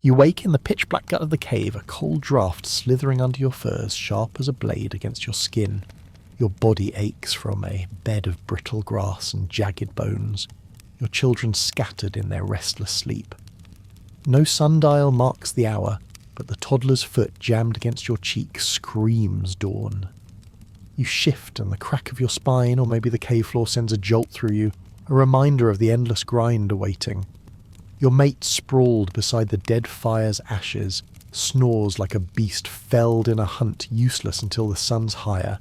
You wake in the pitch-black gut of the cave, a cold draft slithering under your furs, sharp as a blade against your skin. Your body aches from a bed of brittle grass and jagged bones, your children scattered in their restless sleep. No sundial marks the hour, but the toddler's foot jammed against your cheek screams dawn. You shift and the crack of your spine, or maybe the cave floor sends a jolt through you, a reminder of the endless grind awaiting. Your mate, sprawled beside the dead fire's ashes, snores like a beast felled in a hunt, useless until the sun's higher.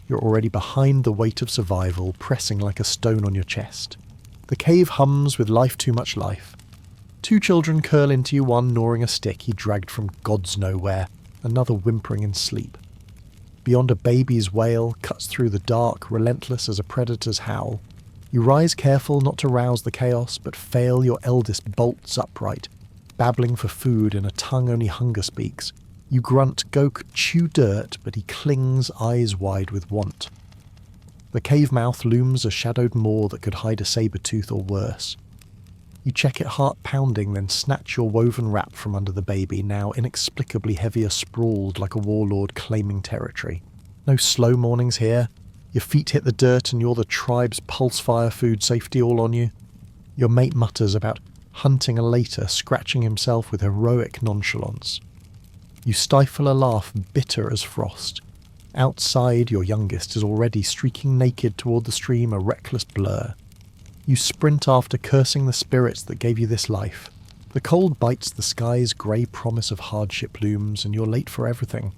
You're already behind the weight of survival, pressing like a stone on your chest. The cave hums with life too much life. Two children curl into you, one gnawing a stick he dragged from God's nowhere, another whimpering in sleep. Beyond a baby's wail, cuts through the dark, relentless as a predator's howl. You rise careful not to rouse the chaos, but fail your eldest bolts upright, babbling for food in a tongue only hunger speaks. You grunt, go chew dirt, but he clings eyes wide with want. The cave mouth looms a shadowed maw that could hide a saber tooth or worse. You check it heart-pounding, then snatch your woven wrap from under the baby, now inexplicably heavier sprawled like a warlord claiming territory. No slow mornings here. Your feet hit the dirt and you're the tribe's pulse-fire food safety all on you. Your mate mutters about hunting a later, scratching himself with heroic nonchalance. You stifle a laugh bitter as frost. Outside, your youngest is already streaking naked toward the stream, a reckless blur. You sprint after, cursing the spirits that gave you this life. The cold bites the sky's grey promise of hardship looms, and you're late for everything.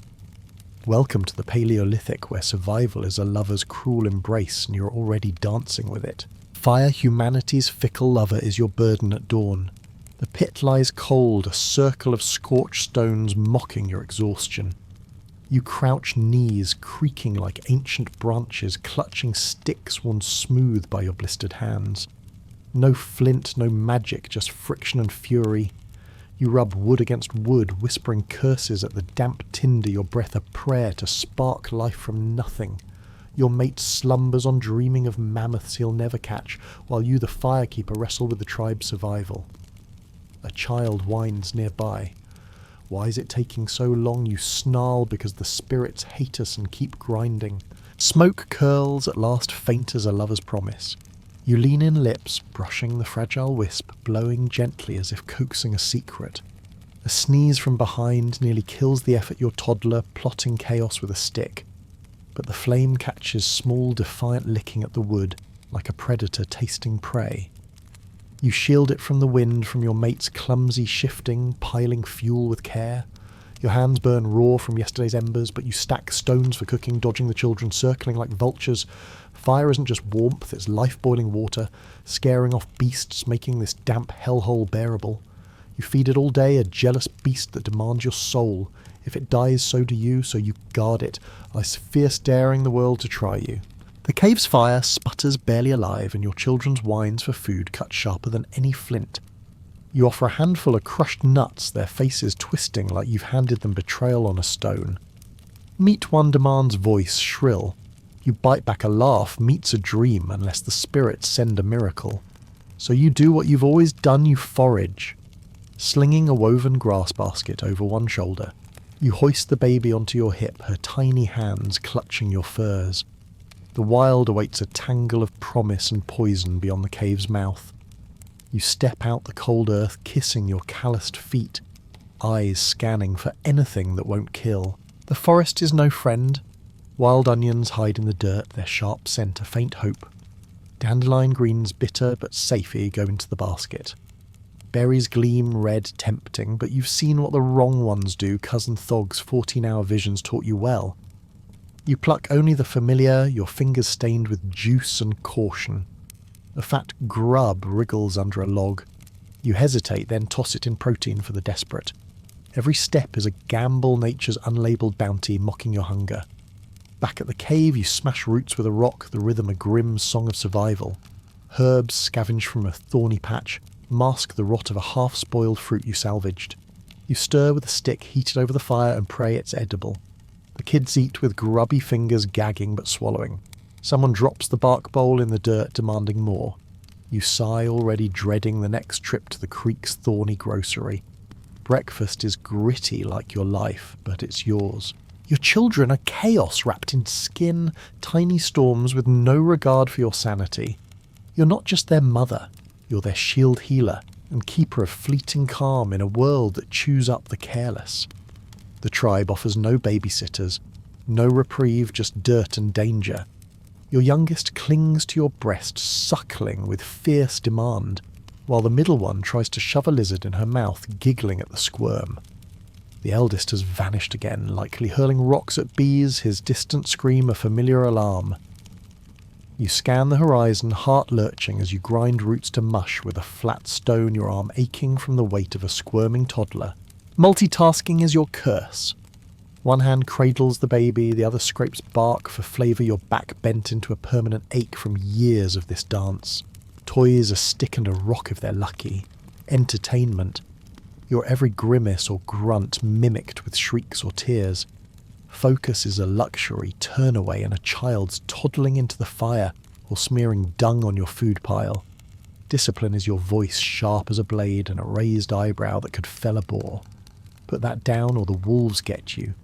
Welcome to the Paleolithic, where survival is a lover's cruel embrace and you're already dancing with it. Fire, humanity's fickle lover, is your burden at dawn. The pit lies cold, a circle of scorched stones mocking your exhaustion. You crouch, knees creaking like ancient branches, clutching sticks worn smooth by your blistered hands. No flint, no magic, just friction and fury. You rub wood against wood, whispering curses at the damp tinder, your breath a prayer to spark life from nothing. Your mate slumbers on, dreaming of mammoths he'll never catch, while you, the firekeeper, wrestle with the tribe's survival. A child whines nearby. Why is it taking so long? You snarl because the spirits hate us and keep grinding. Smoke curls, at last faint as a lover's promise. You lean in lips, brushing the fragile wisp, blowing gently as if coaxing a secret. A sneeze from behind nearly kills the effort your toddler, plotting chaos with a stick. But the flame catches small, defiant licking at the wood, like a predator tasting prey. You shield it from the wind, from your mate's clumsy shifting, piling fuel with care. Your hands burn raw from yesterday's embers, but you stack stones for cooking, dodging the children, circling like vultures. Fire isn't just warmth, it's life-boiling water, scaring off beasts, making this damp hellhole bearable. You feed it all day, a jealous beast that demands your soul. If it dies, so do you, so you guard it, as fierce daring the world to try you. The cave's fire sputters barely alive, and your children's whines for food cut sharper than any flint. You offer a handful of crushed nuts, their faces twisting like you've handed them betrayal on a stone. Meat one demands voice, shrill. You bite back a laugh, meet's a dream, unless the spirits send a miracle. So you do what you've always done, you forage. Slinging a woven grass basket over one shoulder, you hoist the baby onto your hip, her tiny hands clutching your furs. The wild awaits a tangle of promise and poison beyond the cave's mouth. You step out the cold earth, kissing your calloused feet, eyes scanning for anything that won't kill. The forest is no friend. Wild onions hide in the dirt, their sharp scent a faint hope. Dandelion greens bitter but safey go into the basket. Berries gleam red, tempting, but you've seen what the wrong ones do. Cousin Thog's 14-hour visions taught you well. You pluck only the familiar, your fingers stained with juice and caution. A fat grub wriggles under a log. You hesitate, then toss it in protein for the desperate. Every step is a gamble, nature's unlabelled bounty mocking your hunger. Back at the cave, you smash roots with a rock, the rhythm a grim song of survival. Herbs scavenged from a thorny patch mask the rot of a half-spoiled fruit you salvaged. You stir with a stick heated over the fire and pray it's edible. The kids eat with grubby fingers, gagging but swallowing. Someone drops the bark bowl in the dirt, demanding more. You sigh, already dreading the next trip to the creek's thorny grocery. breakfast is gritty like your life, but it's yours. Your children are chaos wrapped in skin, tiny storms with no regard for your sanity. You're not just their mother, you're their shield healer and keeper of fleeting calm in a world that chews up the careless. The tribe offers no babysitters, no reprieve, just dirt and danger. Your youngest clings to your breast, suckling with fierce demand, while the middle one tries to shove a lizard in her mouth, giggling at the squirm. The eldest has vanished again, likely hurling rocks at bees, his distant scream a familiar alarm. You scan the horizon, heart lurching as you grind roots to mush with a flat stone, your arm aching from the weight of a squirming toddler. Multitasking is your curse. One hand cradles the baby, the other scrapes bark for flavour, your back bent into a permanent ache from years of this dance. Toys a stick and a rock if they're lucky. Entertainment. Your every grimace or grunt mimicked with shrieks or tears. Focus is a luxury, turn away, and a child's toddling into the fire or smearing dung on your food pile. Discipline is your voice sharp as a blade and a raised eyebrow that could fell a boar. Put that down or the wolves get you.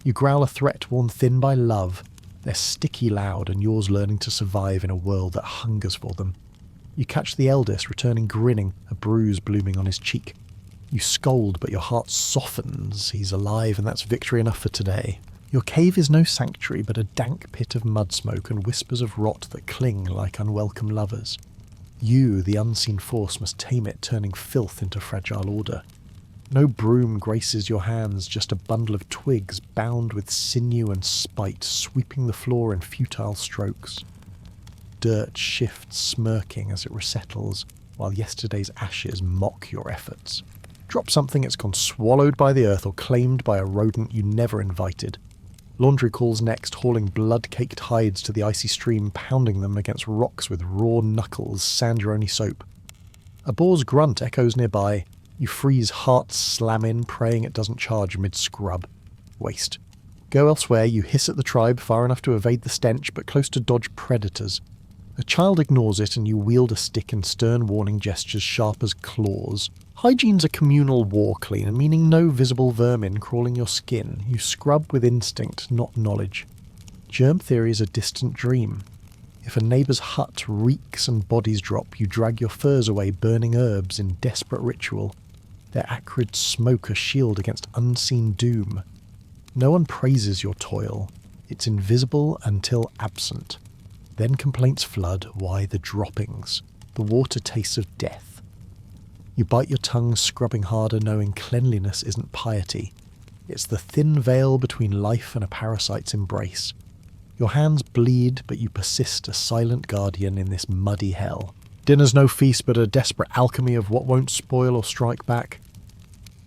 You growl a threat worn thin by love. They're sticky loud and yours learning to survive in a world that hungers for them. You catch the eldest returning grinning, a bruise blooming on his cheek. You scold, but your heart softens. He's alive and that's victory enough for today. Your cave is no sanctuary, but a dank pit of mud smoke and whispers of rot that cling like unwelcome lovers. You, the unseen force, must tame it, turning filth into fragile order. No broom graces your hands, just a bundle of twigs bound with sinew and spite, sweeping the floor in futile strokes. Dirt shifts, smirking as it resettles, while yesterday's ashes mock your efforts. Drop something, it's gone swallowed by the earth or claimed by a rodent you never invited. Laundry calls next, hauling blood-caked hides to the icy stream, pounding them against rocks with raw knuckles, sand your only soap. A boar's grunt echoes nearby. You freeze, heart slam in, praying it doesn't charge mid-scrub. Waste. Go elsewhere, you hiss at the tribe, far enough to evade the stench, but close to dodge predators. A child ignores it and you wield a stick in stern warning gestures sharp as claws. Hygiene's a communal war clean, meaning no visible vermin crawling your skin. You scrub with instinct, not knowledge. Germ theory is a distant dream. If a neighbour's hut reeks and bodies drop, you drag your furs away, burning herbs in desperate ritual. Their acrid smoke a shield against unseen doom. No one praises your toil. It's invisible until absent. Then complaints flood. Why the droppings? The water tastes of death. You bite your tongue, scrubbing harder, knowing cleanliness isn't piety. It's the thin veil between life and a parasite's embrace. Your hands bleed, but you persist, a silent guardian in this muddy hell. Dinner's no feast, but a desperate alchemy of what won't spoil or strike back.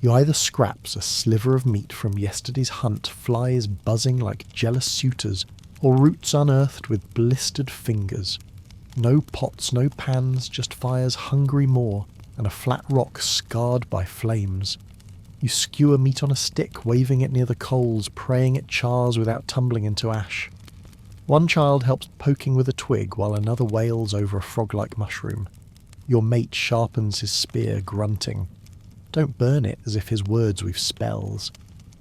You either scraps, a sliver of meat from yesterday's hunt, flies buzzing like jealous suitors, or roots unearthed with blistered fingers. No pots, no pans, just fire's hungry maw, and a flat rock scarred by flames. You skewer meat on a stick, waving it near the coals, praying it chars without tumbling into ash. One child helps poking with a twig, while another wails over a frog-like mushroom. Your mate sharpens his spear, grunting. Don't burn it as if his words weave spells.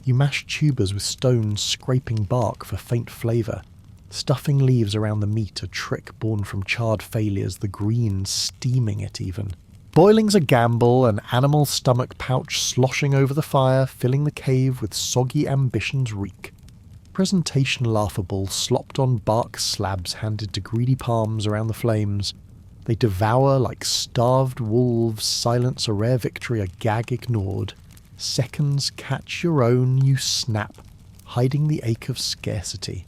You mash tubers with stones, scraping bark for faint flavour. Stuffing leaves around the meat, a trick born from charred failures, the greens steaming it even. Boiling's a gamble, an animal stomach pouch sloshing over the fire, filling the cave with soggy ambition's reek. Presentation laughable, slopped on bark slabs handed to greedy palms around the flames. They devour like starved wolves, silence a rare victory, a gag ignored. Seconds catch your own, you snap, hiding the ache of scarcity.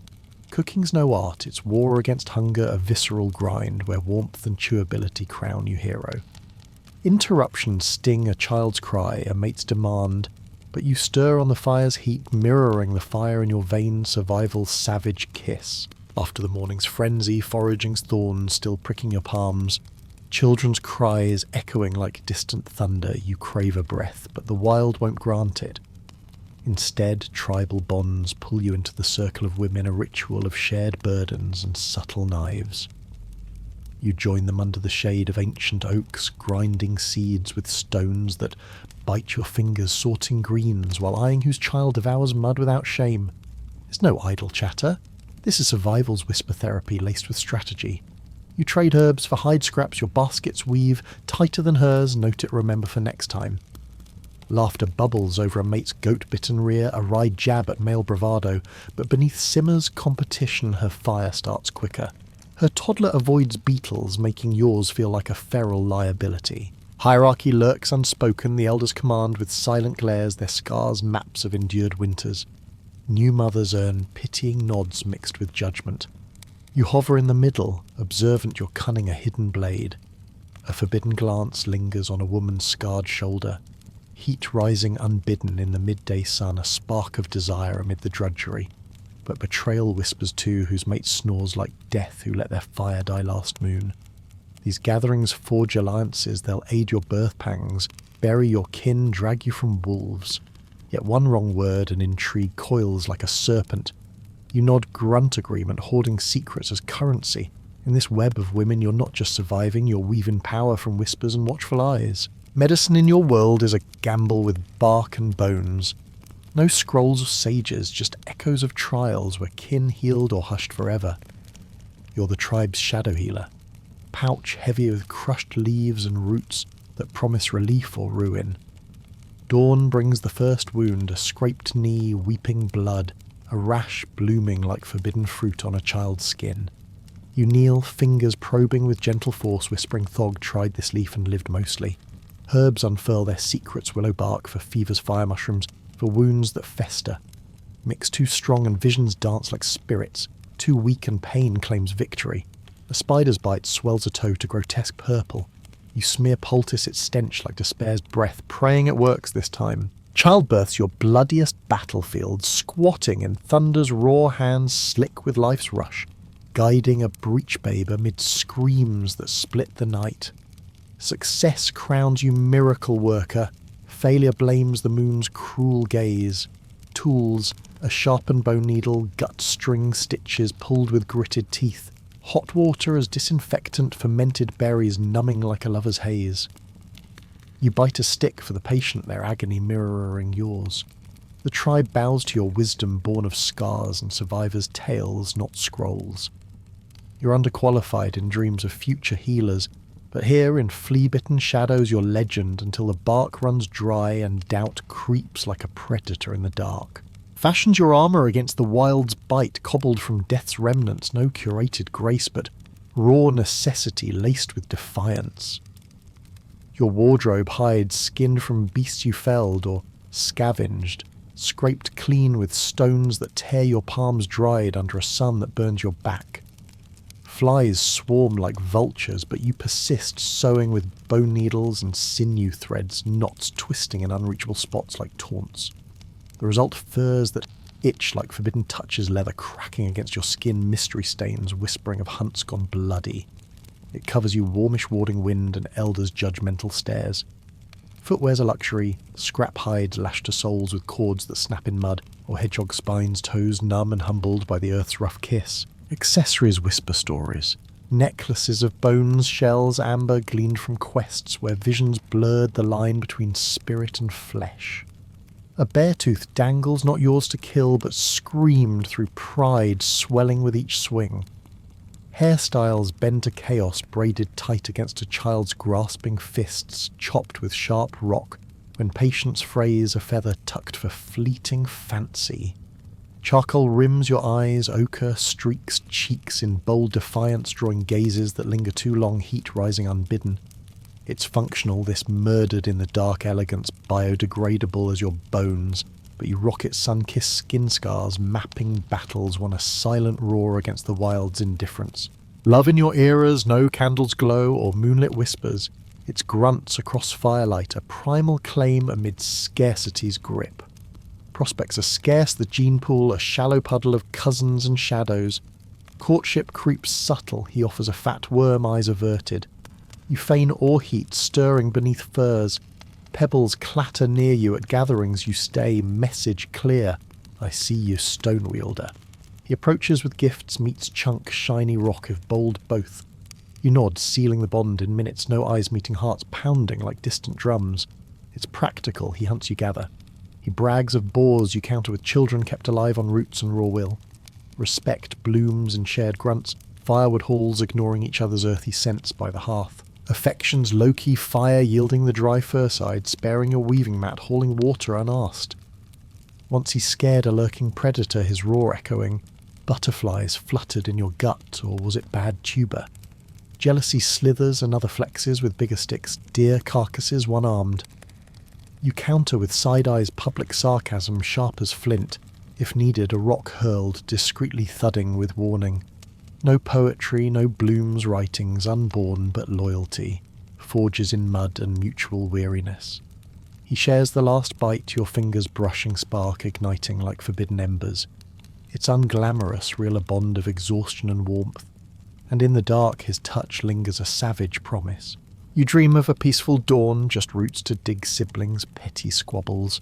Cooking's no art, it's war against hunger, a visceral grind where warmth and chewability crown you hero. Interruptions sting a child's cry, a mate's demand, but you stir on the fire's heat, mirroring the fire in your veins, survival's savage kiss. After the morning's frenzy, foraging's thorns still pricking your palms, children's cries echoing like distant thunder, you crave a breath, but the wild won't grant it. Instead, tribal bonds pull you into the circle of women, a ritual of shared burdens and subtle knives. You join them under the shade of ancient oaks, grinding seeds with stones that bite your fingers sorting greens while eyeing whose child devours mud without shame. It's no idle chatter. This is survival's whisper therapy laced with strategy. You trade herbs for hide scraps your baskets weave, tighter than hers, note it remember for next time. Laughter bubbles over a mate's goat-bitten rear, a wry jab at male bravado, but beneath simmers competition her fire starts quicker. Her toddler avoids beetles, making yours feel like a feral liability. Hierarchy lurks unspoken, the elders command with silent glares, their scars maps of endured winters. New mothers earn pitying nods mixed with judgment. You hover in the middle, observant your cunning a hidden blade. A forbidden glance lingers on a woman's scarred shoulder. Heat rising unbidden in the midday sun, a spark of desire amid the drudgery. But betrayal whispers too, whose mate snores like death who let their fire die last moon. These gatherings forge alliances, they'll aid your birth pangs, bury your kin, drag you from wolves. Yet one wrong word and intrigue coils like a serpent. You nod grunt agreement, hoarding secrets as currency. In this web of women you're not just surviving, you're weaving power from whispers and watchful eyes. Medicine in your world is a gamble with bark and bones. No scrolls of sages, just echoes of trials where kin healed or hushed forever. You're the tribe's shadow healer. Pouch heavy with crushed leaves and roots that promise relief or ruin. Dawn brings the first wound, a scraped knee, weeping blood, a rash blooming like forbidden fruit on a child's skin. You kneel, fingers probing with gentle force, whispering Thog tried this leaf and lived mostly. Herbs unfurl their secrets, willow bark for fever's fire mushrooms, for wounds that fester. Mix too strong and visions dance like spirits, too weak and pain claims victory. A spider's bite swells a toe to grotesque purple. You smear poultice its stench like despair's breath, praying it works this time. Childbirth's your bloodiest battlefield, squatting in thunder's raw hands slick with life's rush, guiding a breech babe amid screams that split the night. Success crowns you miracle worker, failure blames the moon's cruel gaze. Tools, a sharpened bone needle, gut string stitches pulled with gritted teeth. Hot water as disinfectant, fermented berries numbing like a lover's haze. You bite a stick for the patient, their agony mirroring yours. The tribe bows to your wisdom born of scars and survivors' tales, not scrolls. You're underqualified in dreams of future healers, but here in flea-bitten shadows you're legend until the bark runs dry and doubt creeps like a predator in the dark. Fashions your armour against the wild's bite, cobbled from death's remnants, no curated grace, but raw necessity laced with defiance. Your wardrobe hides skinned from beasts you felled or scavenged, scraped clean with stones that tear your palms dried under a sun that burns your back. Flies swarm like vultures, but you persist, sewing with bone needles and sinew threads, knots twisting in unreachable spots like taunts. The result furs that itch like forbidden touches, leather cracking against your skin, mystery stains whispering of hunts gone bloody. It covers you warmish warding wind and elders' judgmental stares. Footwear's a luxury, scrap hides lashed to soles with cords that snap in mud, or hedgehog spines, toes numb and humbled by the earth's rough kiss. Accessories whisper stories. Necklaces of bones, shells, amber gleaned from quests where visions blurred the line between spirit and flesh. A bear tooth dangles, not yours to kill, but screamed through pride, swelling with each swing. Hairstyles bend to chaos, braided tight against a child's grasping fists, chopped with sharp rock, when patience frays a feather tucked for fleeting fancy. Charcoal rims your eyes, ochre streaks cheeks in bold defiance, drawing gazes that linger too long, heat rising unbidden. It's functional, this murdered in the dark elegance, biodegradable as your bones, but you rock its sun-kissed skin scars, mapping battles, won a silent roar against the wild's indifference. Love in your eras, no candles glow or moonlit whispers. Its grunts across firelight, a primal claim amid scarcity's grip. Prospects are scarce, the gene pool a shallow puddle of cousins and shadows. Courtship creeps subtle, he offers a fat worm, eyes averted. You feign ore heat stirring beneath furs. Pebbles clatter near you, at gatherings you stay, message clear. I see you, stone wielder. He approaches with gifts, meets chunk, shiny rock, if bold both. You nod, sealing the bond in minutes, no eyes meeting hearts pounding like distant drums. It's practical, he hunts you gather. He brags of boars you counter with children kept alive on roots and raw will. Respect blooms in shared grunts, firewood halls ignoring each other's earthy scents by the hearth. Affection's low-key fire yielding the dry firside, sparing your weaving mat, hauling water unasked. Once he scared a lurking predator, his roar echoing. Butterflies fluttered in your gut, or was it bad tuber? Jealousy slithers and other flexes with bigger sticks, deer carcasses one-armed. You counter with side-eye's public sarcasm sharp as flint, if needed a rock hurled, discreetly thudding with warning. No poetry, no Bloom's writings, unborn but loyalty, forges in mud and mutual weariness. He shares the last bite, your fingers brushing spark, igniting like forbidden embers. It's unglamorous, real a bond of exhaustion and warmth, and in the dark his touch lingers a savage promise. You dream of a peaceful dawn, just roots to dig siblings, petty squabbles.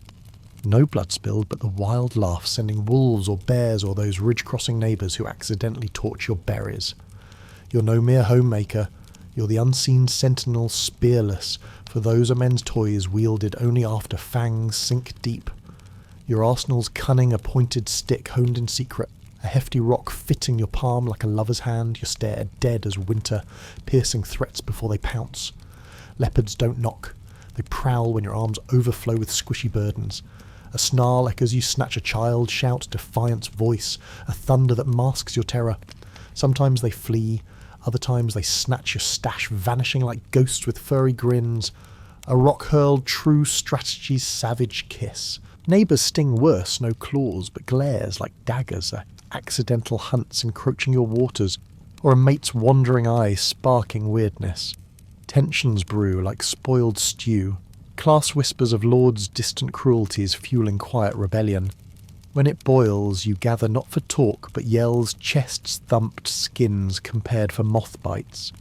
No blood spilled, but the wild laugh sending wolves or bears or those ridge-crossing neighbours who accidentally torch your berries. You're no mere homemaker, you're the unseen sentinel spearless, for those are men's toys wielded only after fangs sink deep. Your arsenal's cunning, a pointed stick honed in secret, a hefty rock fitting your palm like a lover's hand, you stare dead as winter, piercing threats before they pounce. Leopards don't knock, they prowl when your arms overflow with squishy burdens. A snarl echoes you snatch a child, shout defiance voice, a thunder that masks your terror. Sometimes they flee, other times they snatch your stash, vanishing like ghosts with furry grins. A rock-hurled true strategy's savage kiss. Neighbours sting worse, no claws, but glares like daggers, accidental hunts encroaching your waters, or a mate's wandering eye sparking weirdness. Tensions brew like spoiled stew, class whispers of lords' distant cruelties fueling quiet rebellion. When it boils, you gather not for talk, but yells, chests thumped, skins compared for moth bites.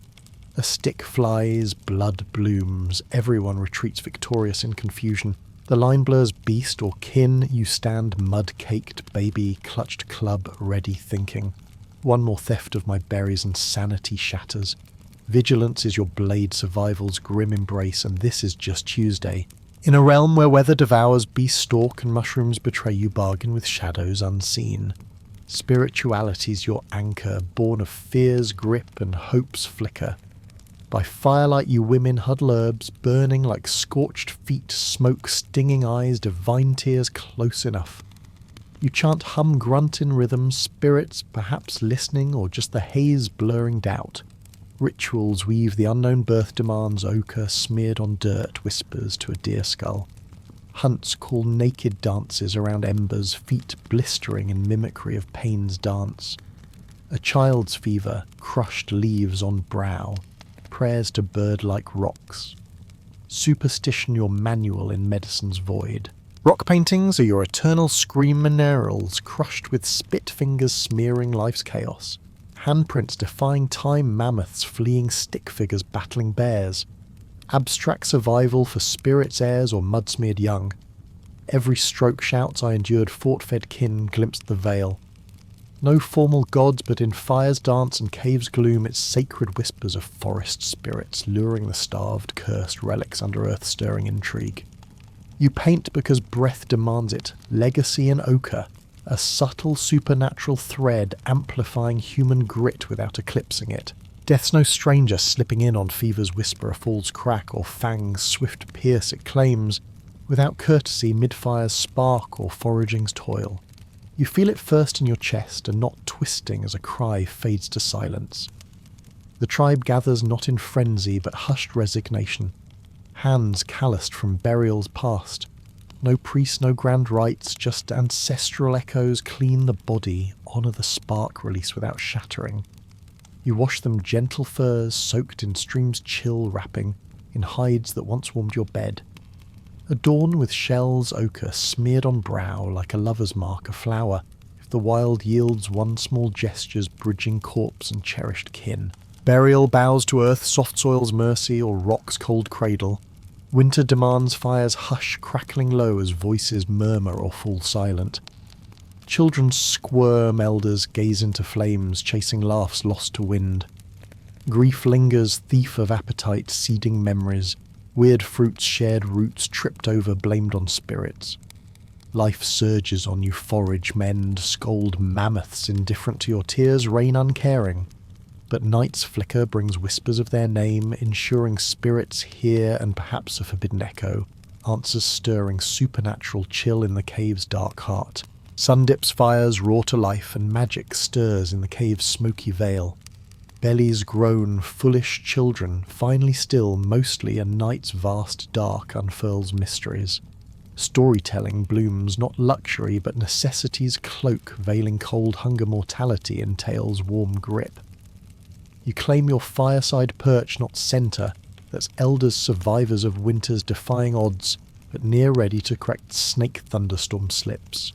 A stick flies, blood blooms, everyone retreats victorious in confusion. The line blurs beast or kin, you stand mud-caked, baby, clutched club, ready thinking. One more theft of my berries and sanity shatters. Vigilance is your blade survival's grim embrace, and this is just Tuesday. In a realm where weather devours, beasts stalk and mushrooms betray, you bargain with shadows unseen. Spirituality's your anchor, born of fear's grip and hope's flicker. By firelight you women huddle herbs, burning like scorched feet, smoke stinging eyes, divine tears close enough. You chant hum grunt in rhythm, spirits perhaps listening or just the haze blurring doubt. Rituals weave the unknown birth demands, ochre smeared on dirt whispers to a deer skull. Hunts call naked dances around embers, feet blistering in mimicry of pain's dance. A child's fever, crushed leaves on brow, prayers to bird-like rocks. Superstition your manual in medicine's void. Rock paintings are your eternal scream minerals, crushed with spit fingers smearing life's chaos. Handprints defying time, mammoths fleeing stick figures battling bears. Abstract survival for spirits heirs or mud-smeared young. Every stroke shouts I endured fort-fed kin glimpsed the veil. No formal gods, but in fire's dance and cave's gloom its sacred whispers of forest spirits luring the starved, cursed relics under earth-stirring intrigue. You paint because breath demands it, legacy in ochre, a subtle supernatural thread amplifying human grit without eclipsing it. Death's no stranger, slipping in on fever's whisper, a fall's crack or fang's swift pierce it claims, without courtesy mid-fire's spark or foraging's toil. You feel it first in your chest and not twisting as a cry fades to silence. The tribe gathers not in frenzy but hushed resignation, hands calloused from burials past. No priest, no grand rites, just ancestral echoes clean the body, honour the spark release without shattering. You wash them gentle furs soaked in stream's chill wrapping, in hides that once warmed your bed. Adorn with shells ochre smeared on brow like a lover's mark, a flower, if the wild yields one small gesture's bridging corpse and cherished kin. Burial bows to earth, soft soil's mercy, or rock's cold cradle. Winter demands fire's hush crackling low as voices murmur or fall silent. Children squirm, elders gaze into flames, chasing laughs lost to wind. Grief lingers, thief of appetite, seeding memories. Weird fruits, shared roots, tripped over, blamed on spirits. Life surges on you, forage, mend, scold mammoths indifferent to your tears, rain uncaring. But night's flicker brings whispers of their name, ensuring spirits hear and perhaps a forbidden echo, answers stirring supernatural chill in the cave's dark heart. Sun dips fires roar to life, and magic stirs in the cave's smoky veil. Bellies groan, foolish children, finally still, mostly a night's vast dark unfurls mysteries. Storytelling blooms, not luxury, but necessity's cloak, veiling cold hunger mortality in tale's warm grip. You claim your fireside perch, not centre, that's elders survivors of winter's defying odds, but near ready to correct snake thunderstorm slips.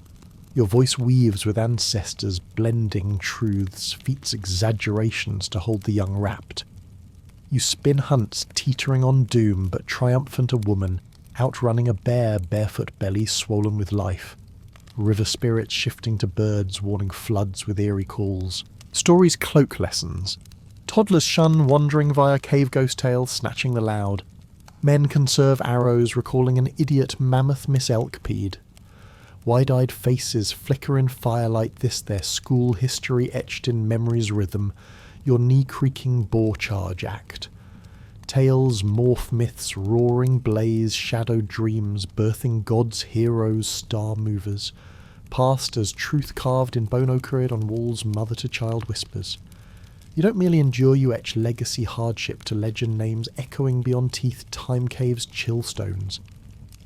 Your voice weaves with ancestors, blending truths, feats exaggerations to hold the young wrapped. You spin hunts teetering on doom, but triumphant a woman, outrunning a bear, barefoot belly swollen with life. River spirits shifting to birds, warning floods with eerie calls. Stories cloak lessons. Toddlers shun wandering via cave ghost tales, snatching the loud. Men conserve arrows, recalling an idiot mammoth Miss Elkpeed. Wide-eyed faces flicker in firelight, this their school history etched in memory's rhythm, your knee-creaking boar charge act. Tales, morph myths, roaring blaze, shadowed dreams, birthing gods, heroes, star movers, past as truth carved in bone ochre on walls mother-to-child whispers. You don't merely endure, you etch legacy hardship to legend names echoing beyond teeth time caves' chill stones.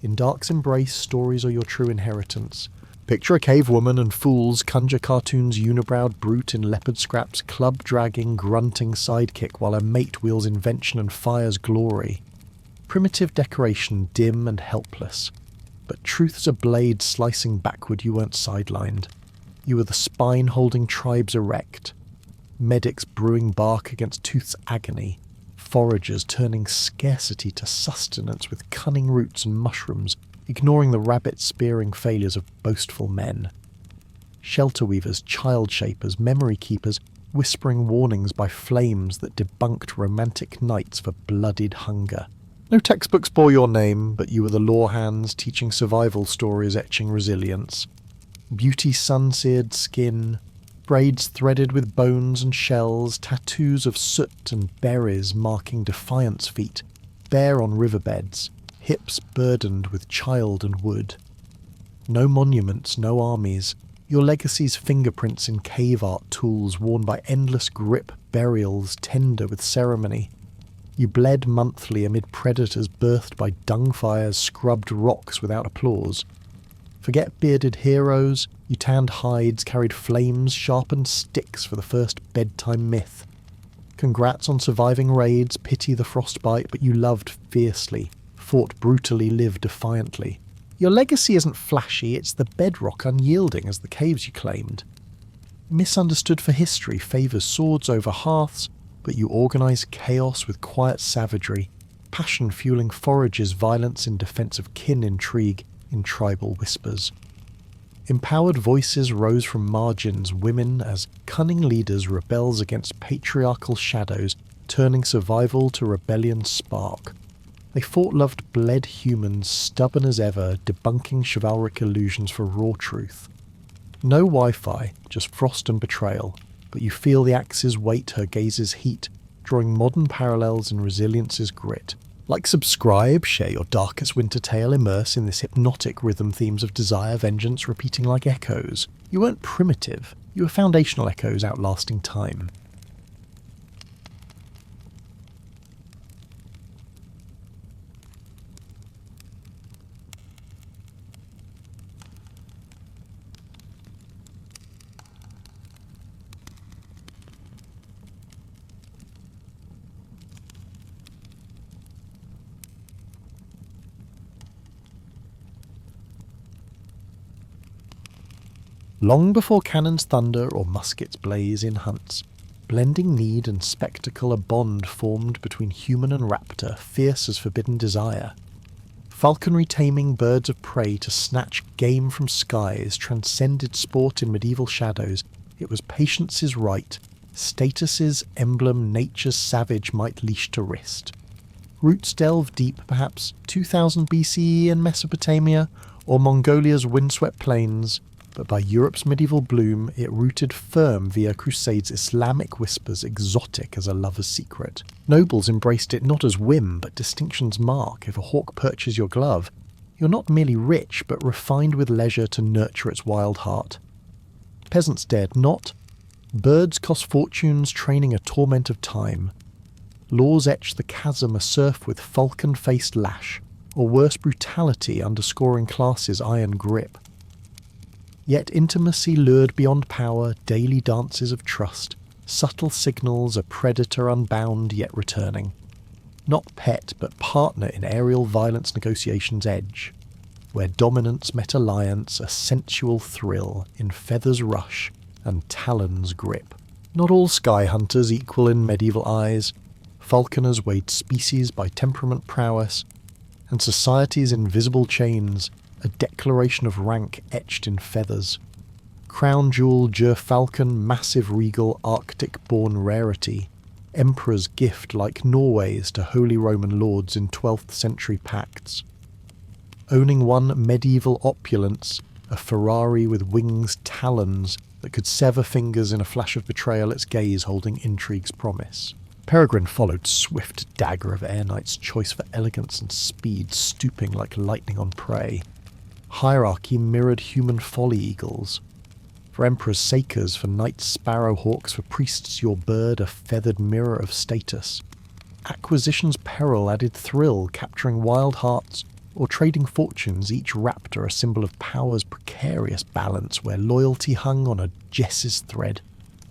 In Dark's embrace, stories are your true inheritance. Picture a cave woman and fools conjure cartoons unibrowed brute in leopard scraps, club-dragging, grunting sidekick while a mate wields invention and fires glory. Primitive decoration, dim and helpless. But truth's a blade slicing backward, you weren't sidelined. You were the spine holding tribes erect. Medics brewing bark against tooth's agony. Foragers turning scarcity to sustenance with cunning roots and mushrooms, ignoring the rabbit-spearing failures of boastful men. Shelter weavers, child shapers, memory keepers, whispering warnings by flames that debunked romantic nights for blooded hunger. No textbooks bore your name, but you were the lore hands teaching survival stories, etching resilience. Beauty sun-seared skin, braids threaded with bones and shells, tattoos of soot and berries marking defiance feet, bare on riverbeds, hips burdened with child and wood. No monuments, no armies, your legacy's fingerprints in cave art tools worn by endless grip burials tender with ceremony. You bled monthly amid predators birthed by dung fires, scrubbed rocks without applause. Forget bearded heroes, you tanned hides, carried flames, sharpened sticks for the first bedtime myth. Congrats on surviving raids, pity the frostbite, but you loved fiercely, fought brutally, lived defiantly. Your legacy isn't flashy, it's the bedrock unyielding as the caves you claimed. Misunderstood for history favours swords over hearths, but you organise chaos with quiet savagery, passion fueling forages, violence in defence of kin, intrigue in tribal whispers. Empowered voices rose from margins, women as cunning leaders rebels against patriarchal shadows, turning survival to rebellion's spark. They fought loved bled humans, stubborn as ever, debunking chivalric illusions for raw truth. No Wi-Fi, just frost and betrayal, but you feel the axe's weight, her gaze's heat, drawing modern parallels in resilience's grit. Like, subscribe, share your darkest winter tale, immerse in this hypnotic rhythm themes of desire, vengeance, repeating like echoes. You weren't primitive, you were foundational echoes outlasting time. Long before cannons thunder or muskets blaze in hunts, blending need and spectacle a bond formed between human and raptor, fierce as forbidden desire. Falconry taming birds of prey to snatch game from skies transcended sport in medieval shadows. It was patience's right, status's emblem nature's savage might leash to wrist. Roots delve deep, perhaps 2000 BCE in Mesopotamia or Mongolia's windswept plains, but by Europe's medieval bloom it rooted firm via crusades, Islamic whispers exotic as a lover's secret. Nobles embraced it not as whim but distinction's mark. If a hawk perches your glove, you're not merely rich but refined with leisure to nurture its wild heart. Peasants dared not. Birds cost fortunes, training a torment of time. Laws etched the chasm asurf with falcon-faced lash, or worse brutality underscoring class's iron grip. Yet intimacy lured beyond power, daily dances of trust, subtle signals a predator unbound yet returning. Not pet, but partner in aerial violence negotiations' edge, where dominance met alliance, a sensual thrill in feathers rush and talons grip. Not all sky hunters equal in medieval eyes. Falconers weighed species by temperament prowess, and society's invisible chains, a declaration of rank etched in feathers. Crown jewel, gerfalcon, massive regal, Arctic-born rarity, emperor's gift like Norway's to Holy Roman lords in 12th century pacts. Owning one medieval opulence, a Ferrari with wings talons that could sever fingers in a flash of betrayal, its gaze holding intrigue's promise. Peregrine followed swift dagger of air knight's choice for elegance and speed, stooping like lightning on prey. Hierarchy mirrored human folly eagles. For emperors' sakers, for knights' sparrow hawks, for priests your bird a feathered mirror of status. Acquisition's peril added thrill, capturing wild hearts, or trading fortunes, each raptor a symbol of power's precarious balance, where loyalty hung on a Jess's thread,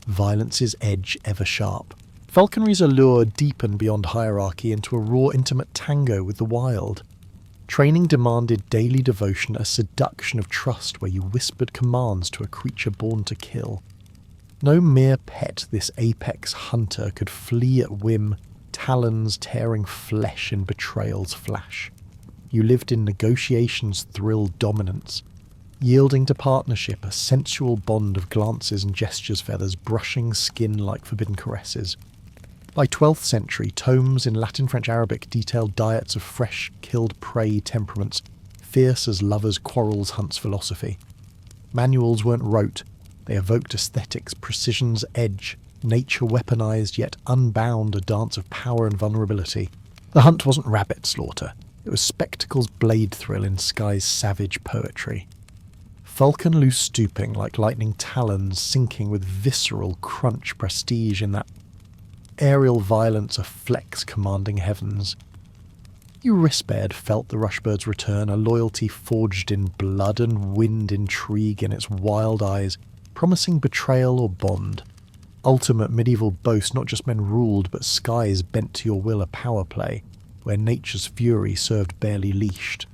violence's edge ever sharp. Falconry's allure deepened beyond hierarchy into a raw, intimate tango with the wild. Training demanded daily devotion, a seduction of trust where you whispered commands to a creature born to kill. No mere pet, this apex hunter could flee at whim, talons tearing flesh in betrayal's flash. You lived in negotiation's thrilled dominance, yielding to partnership, a sensual bond of glances and gestures, feathers brushing skin like forbidden caresses. By 12th century, tomes in Latin, French, Arabic detailed diets of fresh, killed prey temperaments, fierce as lovers' quarrels, hunts philosophy. Manuals weren't rote, they evoked aesthetics, precision's edge, nature weaponized yet unbound, a dance of power and vulnerability. The hunt wasn't rabbit slaughter, it was spectacle's blade thrill in sky's savage poetry. Falcon loose stooping like lightning talons, sinking with visceral crunch, prestige in that aerial violence, a flex commanding heavens. Eurysped felt the rushbird's return, a loyalty forged in blood and wind, intrigue in its wild eyes, promising betrayal or bond. Ultimate medieval boast, not just men ruled, but skies bent to your will, a power play, where nature's fury served barely leashed.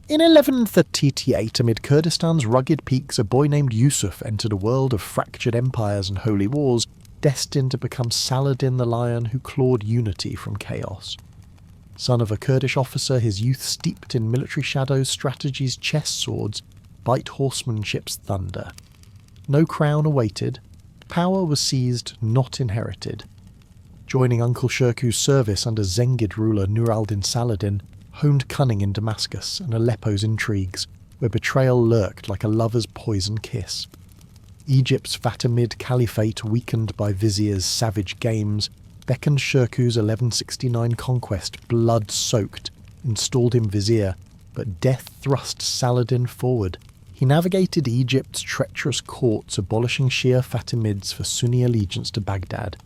In 1138, amid Kurdistan's rugged peaks, a boy named Yusuf entered a world of fractured empires and holy wars, destined to become Saladin the Lion who clawed unity from chaos. Son of a Kurdish officer, his youth steeped in military shadows, strategies, chess swords, bite horsemanship's thunder. No crown awaited, power was seized, not inherited. Joining Uncle Shirkuh's service under Zengid ruler Nur al-Din Saladin, honed cunning in Damascus and Aleppo's intrigues, where betrayal lurked like a lover's poison kiss. Egypt's Fatimid Caliphate, weakened by viziers' savage games, beckoned Shirkuh's 1169 conquest, blood-soaked, installed him vizier, but death thrust Saladin forward. He navigated Egypt's treacherous courts, abolishing Shia Fatimids for Sunni allegiance to Baghdad,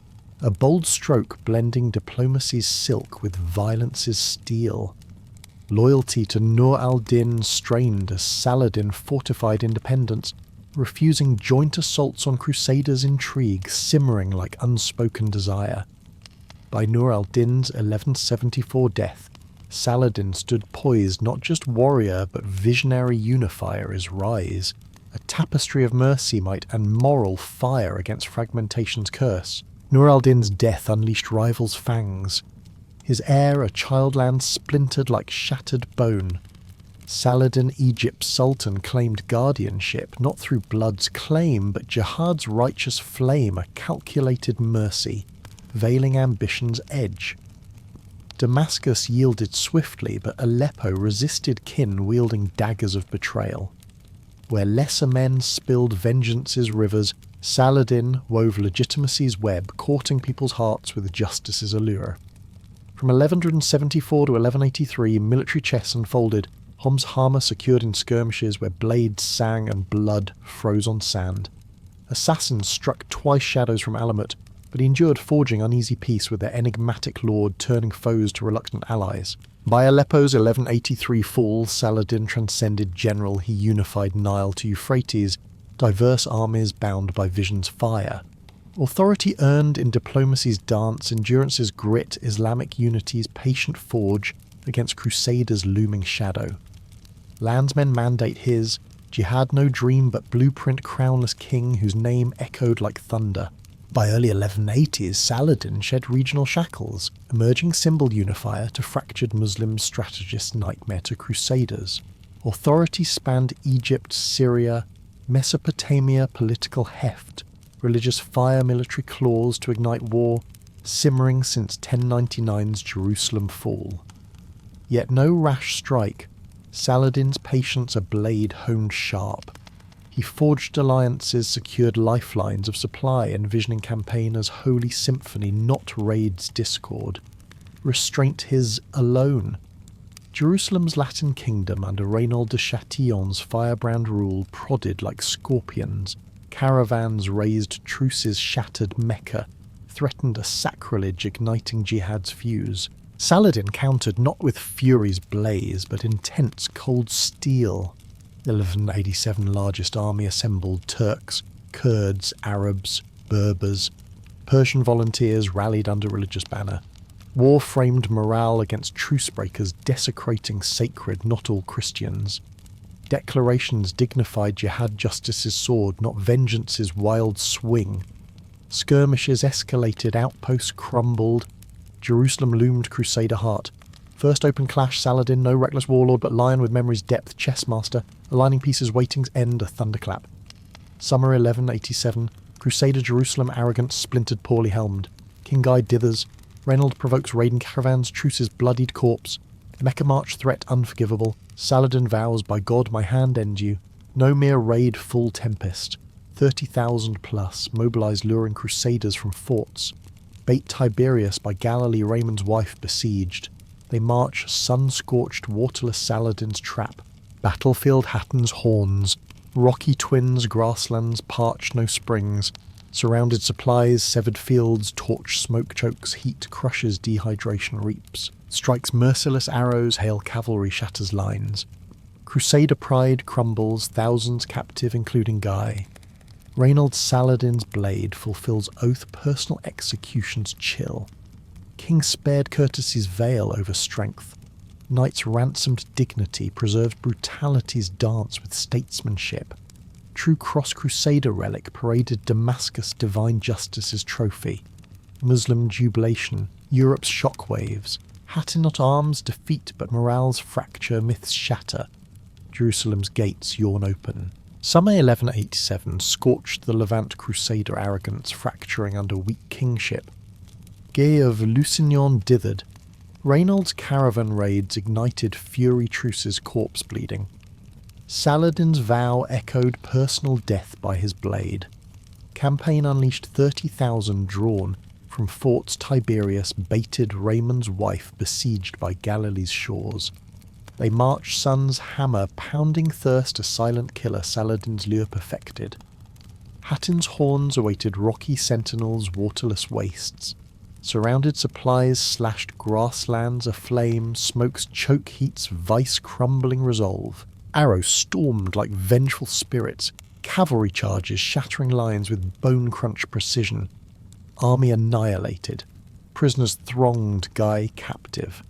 a bold stroke blending diplomacy's silk with violence's steel. Loyalty to Nur al-Din strained as Saladin fortified independence, refusing joint assaults on crusaders' intrigue, simmering like unspoken desire. By Nur al-Din's 1174 death, Saladin stood poised, not just warrior, but visionary unifier his rise, a tapestry of mercy might and moral fire against fragmentation's curse. Nur al-Din's death unleashed rivals' fangs. His heir a childland splintered like shattered bone. Saladin, Egypt's sultan, claimed guardianship, not through blood's claim, but jihad's righteous flame, a calculated mercy, veiling ambition's edge. Damascus yielded swiftly, but Aleppo resisted kin wielding daggers of betrayal. Where lesser men spilled vengeance's rivers, Saladin wove legitimacy's web, courting people's hearts with justice's allure. From 1174 to 1183, military chess unfolded, Hom's Hama secured in skirmishes where blades sang and blood froze on sand. Assassins struck twice shadows from Alamut, but he endured forging uneasy peace with their enigmatic lord, turning foes to reluctant allies. By Aleppo's 1183 fall, Saladin transcended general, he unified Nile to Euphrates, diverse armies bound by vision's fire. Authority earned in diplomacy's dance, endurance's grit, Islamic unity's patient forge against crusaders' looming shadow. Landsmen mandate his, jihad no dream but blueprint crownless king whose name echoed like thunder. By early 1180s, Saladin shed regional shackles, emerging symbol unifier to fractured Muslim strategist nightmare to crusaders. Authority spanned Egypt, Syria, Mesopotamia political heft, religious fire military claws to ignite war, simmering since 1099's Jerusalem fall. Yet no rash strike, Saladin's patience a blade honed sharp. He forged alliances, secured lifelines of supply, envisioning campaigners' holy symphony, not raids discord. Restraint his alone. Jerusalem's Latin kingdom under Reynold de Chatillon's firebrand rule prodded like scorpions. Caravans raised truces shattered Mecca, threatened a sacrilege igniting jihad's fuse. Saladin countered not with fury's blaze, but intense cold steel. 1187 largest army assembled Turks, Kurds, Arabs, Berbers. Persian volunteers rallied under religious banner. War framed morale against truce breakers desecrating sacred, not all Christians. Declarations dignified jihad justice's sword, not vengeance's wild swing. Skirmishes escalated, outposts crumbled. Jerusalem loomed crusader heart. First open clash, Saladin, no reckless warlord but lion with memory's depth, chessmaster, aligning pieces waiting's end, a thunderclap. Summer 1187, crusader Jerusalem arrogant, splintered poorly helmed. King Guy dithers, Reynold provokes raiding caravans, truce's bloodied corpse. Mecca march threat unforgivable, Saladin vows, by God my hand end you. No mere raid, full tempest. 30,000 plus, mobilized luring crusaders from forts. Bait Tiberias by Galilee Raymond's wife besieged. They march sun-scorched waterless Saladin's trap. Battlefield Hatton's horns. Rocky twins, grasslands, parched no springs. Surrounded supplies, severed fields, torch smoke chokes, heat crushes, dehydration reaps. Strikes merciless arrows, hail cavalry, shatters lines. Crusader pride crumbles, thousands captive including Guy. Reynold Saladin's blade fulfills oath personal execution's chill. King spared courtesy's veil over strength. Knight's ransomed dignity preserved brutality's dance with statesmanship. True cross-crusader relic paraded Damascus divine justice's trophy. Muslim jubilation, Europe's shockwaves. Hattin not arms defeat but morale's fracture, myths shatter. Jerusalem's gates yawn open. Summer 1187 scorched the Levant crusader arrogance, fracturing under weak kingship. Gay of Lusignan dithered. Reynold's caravan raids ignited fury truce's corpse bleeding. Saladin's vow echoed personal death by his blade. Campaign unleashed 30,000 drawn from forts Tiberias, baited Raymond's wife besieged by Galilee's shores. They marched sun's hammer, pounding thirst a silent killer Saladin's lure perfected. Hattin's horns awaited rocky sentinels, waterless wastes. Surrounded supplies slashed grasslands aflame, smoke's choke heats vice crumbling resolve. Arrows stormed like vengeful spirits, cavalry charges shattering lines with bone-crunch precision. Army annihilated. Prisoners thronged Guy captive.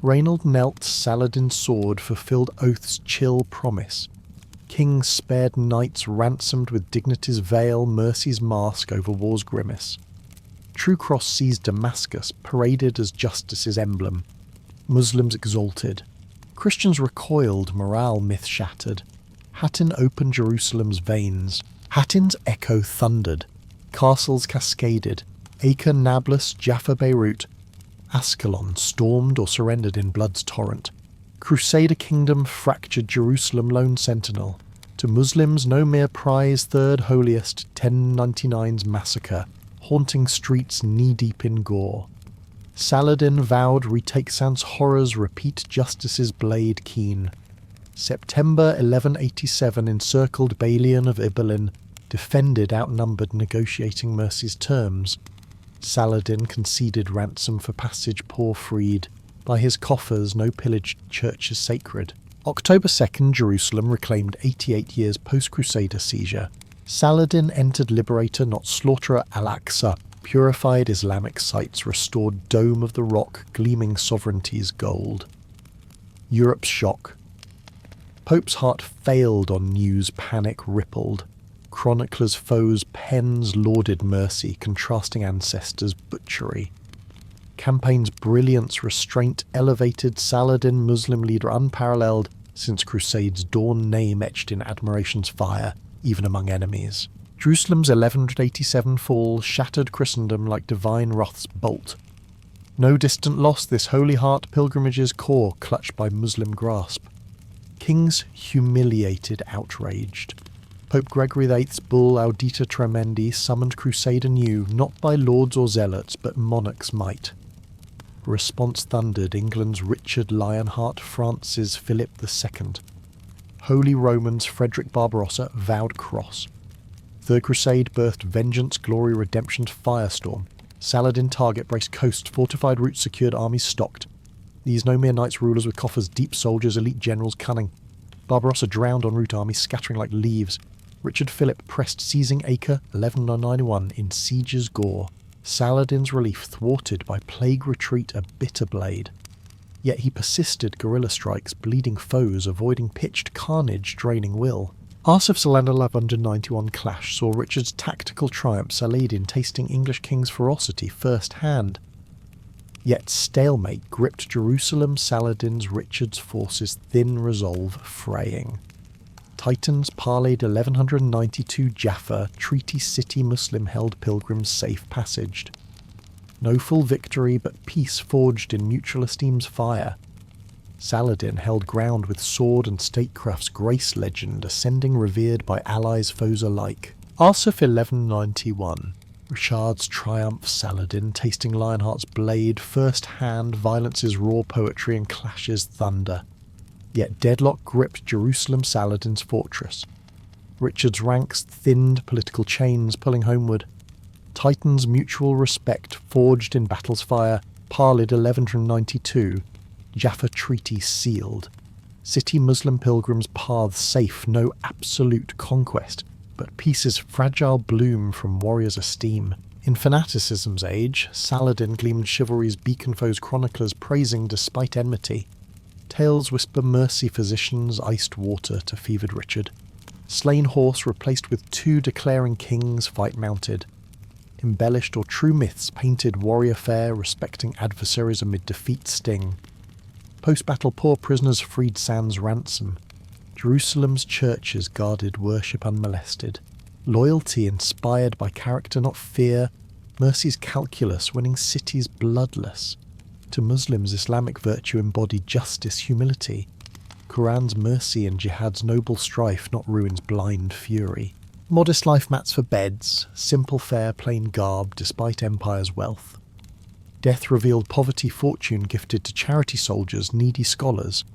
Reynold knelt, Saladin's sword fulfilled oath's chill promise. Kings spared knights ransomed with dignity's veil, mercy's mask over war's grimace. True cross seized Damascus, paraded as justice's emblem. Muslims exalted. Christians recoiled, morale myth shattered. Hattin opened Jerusalem's veins. Hattin's echo thundered. Castles cascaded. Acre, Nablus, Jaffa, Beirut. Ascalon stormed or surrendered in blood's torrent. Crusader kingdom fractured Jerusalem lone sentinel. To Muslims no mere prize, third holiest, 1099's massacre, haunting streets knee-deep in gore. Saladin vowed retake Sans horrors, repeat justice's blade keen. September 1187 encircled Balian of Ibelin, defended outnumbered negotiating mercy's terms. Saladin conceded ransom for passage poor freed. By his coffers no pillaged church is sacred. October 2nd, Jerusalem reclaimed 88 years post-Crusader seizure. Saladin entered liberator, not slaughterer, Al-Aqsa, purified Islamic sites, restored dome of the rock, gleaming sovereignty's gold. Europe's shock. Pope's heart failed on news, panic rippled. Chroniclers' foes' pens lauded mercy, contrasting ancestors' butchery. Campaign's brilliance, restraint elevated Saladin, Muslim leader unparalleled since Crusade's dawn, name etched in admiration's fire, even among enemies. Jerusalem's 1187 fall shattered Christendom like divine wrath's bolt. No distant loss, this holy heart pilgrimage's core clutched by Muslim grasp. Kings humiliated, outraged. Pope Gregory VIII's bull Audita Tremendi summoned crusade anew, not by lords or zealots, but monarch's might. Response thundered England's Richard Lionheart, France's Philip II. Holy Romans Frederick Barbarossa vowed cross. Third Crusade birthed vengeance, glory, redemption's firestorm. Saladin target braced coast, fortified routes secured, armies stocked. These no mere knights rulers with coffers, deep soldiers, elite generals cunning. Barbarossa drowned en route, armies scattering like leaves. Richard Philip pressed seizing Acre, 1191, in siege's gore. Saladin's relief thwarted by plague retreat, a bitter blade. Yet he persisted guerrilla strikes, bleeding foes, avoiding pitched carnage, draining will. Arsuf's 1191 clash saw Richard's tactical triumph, Saladin tasting English king's ferocity first hand. Yet stalemate gripped Jerusalem, Saladin's Richard's forces thin resolve fraying. Titans parleyed 1192 Jaffa, treaty city Muslim held pilgrims safe passaged. No full victory, but peace forged in mutual esteem's fire. Saladin held ground with sword and statecraft's grace legend, ascending revered by allies foes alike. Arsuf 1191. Richard's triumph, Saladin, tasting Lionheart's blade, first hand, violence's raw poetry and clashes thunder. Yet deadlock gripped Jerusalem, Saladin's fortress. Richard's ranks thinned, political chains pulling homeward. Titans' mutual respect forged in battle's fire, parleyed 1192, Jaffa treaty sealed. City Muslim pilgrims' paths safe, no absolute conquest, but peace's fragile bloom from warriors' esteem. In fanaticism's age, Saladin gleamed chivalry's beacon foes, chroniclers praising despite enmity. Tales whisper mercy physicians, iced water to fevered Richard. Slain horse replaced with two declaring kings, fight mounted. Embellished or true myths painted warrior fair, respecting adversaries amid defeat sting. Post-battle poor prisoners freed sans ransom. Jerusalem's churches guarded worship unmolested. Loyalty inspired by character, not fear. Mercy's calculus winning cities bloodless. To Muslims, Islamic virtue embodied justice, humility. Quran's mercy and jihad's noble strife, not ruin's blind fury. Modest life mats for beds, simple fare, plain garb, despite empire's wealth. Death revealed poverty, fortune gifted to charity soldiers, needy scholars.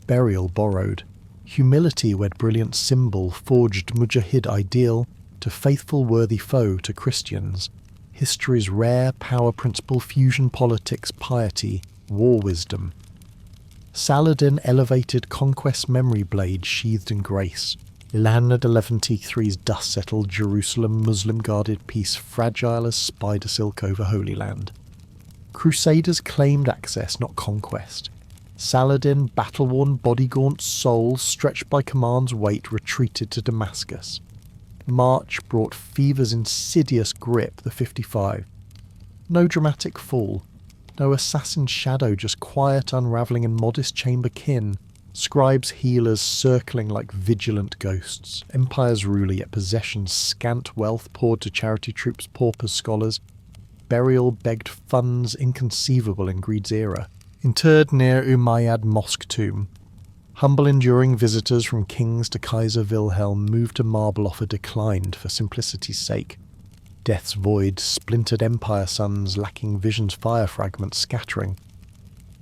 Burial borrowed. Humility wed brilliant symbol, forged mujahid ideal, to faithful worthy foe, to Christians. History's rare power principle, fusion politics, piety, war wisdom. Saladin elevated conquest's memory blade sheathed in grace. Ilhanad 1123's dust settled Jerusalem, Muslim guarded peace, fragile as spider silk over Holy Land. Crusaders claimed access, not conquest. Saladin, battle-worn, body-gaunt soul, stretched by command's weight, retreated to Damascus. March brought fever's insidious grip, the 55. No dramatic fall. No assassin's shadow, just quiet unravelling in modest chamber kin. Scribes' healers circling like vigilant ghosts. Empire's ruler, yet possessions scant wealth poured to charity troops, paupers, scholars. Burial begged funds inconceivable in greed's era. Interred near Umayyad mosque tomb. Humble enduring visitors from kings to Kaiser Wilhelm moved to marble offer declined for simplicity's sake. Death's void, splintered empire suns lacking vision's fire fragments scattering.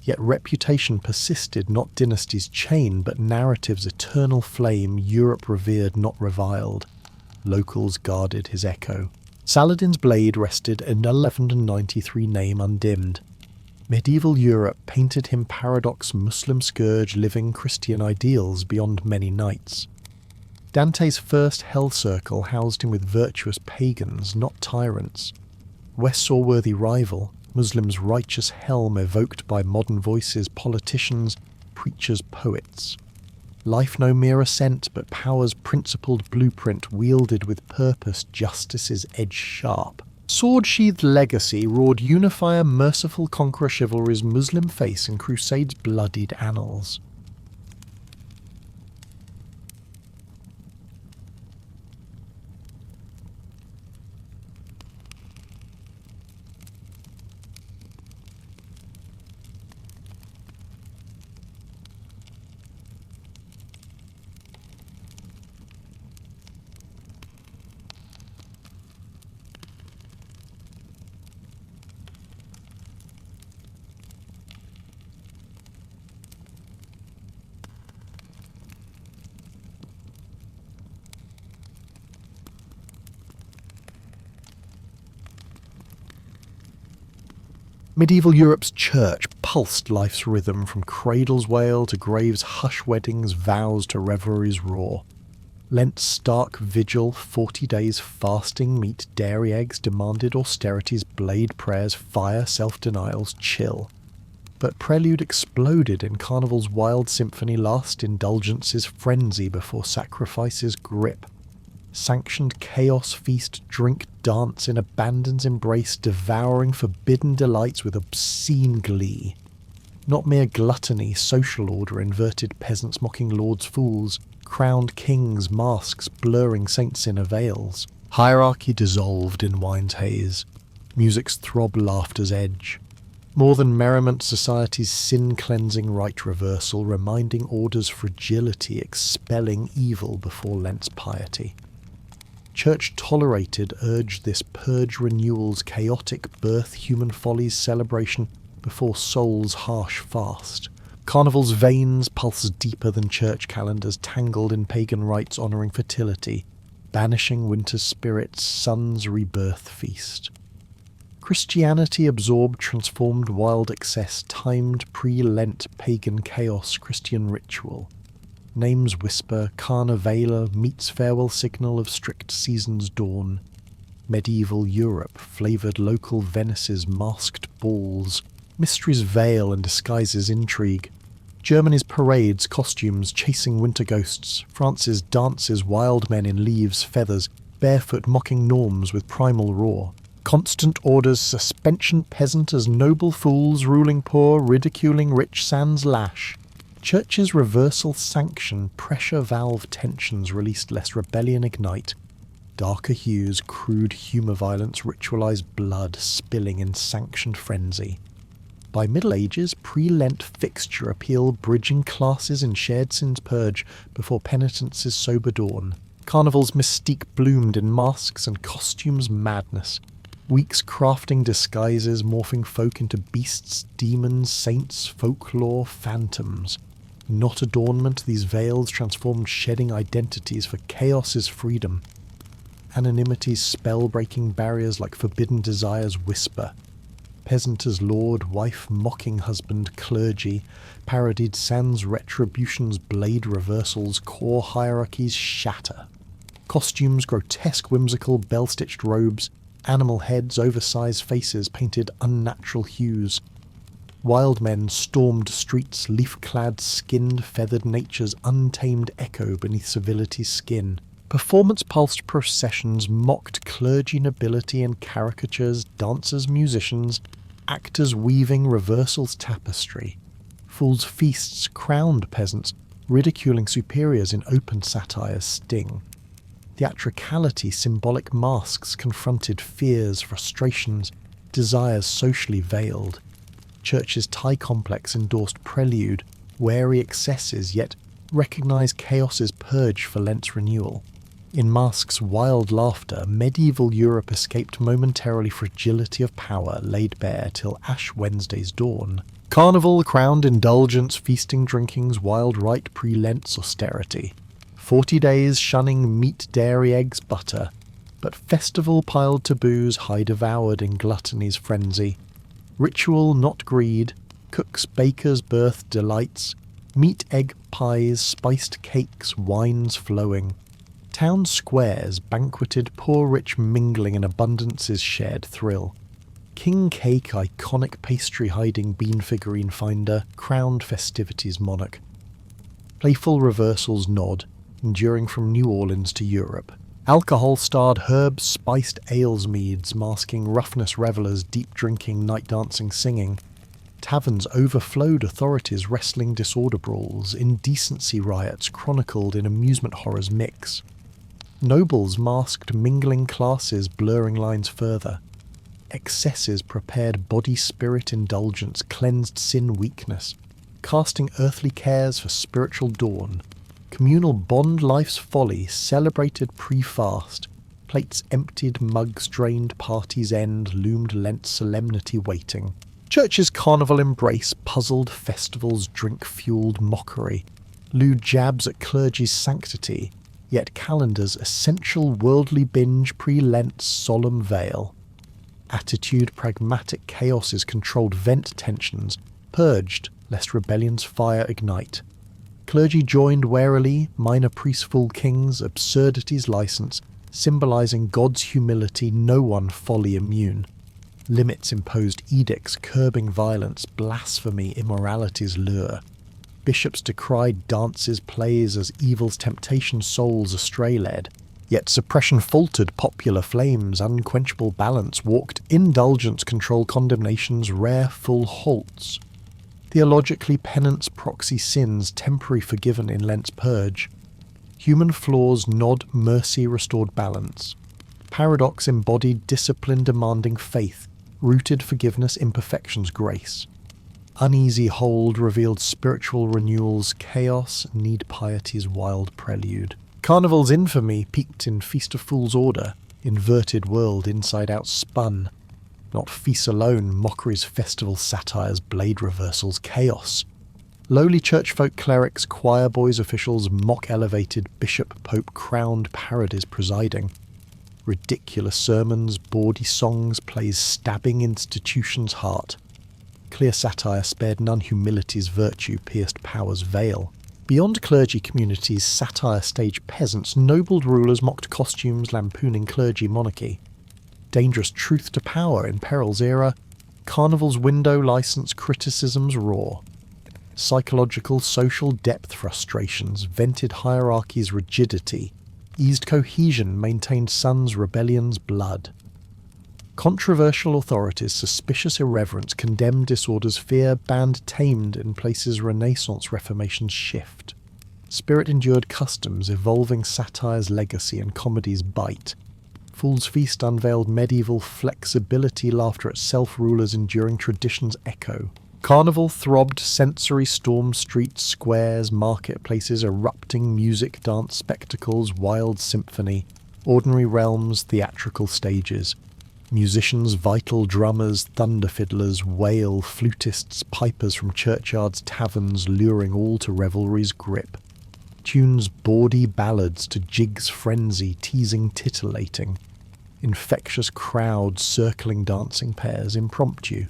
Yet reputation persisted, not dynasty's chain, but narrative's eternal flame, Europe revered, not reviled. Locals guarded his echo. Saladin's blade rested an 1193 name undimmed. Medieval Europe painted him paradox Muslim scourge living Christian ideals beyond many nights. Dante's first hell circle housed him with virtuous pagans, not tyrants. West's all-worthy rival, Muslim's righteous helm evoked by modern voices, politicians, preachers, poets. Life no mere ascent, but power's principled blueprint wielded with purpose, justice's edge sharp. Sword-sheathed legacy roared unifier, merciful conqueror chivalry's Muslim face in Crusade's bloodied annals. Medieval Europe's church pulsed life's rhythm from cradle's wail to grave's hush weddings, vows to revelry's roar. Lent's stark vigil, 40 days fasting, meat, dairy eggs demanded austerity's blade prayers, fire, self-denial's chill. But prelude exploded in carnival's wild symphony, last indulgence's frenzy before sacrifice's grip. Sanctioned chaos feast, drink, dance in abandon's embrace, devouring forbidden delights with obscene glee. Not mere gluttony, social order, inverted peasants mocking lords fools, crowned kings, masks, blurring saints in veils. Hierarchy dissolved in wine's haze. Music's throb, laughter's edge. More than merriment, society's sin-cleansing rite reversal, reminding order's fragility, expelling evil before Lent's piety. Church tolerated urged this purge renewal's chaotic birth, human folly's celebration before soul's harsh fast. Carnival's veins pulse deeper than church calendars, tangled in pagan rites honouring fertility, banishing winter's spirits, sun's rebirth feast. Christianity absorbed transformed wild excess, timed pre-Lent pagan chaos, Christian ritual. Names whisper, carnavaler meets farewell signal of strict season's dawn. Medieval Europe flavoured local Venice's masked balls. Mysteries veil and disguises intrigue. Germany's parades, costumes, chasing winter ghosts. France's dances, wild men in leaves, feathers, barefoot mocking norms with primal roar. Constant orders, suspension peasant as noble fools, ruling poor, ridiculing rich sans lash. Church's reversal sanction, pressure valve tensions released lest rebellion ignite. Darker hues, crude humour violence, ritualised blood spilling in sanctioned frenzy. By Middle Ages, pre-Lent fixture appeal bridging classes in shared sins purge before penitence's sober dawn. Carnival's mystique bloomed in masks and costumes madness. Weeks crafting disguises, morphing folk into beasts, demons, saints, folklore, phantoms. Not adornment, these veils transformed shedding identities for chaos's freedom. Anonymity's spell-breaking barriers like forbidden desires whisper. Peasant as lord, wife mocking husband, clergy, parodied sans retribution's blade reversals, core hierarchies shatter. Costumes grotesque, whimsical, bell-stitched robes, animal heads, oversized faces painted unnatural hues. Wild men stormed streets, leaf-clad, skinned, feathered nature's untamed echo beneath civility's skin. Performance-pulsed processions mocked clergy, nobility, and caricatures, dancers, musicians, actors weaving reversal's tapestry. Fools' feasts crowned peasants, ridiculing superiors in open satire's sting. Theatricality, symbolic masks confronted fears, frustrations, desires socially veiled. Church's tie complex endorsed prelude, wary excesses, yet recognised chaos's purge for Lent's renewal. In masks' wild laughter, medieval Europe escaped momentarily fragility of power laid bare till Ash Wednesday's dawn. Carnival crowned indulgence, feasting, drinking's wild rite pre-Lent's austerity. 40 days shunning meat, dairy, eggs, butter, but festival piled taboos high devoured in gluttony's frenzy. Ritual, not greed, cooks, bakers, birth delights, meat, egg, pies, spiced cakes, wines flowing. Town squares banqueted, poor rich mingling in abundance's shared thrill. King cake, iconic pastry hiding bean figurine finder, crowned festivity's monarch. Playful reversals nod, enduring from New Orleans to Europe. Alcohol-starred herbs, spiced ales meads, masking roughness revellers, deep drinking, night dancing, singing. Taverns overflowed authorities wrestling disorder brawls, indecency riots chronicled in amusement horror's mix. Nobles masked mingling classes, blurring lines further. Excesses prepared body-spirit indulgence, cleansed sin weakness, casting earthly cares for spiritual dawn. Communal bond life's folly, celebrated pre-fast. Plates emptied, mugs drained, party's end, loomed Lent solemnity waiting. Church's carnival embrace, puzzled festivals, drink-fueled mockery. Lewd jabs at clergy's sanctity, yet calendar's essential worldly binge pre-Lent's solemn veil. Attitude, pragmatic chaoses controlled vent tensions, purged lest rebellion's fire ignite. Clergy joined warily, minor priests fool kings, absurdity's license, symbolising God's humility, no one folly immune. Limits imposed edicts curbing violence, blasphemy, immorality's lure. Bishops decried dances, plays as evil's temptation souls astray led. Yet suppression faltered popular flames, unquenchable balance walked indulgence control condemnation's rare full halts. Theologically penance proxy sins temporary forgiven in Lent's purge. Human flaws nod mercy restored balance. Paradox embodied discipline demanding faith, rooted forgiveness imperfection's grace. Uneasy hold revealed spiritual renewal's chaos, need piety's wild prelude. Carnival's infamy peaked in Feast of Fools' order, inverted world inside out spun. Not feasts alone, mockery's festival satires, blade reversals, chaos. Lowly churchfolk clerics, choir boys, officials, mock-elevated, bishop, pope, crowned parodies presiding. Ridiculous sermons, bawdy songs, plays stabbing institution's heart. Clear satire spared none humility's virtue, pierced power's veil. Beyond clergy communities, satire staged peasants, nobled rulers mocked costumes, lampooning clergy monarchy. Dangerous truth to power in peril's era, carnival's window license criticisms raw. Psychological, social depth frustrations vented hierarchy's rigidity, eased cohesion, maintained sons' rebellion's blood. Controversial authorities' suspicious irreverence condemned disorder's fear, banned tamed in places Renaissance Reformation's shift. Spirit endured customs, evolving satire's legacy and comedy's bite. Fool's Feast unveiled medieval flexibility, laughter at self-rulers enduring tradition's echo. Carnival throbbed sensory storm streets, squares, marketplaces, erupting music, dance, spectacles, wild symphony, ordinary realms, theatrical stages. Musicians, vital drummers, thunder fiddlers, wail, flutists, pipers from churchyards, taverns, luring all to revelry's grip. Tunes bawdy ballads to jigs frenzy, teasing, titillating. Infectious crowds circling dancing pairs, impromptu.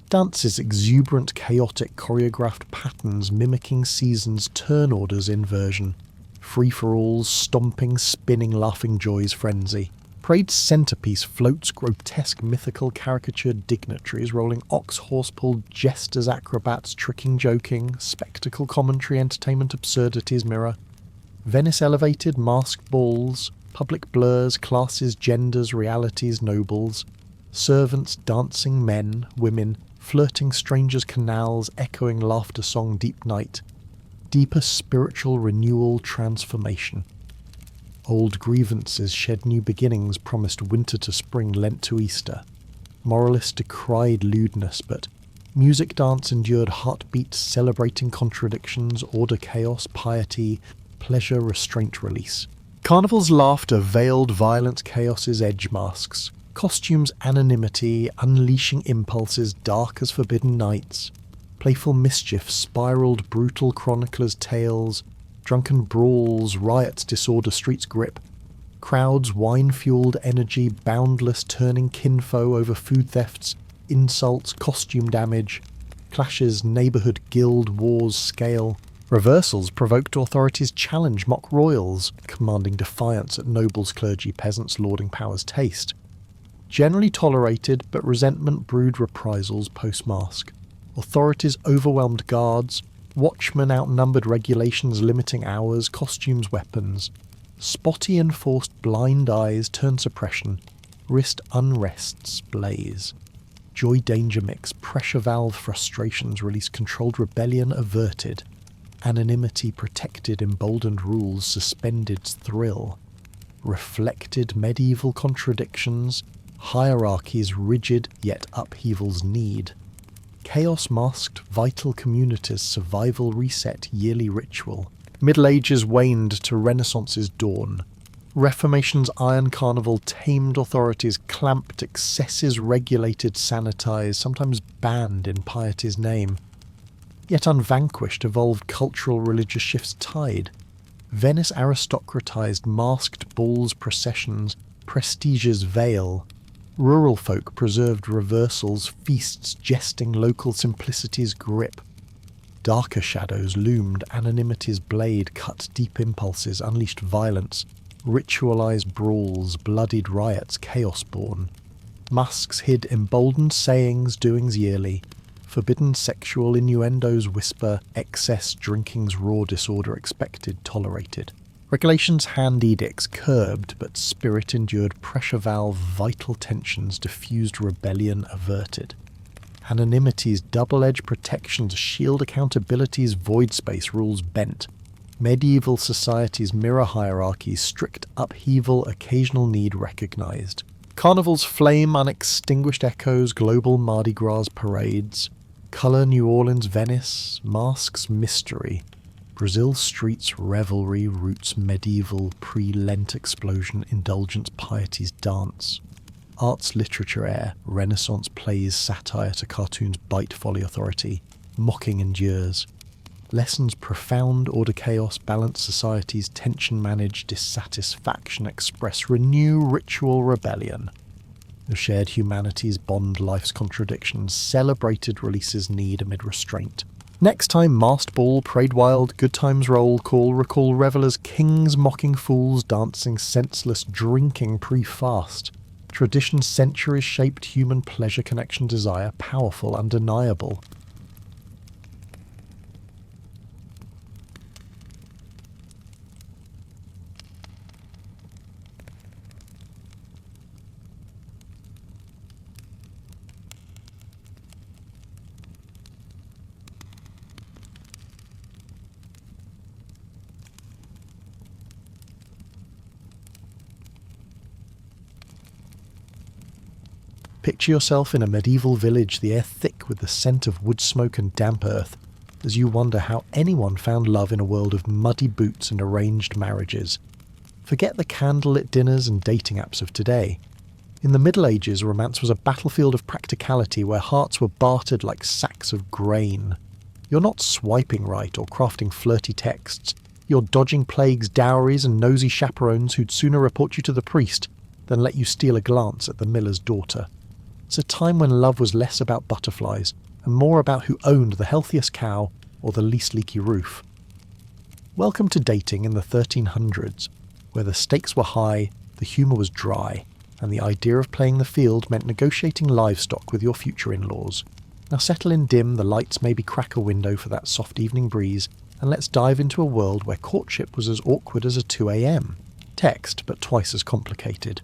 Dances exuberant, chaotic, choreographed patterns mimicking seasons, turn orders inversion. Free-for-alls, stomping, spinning, laughing joy's frenzy. parade's centrepiece floats grotesque mythical caricatured dignitaries rolling ox-horse-pulled jesters, acrobats, tricking, joking, spectacle, commentary, entertainment, absurdities mirror. Venice elevated, masked balls, public blurs, classes, genders, realities, nobles, servants, dancing men, women, flirting strangers, canals, echoing laughter song, deep night, deeper spiritual renewal, transformation. Old grievances shed new beginnings, promised winter to spring, Lent to Easter. Moralists decried lewdness, but music dance endured heartbeats, celebrating contradictions, order, chaos, piety, pleasure, restraint, release. Carnival's laughter veiled violent chaos's edge masks, costumes anonymity, unleashing impulses dark as forbidden nights. Playful mischief spiraled brutal chroniclers' tales, drunken brawls, riots, disorder, streets grip. Crowds, wine-fueled energy, boundless, turning kinfo over food thefts, insults, costume damage. Clashes, neighbourhood, guild, wars, scale. Reversals provoked authorities' challenge mock royals, commanding defiance at nobles, clergy, peasants, lording power's taste. Generally tolerated, but resentment brewed reprisals post-mask. Authorities overwhelmed guards, watchmen outnumbered regulations limiting hours, costumes, weapons. Spotty enforced blind eyes turned suppression, risked unrests blaze. Joy-danger mix, pressure valve frustrations released controlled rebellion averted. Anonymity protected emboldened rules suspended thrill. Reflected medieval contradictions, hierarchies rigid yet upheavals need. Chaos masked vital communities, survival reset, yearly ritual. Middle Ages waned to Renaissance's dawn. Reformation's iron carnival tamed authorities, clamped excesses, regulated, sanitized, sometimes banned in piety's name. Yet unvanquished evolved cultural religious shifts tide. Venice aristocratized masked balls, processions, prestige's veil. Rural folk preserved reversals, feasts, jesting, local simplicity's grip. Darker shadows loomed, anonymity's blade cut deep impulses, unleashed violence, ritualized brawls, bloodied riots, chaos-born. Masks hid emboldened sayings, doings yearly. Forbidden sexual innuendos whisper, excess drinking's raw disorder expected, tolerated. Regulations hand edicts curbed, but spirit endured pressure valve, vital tensions diffused, rebellion averted. Anonymity's double-edged protections shield accountability's void space rules bent. Medieval society's mirror hierarchies strict upheaval, occasional need recognized. Carnival's flame unextinguished echoes, global Mardi Gras parades. Color New Orleans, Venice, masks mystery. Brazil streets revelry, roots medieval, pre-Lent explosion, indulgence piety's dance. Arts literature air, Renaissance plays satire to cartoons bite folly authority, mocking endures. Lessons profound, order chaos, balance societies, tension manage, dissatisfaction express, renew ritual rebellion. The shared humanities bond life's contradictions, celebrated releases need amid restraint. Next time, masked ball, parade wild, good times roll, call, recall revelers, kings mocking fools, dancing senseless, drinking pre-fast. Tradition centuries shaped human pleasure, connection, desire, powerful, undeniable. Picture yourself in a medieval village, the air thick with the scent of wood smoke and damp earth, as you wonder how anyone found love in a world of muddy boots and arranged marriages. Forget the candlelit dinners and dating apps of today. In the Middle Ages, romance was a battlefield of practicality where hearts were bartered like sacks of grain. You're not swiping right or crafting flirty texts. You're dodging plagues, dowries, and nosy chaperones who'd sooner report you to the priest than let you steal a glance at the miller's daughter. It's a time when love was less about butterflies and more about who owned the healthiest cow or the least leaky roof. Welcome to dating in the 1300s, where the stakes were high, the humour was dry, and the idea of playing the field meant negotiating livestock with your future in-laws. Now settle in dim, the lights maybe crack a window for that soft evening breeze, and let's dive into a world where courtship was as awkward as a 2 a.m. Text, but twice as complicated.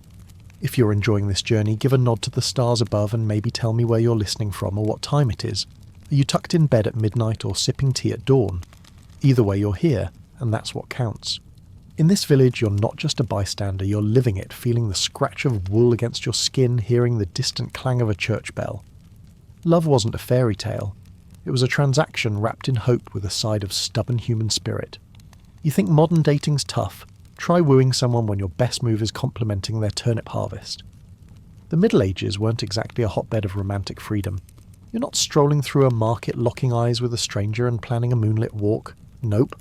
If you're enjoying this journey, give a nod to the stars above and maybe tell me where you're listening from or what time it is. Are you tucked in bed at midnight or sipping tea at dawn? Either way, you're here, and that's what counts. In this village, you're not just a bystander, you're living it, feeling the scratch of wool against your skin, hearing the distant clang of a church bell. Love wasn't a fairy tale. It was a transaction wrapped in hope with a side of stubborn human spirit. You think modern dating's tough? Try wooing someone when your best move is complimenting their turnip harvest. The Middle Ages weren't exactly a hotbed of romantic freedom. You're not strolling through a market locking eyes with a stranger and planning a moonlit walk. Nope.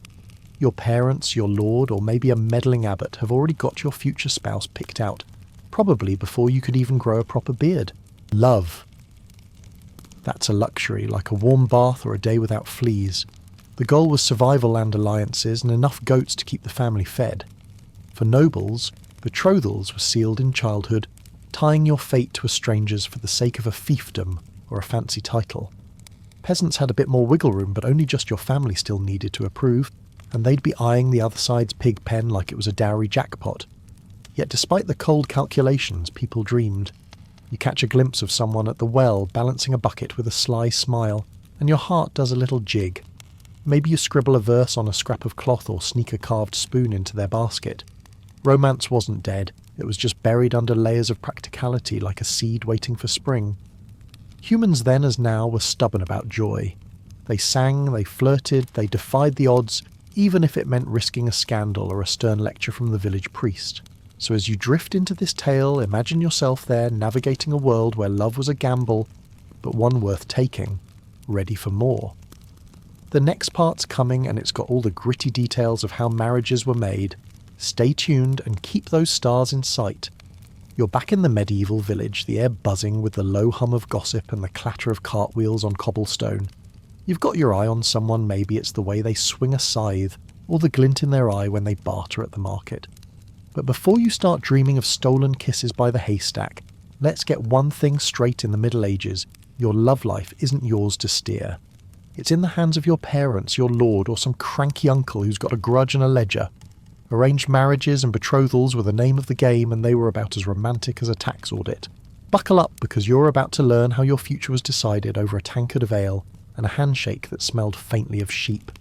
Your parents, your lord, or maybe a meddling abbot have already got your future spouse picked out, probably before you could even grow a proper beard. Love. That's a luxury, like a warm bath or a day without fleas. The goal was survival and alliances and enough goats to keep the family fed. For nobles, betrothals were sealed in childhood, tying your fate to a stranger's for the sake of a fiefdom or a fancy title. Peasants had a bit more wiggle room, but only just your family still needed to approve, and they'd be eyeing the other side's pig pen like it was a dowry jackpot. Yet despite the cold calculations, people dreamed. You catch a glimpse of someone at the well balancing a bucket with a sly smile, and your heart does a little jig. Maybe you scribble a verse on a scrap of cloth or sneak a carved spoon into their basket. Romance wasn't dead, it was just buried under layers of practicality like a seed waiting for spring. Humans then as now were stubborn about joy. They sang, they flirted, they defied the odds, even if it meant risking a scandal or a stern lecture from the village priest. So as you drift into this tale, imagine yourself there navigating a world where love was a gamble, but one worth taking, ready for more. The next part's coming, and it's got all the gritty details of how marriages were made. Stay tuned and keep those stars in sight. You're back in the medieval village, the air buzzing with the low hum of gossip and the clatter of cartwheels on cobblestone. You've got your eye on someone, maybe it's the way they swing a scythe, or the glint in their eye when they barter at the market. But before you start dreaming of stolen kisses by the haystack, let's get one thing straight in the Middle Ages. Your love life isn't yours to steer. It's in the hands of your parents, your lord, or some cranky uncle who's got a grudge and a ledger. Arranged marriages and betrothals were the name of the game, and they were about as romantic as a tax audit. Buckle up, because you're about to learn how your future was decided over a tankard of ale and a handshake that smelled faintly of sheep.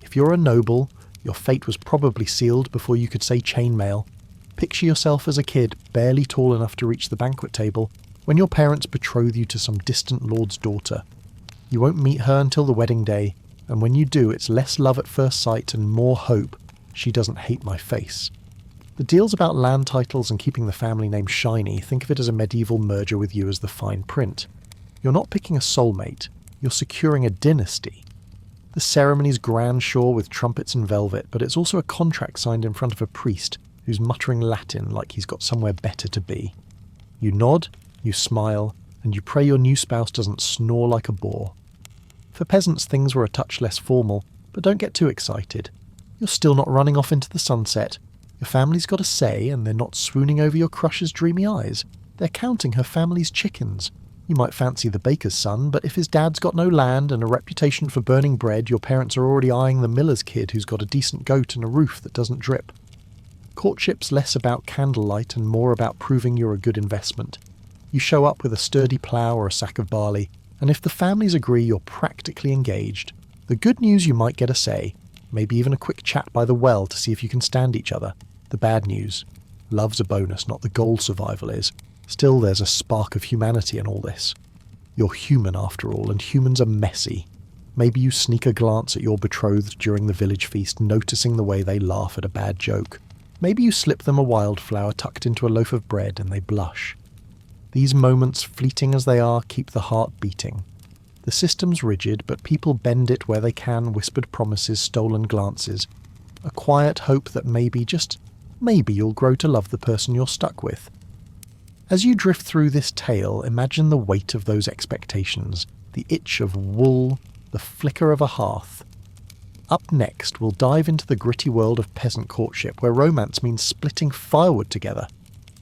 If you're a noble, your fate was probably sealed before you could say chainmail. Picture yourself as a kid, barely tall enough to reach the banquet table, when your parents betroth you to some distant lord's daughter. You won't meet her until the wedding day, and when you do, it's less love at first sight and more hope. She doesn't hate my face. The deal's about land titles and keeping the family name shiny. Think of it as a medieval merger with you as the fine print. You're not picking a soulmate, you're securing a dynasty. The ceremony's grand, sure, with trumpets and velvet, but it's also a contract signed in front of a priest who's muttering Latin like he's got somewhere better to be. You nod, you smile, and you pray your new spouse doesn't snore like a boar. For peasants, things were a touch less formal, but don't get too excited. You're still not running off into the sunset. Your family's got a say, and they're not swooning over your crush's dreamy eyes. They're counting her family's chickens. You might fancy the baker's son, but if his dad's got no land and a reputation for burning bread, your parents are already eyeing the miller's kid who's got a decent goat and a roof that doesn't drip. Courtship's less about candlelight and more about proving you're a good investment. You show up with a sturdy plough or a sack of barley, and if the families agree, you're practically engaged. The good news, you might get a say. Maybe even a quick chat by the well to see if you can stand each other. The bad news, love's a bonus, not the goal survival is. Still, there's a spark of humanity in all this. You're human after all, and humans are messy. Maybe you sneak a glance at your betrothed during the village feast, noticing the way they laugh at a bad joke. Maybe you slip them a wildflower tucked into a loaf of bread and they blush. These moments, fleeting as they are, keep the heart beating. The system's rigid, but people bend it where they can, whispered promises, stolen glances. A quiet hope that maybe, just maybe, you'll grow to love the person you're stuck with. As you drift through this tale, imagine the weight of those expectations, the itch of wool, the flicker of a hearth. Up next, we'll dive into the gritty world of peasant courtship, where romance means splitting firewood together.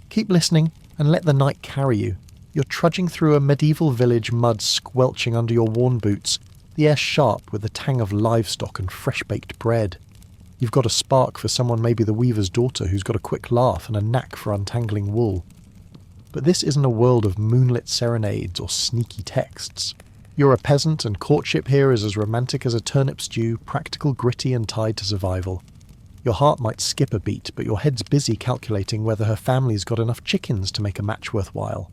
Keep listening, and let the night carry you. You're trudging through a medieval village, mud squelching under your worn boots, the air sharp with the tang of livestock and fresh-baked bread. You've got a spark for someone, maybe the weaver's daughter, who's got a quick laugh and a knack for untangling wool. But this isn't a world of moonlit serenades or sneaky texts. You're a peasant, and courtship here is as romantic as a turnip stew, practical, gritty, and tied to survival. Your heart might skip a beat, but your head's busy calculating whether her family's got enough chickens to make a match worthwhile.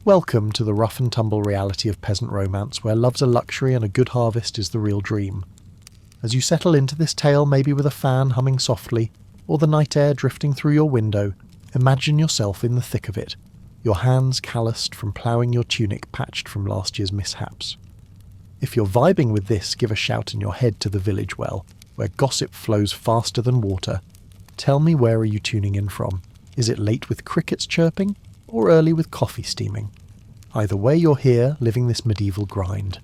Welcome to the rough and tumble reality of peasant romance, where love's a luxury and a good harvest is the real dream. As you settle into this tale, maybe with a fan humming softly, or the night air drifting through your window, imagine yourself in the thick of it, your hands calloused from ploughing your tunic patched from last year's mishaps. If you're vibing with this, give a shout in your head to the village well, where gossip flows faster than water. Tell me, where are you tuning in from? Is it late with crickets chirping, or early with coffee steaming? Either way, you're here, living this medieval grind.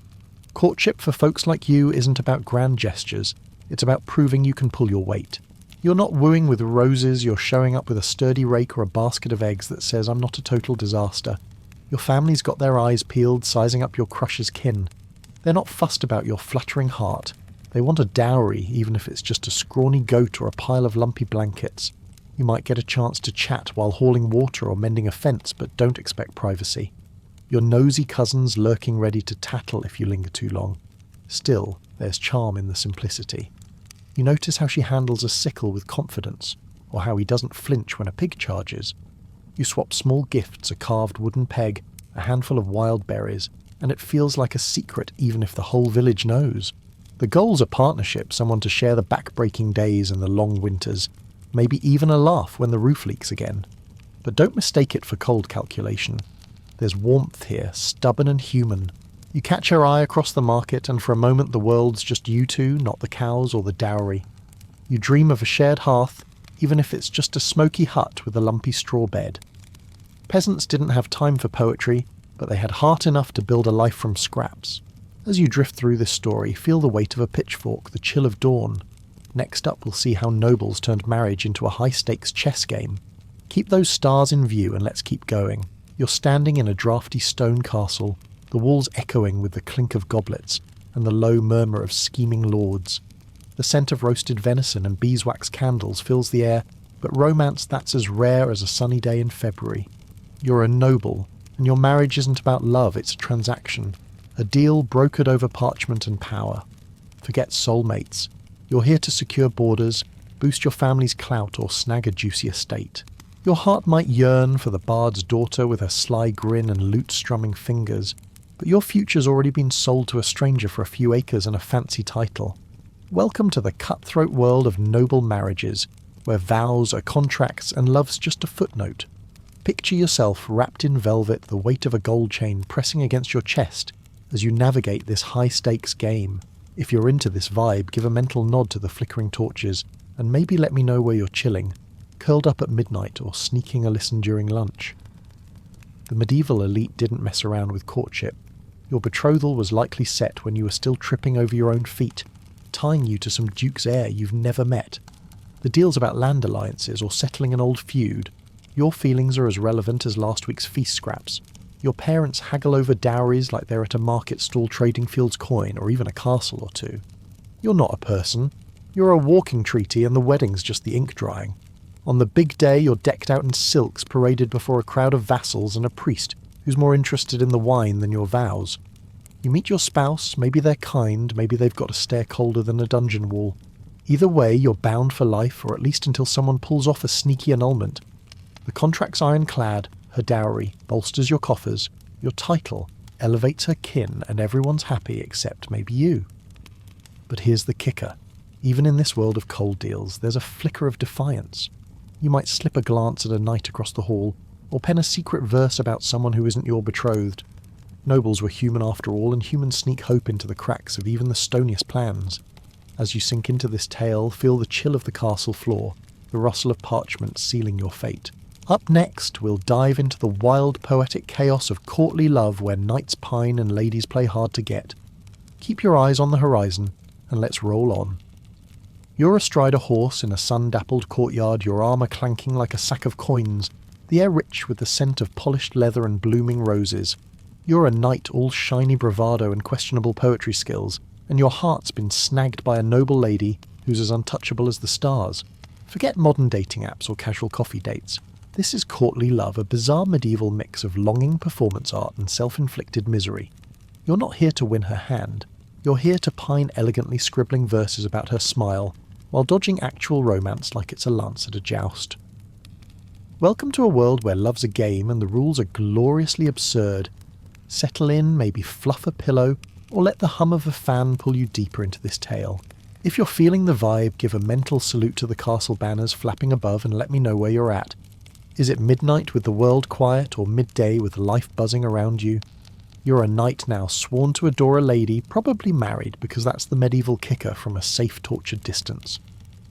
Courtship for folks like you isn't about grand gestures, it's about proving you can pull your weight. You're not wooing with roses, you're showing up with a sturdy rake or a basket of eggs that says, "I'm not a total disaster." Your family's got their eyes peeled, sizing up your crusher's kin. They're not fussed about your fluttering heart. They want a dowry, even if it's just a scrawny goat or a pile of lumpy blankets. You might get a chance to chat while hauling water or mending a fence, but don't expect privacy. Your nosy cousin's lurking ready to tattle if you linger too long. Still, there's charm in the simplicity. You notice how she handles a sickle with confidence, or how he doesn't flinch when a pig charges. You swap small gifts, a carved wooden peg, a handful of wild berries, and it feels like a secret even if the whole village knows. The goal's a partnership, someone to share the back-breaking days and the long winters, maybe even a laugh when the roof leaks again. But don't mistake it for cold calculation. There's warmth here, stubborn and human. You catch her eye across the market, and for a moment the world's just you two, not the cows or the dowry. You dream of a shared hearth, even if it's just a smoky hut with a lumpy straw bed. Peasants didn't have time for poetry, but they had heart enough to build a life from scraps. As you drift through this story, feel the weight of a pitchfork, the chill of dawn. Next up, we'll see how nobles turned marriage into a high-stakes chess game. Keep those stars in view and let's keep going. You're standing in a draughty stone castle, the walls echoing with the clink of goblets and the low murmur of scheming lords. The scent of roasted venison and beeswax candles fills the air, but romance that's as rare as a sunny day in February. You're a noble, and your marriage isn't about love, it's a transaction. A deal brokered over parchment and power. Forget soulmates. You're here to secure borders, boost your family's clout, or snag a juicy estate. Your heart might yearn for the bard's daughter with her sly grin and lute-strumming fingers, but your future's already been sold to a stranger for a few acres and a fancy title. Welcome to the cutthroat world of noble marriages, where vows are contracts and love's just a footnote. Picture yourself wrapped in velvet, the weight of a gold chain pressing against your chest as you navigate this high-stakes game. If you're into this vibe, give a mental nod to the flickering torches, and maybe let me know where you're chilling, curled up at midnight or sneaking a listen during lunch. The medieval elite didn't mess around with courtship. Your betrothal was likely set when you were still tripping over your own feet, tying you to some duke's heir you've never met. The deal's about land alliances or settling an old feud. Your feelings are as relevant as last week's feast scraps. Your parents haggle over dowries like they're at a market stall trading Field's coin or even a castle or two. You're not a person. You're a walking treaty, and the wedding's just the ink drying. On the big day, you're decked out in silks, paraded before a crowd of vassals and a priest who's more interested in the wine than your vows. You meet your spouse, maybe they're kind, maybe they've got a stare colder than a dungeon wall. Either way, you're bound for life, or at least until someone pulls off a sneaky annulment. The contract's ironclad, her dowry bolsters your coffers, your title elevates her kin, and everyone's happy except maybe you. But here's the kicker. Even in this world of cold deals, there's a flicker of defiance. You might slip a glance at a knight across the hall, or pen a secret verse about someone who isn't your betrothed. Nobles were human after all, and humans sneak hope into the cracks of even the stoniest plans. As you sink into this tale, feel the chill of the castle floor, the rustle of parchment sealing your fate. Up next, we'll dive into the wild poetic chaos of courtly love where knights pine and ladies play hard to get. Keep your eyes on the horizon, and let's roll on. You're astride a horse in a sun-dappled courtyard, your armour clanking like a sack of coins, the air rich with the scent of polished leather and blooming roses. You're a knight all shiny bravado and questionable poetry skills, and your heart's been snagged by a noble lady who's as untouchable as the stars. Forget modern dating apps or casual coffee dates. This is courtly love, a bizarre medieval mix of longing, performance art, and self-inflicted misery. You're not here to win her hand. You're here to pine elegantly scribbling verses about her smile, while dodging actual romance like it's a lance at a joust. Welcome to a world where love's a game and the rules are gloriously absurd. Settle in, maybe fluff a pillow, or let the hum of a fan pull you deeper into this tale. If you're feeling the vibe, give a mental salute to the castle banners flapping above and let me know where you're at. Is it midnight with the world quiet, or midday with life buzzing around you? You're a knight now, sworn to adore a lady, probably married, because that's the medieval kicker from a safe tortured distance.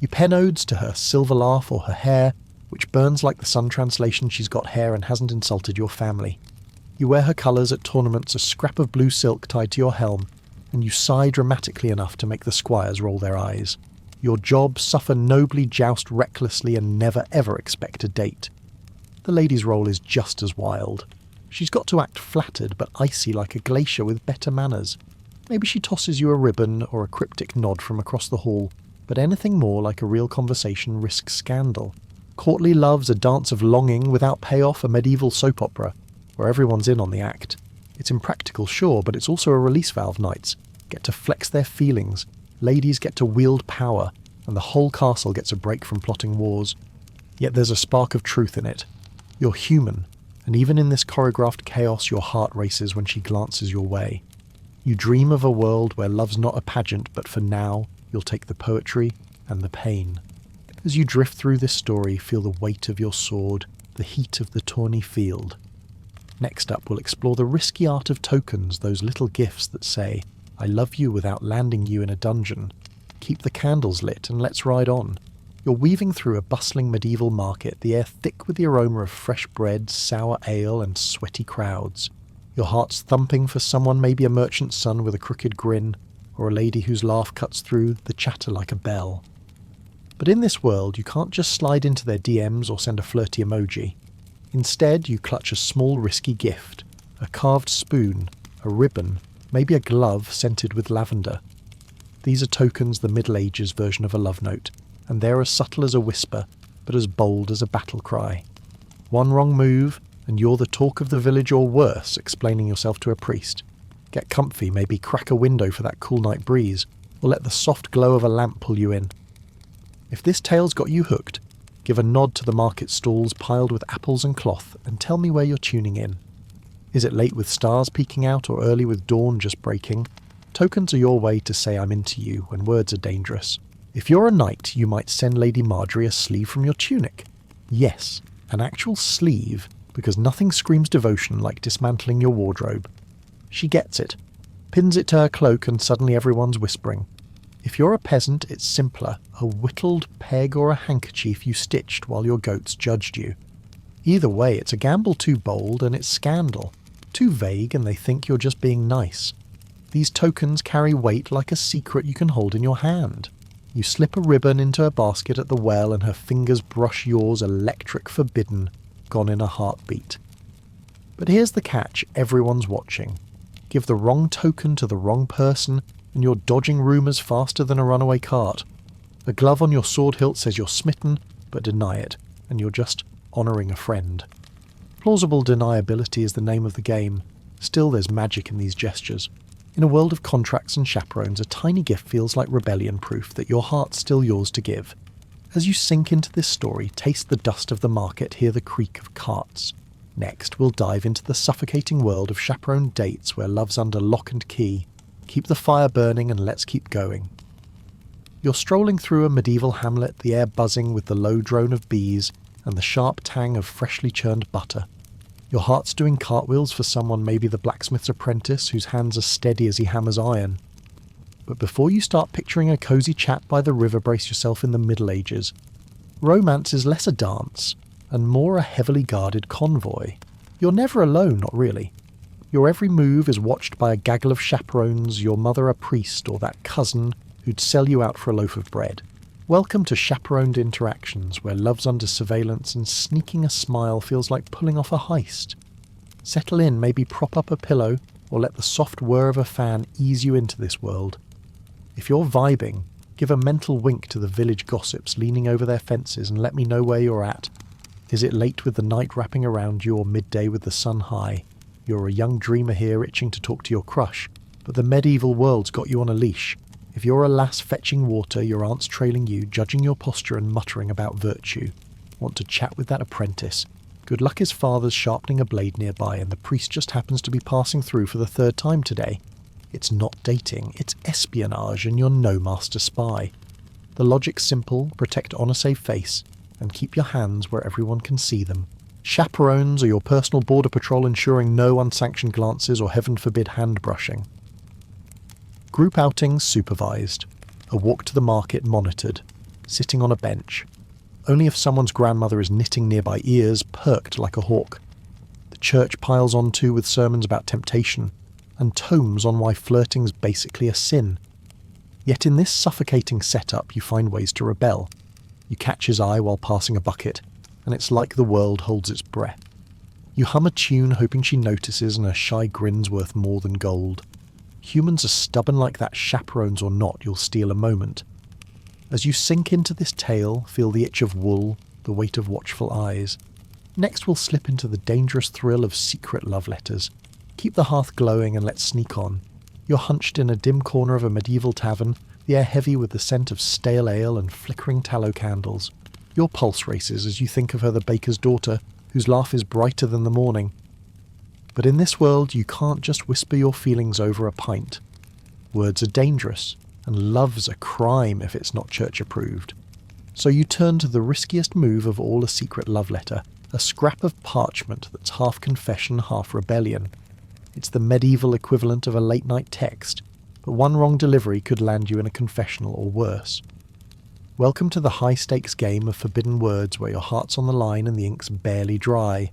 You pen odes to her silver laugh or her hair, which burns like the sun translation she's got hair and hasn't insulted your family. You wear her colours at tournaments, a scrap of blue silk tied to your helm, and you sigh dramatically enough to make the squires roll their eyes. Your job, suffer nobly, joust recklessly, and never ever expect a date. The lady's role is just as wild. She's got to act flattered but icy like a glacier with better manners. Maybe she tosses you a ribbon or a cryptic nod from across the hall, but anything more like a real conversation risks scandal. Courtly love's a dance of longing without payoff, a medieval soap opera, where everyone's in on the act. It's impractical, sure, but it's also a release valve. Knights get to flex their feelings, ladies get to wield power, and the whole castle gets a break from plotting wars. Yet there's a spark of truth in it. You're human, and even in this choreographed chaos your heart races when she glances your way. You dream of a world where love's not a pageant, but for now you'll take the poetry and the pain. As you drift through this story, feel the weight of your sword, the heat of the tawny field. Next up, we'll explore the risky art of tokens, those little gifts that say, I love you without landing you in a dungeon. Keep the candles lit and let's ride on. You're weaving through a bustling medieval market, the air thick with the aroma of fresh bread, sour ale, and sweaty crowds. Your heart's thumping for someone, maybe a merchant's son with a crooked grin, or a lady whose laugh cuts through the chatter like a bell. But in this world, you can't just slide into their DMs or send a flirty emoji. Instead, you clutch a small risky gift, a carved spoon, a ribbon, maybe a glove scented with lavender. These are tokens, the Middle Ages version of a love note, and they're as subtle as a whisper, but as bold as a battle cry. One wrong move, and you're the talk of the village, or worse, explaining yourself to a priest. Get comfy, maybe crack a window for that cool night breeze, or let the soft glow of a lamp pull you in. If this tale's got you hooked, give a nod to the market stalls piled with apples and cloth, and tell me where you're tuning in. Is it late with stars peeking out, or early with dawn just breaking? Tokens are your way to say I'm into you when words are dangerous. If you're a knight, you might send Lady Marjorie a sleeve from your tunic. Yes, an actual sleeve, because nothing screams devotion like dismantling your wardrobe. She gets it, pins it to her cloak, and suddenly everyone's whispering. If you're a peasant, it's simpler, a whittled peg or a handkerchief you stitched while your goats judged you. Either way, it's a gamble too bold and it's scandal. Too vague and they think you're just being nice. These tokens carry weight like a secret you can hold in your hand. You slip a ribbon into her basket at the well and her fingers brush yours, electric forbidden, gone in a heartbeat. But here's the catch, everyone's watching. Give the wrong token to the wrong person and you're dodging rumours faster than a runaway cart. A glove on your sword hilt says you're smitten, but deny it, and you're just honouring a friend. Plausible deniability is the name of the game. Still, there's magic in these gestures. In a world of contracts and chaperones, a tiny gift feels like rebellion proof that your heart's still yours to give. As you sink into this story, taste the dust of the market, hear the creak of carts. Next, we'll dive into the suffocating world of chaperoned dates where love's under lock and key. Keep the fire burning and let's keep going. You're strolling through a medieval hamlet, the air buzzing with the low drone of bees and the sharp tang of freshly churned butter. Your heart's doing cartwheels for someone, maybe the blacksmith's apprentice, whose hands are steady as he hammers iron. But before you start picturing a cosy chat by the river, brace yourself in the Middle Ages. Romance is less a dance, and more a heavily guarded convoy. You're never alone, not really. Your every move is watched by a gaggle of chaperones, your mother a priest, or that cousin who'd sell you out for a loaf of bread. Welcome to chaperoned interactions where love's under surveillance and sneaking a smile feels like pulling off a heist. Settle in, maybe prop up a pillow, or let the soft whir of a fan ease you into this world. If you're vibing, give a mental wink to the village gossips leaning over their fences and let me know where you're at. Is it late with the night wrapping around you or midday with the sun high? You're a young dreamer here itching to talk to your crush, but the medieval world's got you on a leash. If you're a lass fetching water, your aunt's trailing you, judging your posture and muttering about virtue. Want to chat with that apprentice? Good luck, his father's sharpening a blade nearby and the priest just happens to be passing through for the third time today. It's not dating, it's espionage and you're no master spy. The logic's simple, protect honour save face, and keep your hands where everyone can see them. Chaperones are your personal border patrol ensuring no unsanctioned glances or heaven forbid hand brushing. Group outings supervised. A walk to the market monitored. Sitting on a bench. Only if someone's grandmother is knitting nearby ears, perked like a hawk. The church piles on too with sermons about temptation, and tomes on why flirting's basically a sin. Yet in this suffocating setup you find ways to rebel. You catch his eye while passing a bucket, and it's like the world holds its breath. You hum a tune hoping she notices and her shy grin's worth more than gold. Humans are stubborn like that, chaperones or not, you'll steal a moment. As you sink into this tale, feel the itch of wool, the weight of watchful eyes. Next we'll slip into the dangerous thrill of secret love letters. Keep the hearth glowing and let's sneak on. You're hunched in a dim corner of a medieval tavern, the air heavy with the scent of stale ale and flickering tallow candles. Your pulse races as you think of her, the baker's daughter, whose laugh is brighter than the morning. But in this world you can't just whisper your feelings over a pint. Words are dangerous, and love's a crime if it's not church approved. So you turn to the riskiest move of all a secret love letter, a scrap of parchment that's half confession, half rebellion. It's the medieval equivalent of a late-night text, but one wrong delivery could land you in a confessional or worse. Welcome to the high-stakes game of forbidden words where your heart's on the line and the ink's barely dry.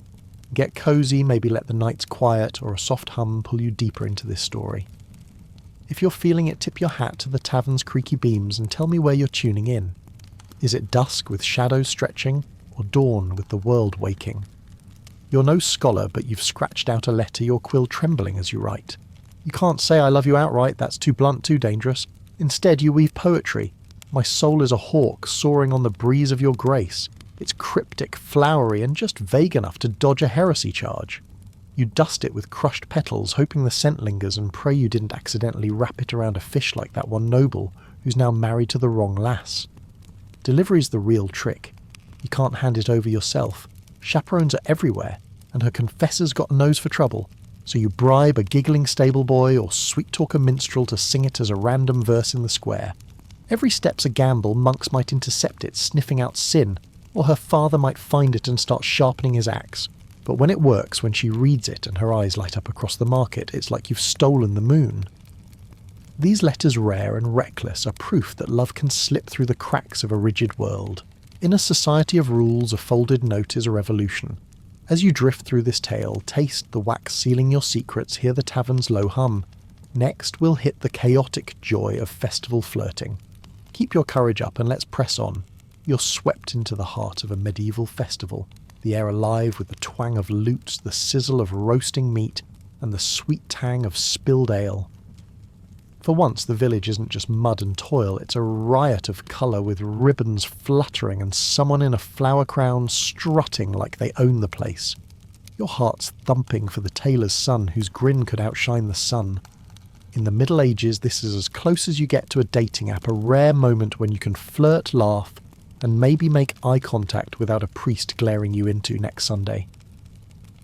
Get cosy, maybe let the nights quiet or a soft hum pull you deeper into this story. If you're feeling it, tip your hat to the tavern's creaky beams and tell me where you're tuning in. Is it dusk with shadows stretching, or dawn with the world waking? You're no scholar, but you've scratched out a letter, your quill trembling as you write. You can't say I love you outright, that's too blunt, too dangerous. Instead you weave poetry. My soul is a hawk soaring on the breeze of your grace. It's cryptic, flowery, and just vague enough to dodge a heresy charge. You dust it with crushed petals, hoping the scent lingers, and pray you didn't accidentally wrap it around a fish like that one noble, who's now married to the wrong lass. Delivery's the real trick. You can't hand it over yourself. Chaperones are everywhere, and her confessor's got a nose for trouble, so you bribe a giggling stable boy or sweet-talker minstrel to sing it as a random verse in the square. Every step's a gamble, monks might intercept it, sniffing out sin, or her father might find it and start sharpening his axe. But when it works, when she reads it and her eyes light up across the market, it's like you've stolen the moon. These letters, rare and reckless, are proof that love can slip through the cracks of a rigid world. In a society of rules, a folded note is a revolution. As you drift through this tale, taste the wax sealing your secrets, hear the tavern's low hum. Next, we'll hit the chaotic joy of festival flirting. Keep your courage up and let's press on. You're swept into the heart of a medieval festival, the air alive with the twang of lutes, the sizzle of roasting meat, and the sweet tang of spilled ale. For once, the village isn't just mud and toil, it's a riot of colour with ribbons fluttering and someone in a flower crown strutting like they own the place. Your heart's thumping for the tailor's son whose grin could outshine the sun. In the Middle Ages, this is as close as you get to a dating app, a rare moment when you can flirt, laugh, and maybe make eye contact without a priest glaring you into next Sunday.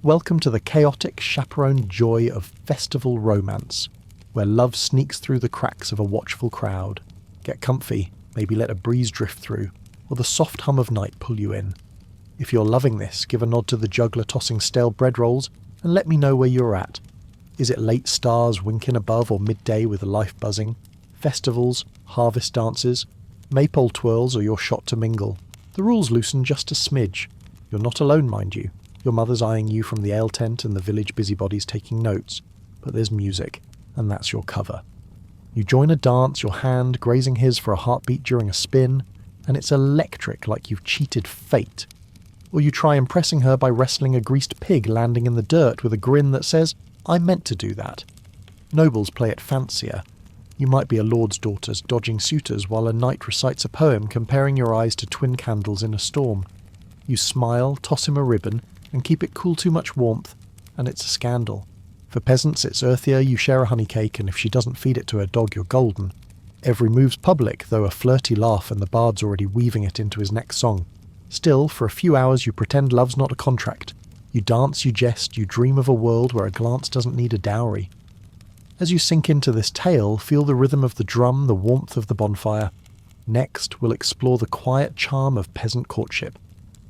Welcome to the chaotic, chaperoned joy of festival romance, where love sneaks through the cracks of a watchful crowd. Get comfy, maybe let a breeze drift through, or the soft hum of night pull you in. If you're loving this, give a nod to the juggler tossing stale bread rolls, and let me know where you're at. Is it late stars winking above or midday with life buzzing? Festivals, harvest dances, maypole twirls, or your shot to mingle? The rules loosen just a smidge. You're not alone, mind you. Your mother's eyeing you from the ale tent and the village busybodies taking notes. But there's music, and that's your cover. You join a dance, your hand grazing his for a heartbeat during a spin, and it's electric like you've cheated fate. Or you try impressing her by wrestling a greased pig landing in the dirt with a grin that says, "I meant to do that." Nobles play it fancier. You might be a lord's daughters dodging suitors while a knight recites a poem comparing your eyes to twin candles in a storm. You smile, toss him a ribbon, and keep it cool too much warmth, and it's a scandal. For peasants it's earthier, you share a honey cake, and if she doesn't feed it to her dog you're golden. Every move's public, though a flirty laugh and the bard's already weaving it into his next song. Still, for a few hours you pretend love's not a contract. You dance, you jest, you dream of a world where a glance doesn't need a dowry. As you sink into this tale, feel the rhythm of the drum, the warmth of the bonfire. Next, we'll explore the quiet charm of peasant courtship.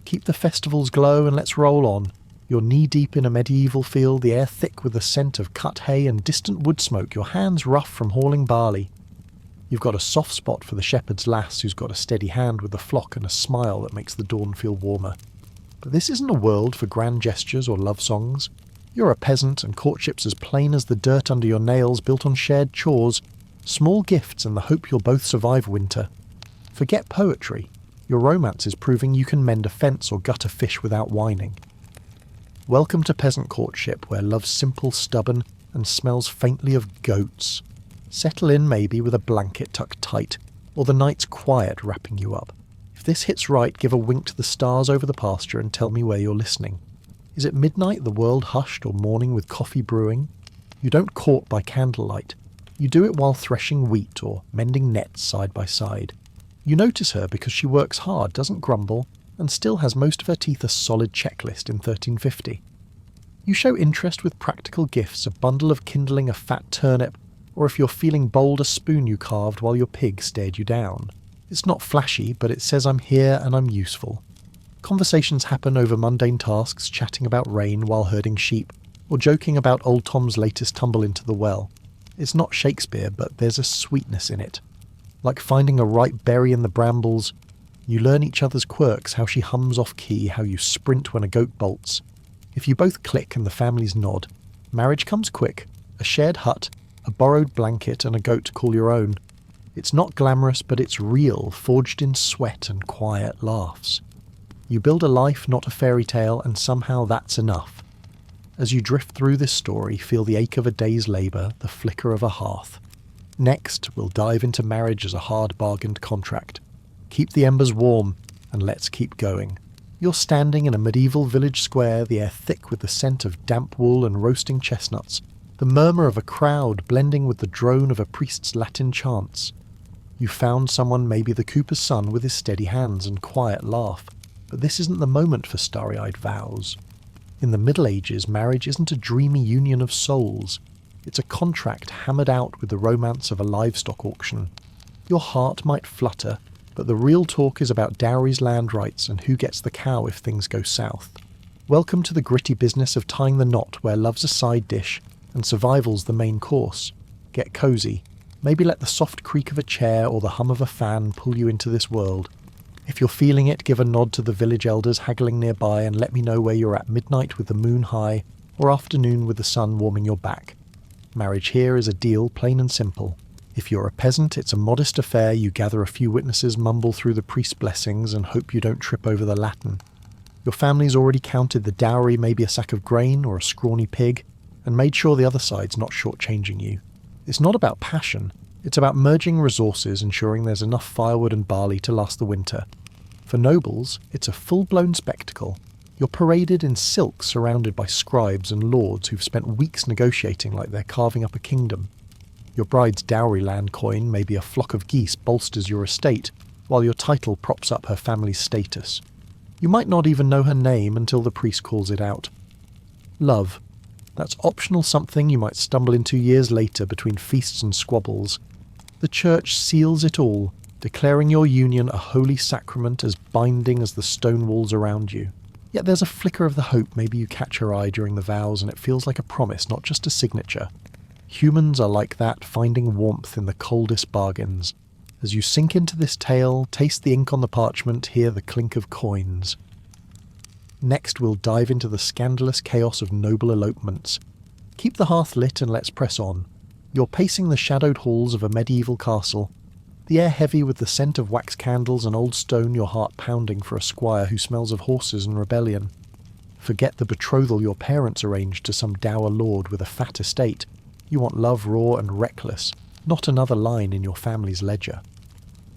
Keep the festival's glow and let's roll on. You're knee-deep in a medieval field, the air thick with the scent of cut hay and distant wood smoke, your hands rough from hauling barley. You've got a soft spot for the shepherd's lass who's got a steady hand with the flock and a smile that makes the dawn feel warmer. But this isn't a world for grand gestures or love songs. You're a peasant, and courtship's as plain as the dirt under your nails, built on shared chores, small gifts and the hope you'll both survive winter. Forget poetry. Your romance is proving you can mend a fence or gut a fish without whining. Welcome to peasant courtship, where love's simple, stubborn, and smells faintly of goats. Settle in maybe with a blanket tucked tight, or the night's quiet wrapping you up. If this hits right, give a wink to the stars over the pasture and tell me where you're listening. Is it midnight, the world hushed, or morning with coffee brewing? You don't court by candlelight. You do it while threshing wheat or mending nets side by side. You notice her because she works hard, doesn't grumble, and still has most of her teeth a solid checklist in 1350. You show interest with practical gifts, a bundle of kindling, a fat turnip, or if you're feeling bold, a spoon you carved while your pig stared you down. It's not flashy, but it says I'm here and I'm useful. Conversations happen over mundane tasks, chatting about rain while herding sheep, or joking about old Tom's latest tumble into the well. It's not Shakespeare, but there's a sweetness in it. Like finding a ripe berry in the brambles, you learn each other's quirks, how she hums off key, how you sprint when a goat bolts. If you both click and the families nod, marriage comes quick, a shared hut, a borrowed blanket and a goat to call your own. It's not glamorous, but it's real, forged in sweat and quiet laughs. You build a life, not a fairy tale, and somehow that's enough. As you drift through this story, feel the ache of a day's labour, the flicker of a hearth. Next, we'll dive into marriage as a hard-bargained contract. Keep the embers warm, and let's keep going. You're standing in a medieval village square, the air thick with the scent of damp wool and roasting chestnuts, the murmur of a crowd blending with the drone of a priest's Latin chants. You found someone, maybe the cooper's son, with his steady hands and quiet laugh. But this isn't the moment for starry-eyed vows. In the Middle Ages, marriage isn't a dreamy union of souls. It's a contract hammered out with the romance of a livestock auction. Your heart might flutter, but the real talk is about dowries, land rights, and who gets the cow if things go south. Welcome to the gritty business of tying the knot, where love's a side dish and survival's the main course. Get cosy. Maybe let the soft creak of a chair or the hum of a fan pull you into this world. If you're feeling it, give a nod to the village elders haggling nearby and let me know where you're at midnight with the moon high, or afternoon with the sun warming your back. Marriage here is a deal, plain and simple. If you're a peasant, it's a modest affair. You gather a few witnesses, mumble through the priest's blessings, and hope you don't trip over the Latin. Your family's already counted the dowry, maybe a sack of grain or a scrawny pig, and made sure the other side's not shortchanging you. It's not about passion. It's about merging resources, ensuring there's enough firewood and barley to last the winter. For nobles, it's a full-blown spectacle. You're paraded in silk, surrounded by scribes and lords who've spent weeks negotiating like they're carving up a kingdom. Your bride's dowry land coin, maybe a flock of geese, bolsters your estate, while your title props up her family's status. You might not even know her name until the priest calls it out. Love. That's optional something you might stumble into years later between feasts and squabbles. The church seals it all, declaring your union a holy sacrament as binding as the stone walls around you. Yet there's a flicker of the hope maybe you catch her eye during the vows, and it feels like a promise, not just a signature. Humans are like that, finding warmth in the coldest bargains. As you sink into this tale, taste the ink on the parchment, hear the clink of coins. Next we'll dive into the scandalous chaos of noble elopements. Keep the hearth lit and let's press on. You're pacing the shadowed halls of a medieval castle. The air heavy with the scent of wax candles and old stone, your heart pounding for a squire who smells of horses and rebellion. Forget the betrothal your parents arranged to some dour lord with a fat estate. You want love raw and reckless, not another line in your family's ledger.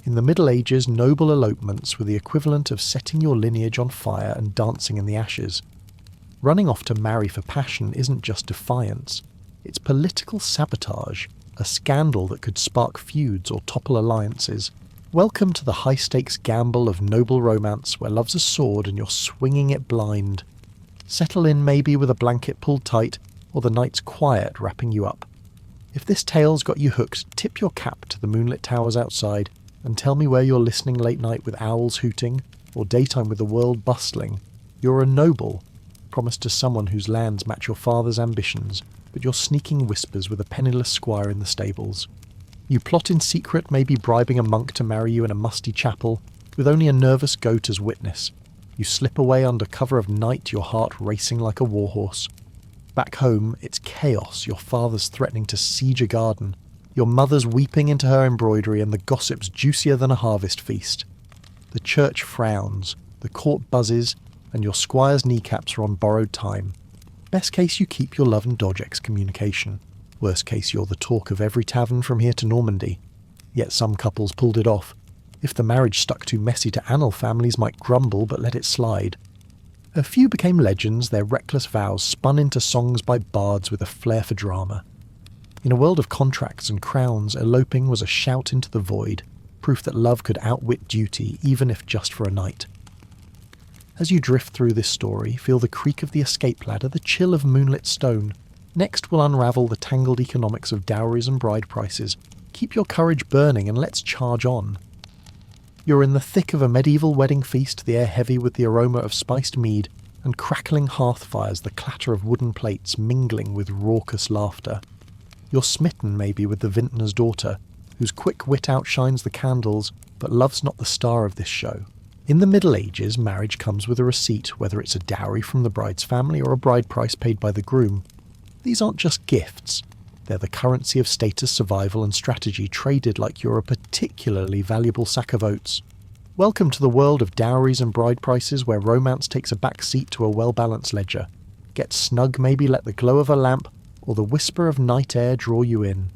In the Middle Ages, noble elopements were the equivalent of setting your lineage on fire and dancing in the ashes. Running off to marry for passion isn't just defiance, it's political sabotage, a scandal that could spark feuds or topple alliances. Welcome to the high-stakes gamble of noble romance where love's a sword and you're swinging it blind. Settle in maybe with a blanket pulled tight, or the night's quiet wrapping you up. If this tale's got you hooked, tip your cap to the moonlit towers outside and tell me where you're listening late night with owls hooting, or daytime with the world bustling. You're a noble, promised to someone whose lands match your father's ambitions, but you're sneaking whispers with a penniless squire in the stables. You plot in secret, maybe bribing a monk to marry you in a musty chapel, with only a nervous goat as witness. You slip away under cover of night, your heart racing like a warhorse. Back home, it's chaos, your father's threatening to siege a garden, your mother's weeping into her embroidery, and the gossip's juicier than a harvest feast. The church frowns, the court buzzes, and your squire's kneecaps are on borrowed time. Best case you keep your love and dodge excommunication. Worst case you're the talk of every tavern from here to Normandy. Yet some couples pulled it off. If the marriage stuck too messy to annal, families might grumble but let it slide. A few became legends, their reckless vows spun into songs by bards with a flair for drama. In a world of contracts and crowns, eloping was a shout into the void, proof that love could outwit duty, even if just for a night. As you drift through this story, feel the creak of the escape ladder, the chill of moonlit stone. Next we'll unravel the tangled economics of dowries and bride prices. Keep your courage burning and let's charge on. You're in the thick of a medieval wedding feast, the air heavy with the aroma of spiced mead, and crackling hearth fires, the clatter of wooden plates mingling with raucous laughter. You're smitten maybe with the vintner's daughter, whose quick wit outshines the candles, but love's not the star of this show. In the Middle Ages, marriage comes with a receipt, whether it's a dowry from the bride's family or a bride price paid by the groom. These aren't just gifts. They're the currency of status, survival and strategy, traded like you're a particularly valuable sack of oats. Welcome to the world of dowries and bride prices, where romance takes a back seat to a well-balanced ledger. Get snug, maybe let the glow of a lamp or the whisper of night air draw you in.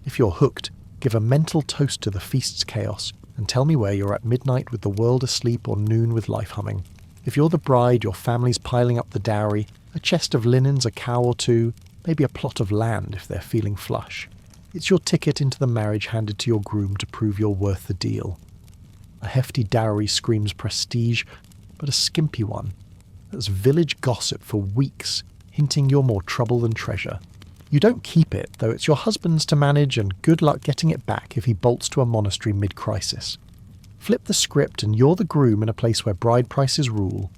If you're hooked, give a mental toast to the feast's chaos, and tell me where you're at midnight with the world asleep or noon with life humming. If you're the bride, your family's piling up the dowry, a chest of linens, a cow or two, maybe a plot of land if they're feeling flush. It's your ticket into the marriage handed to your groom to prove you're worth the deal. A hefty dowry screams prestige, but a skimpy one. That's village gossip for weeks, hinting you're more trouble than treasure. You don't keep it, though it's your husband's to manage, and good luck getting it back if he bolts to a monastery mid-crisis. Flip the script and you're the groom in a place where bride prices rule.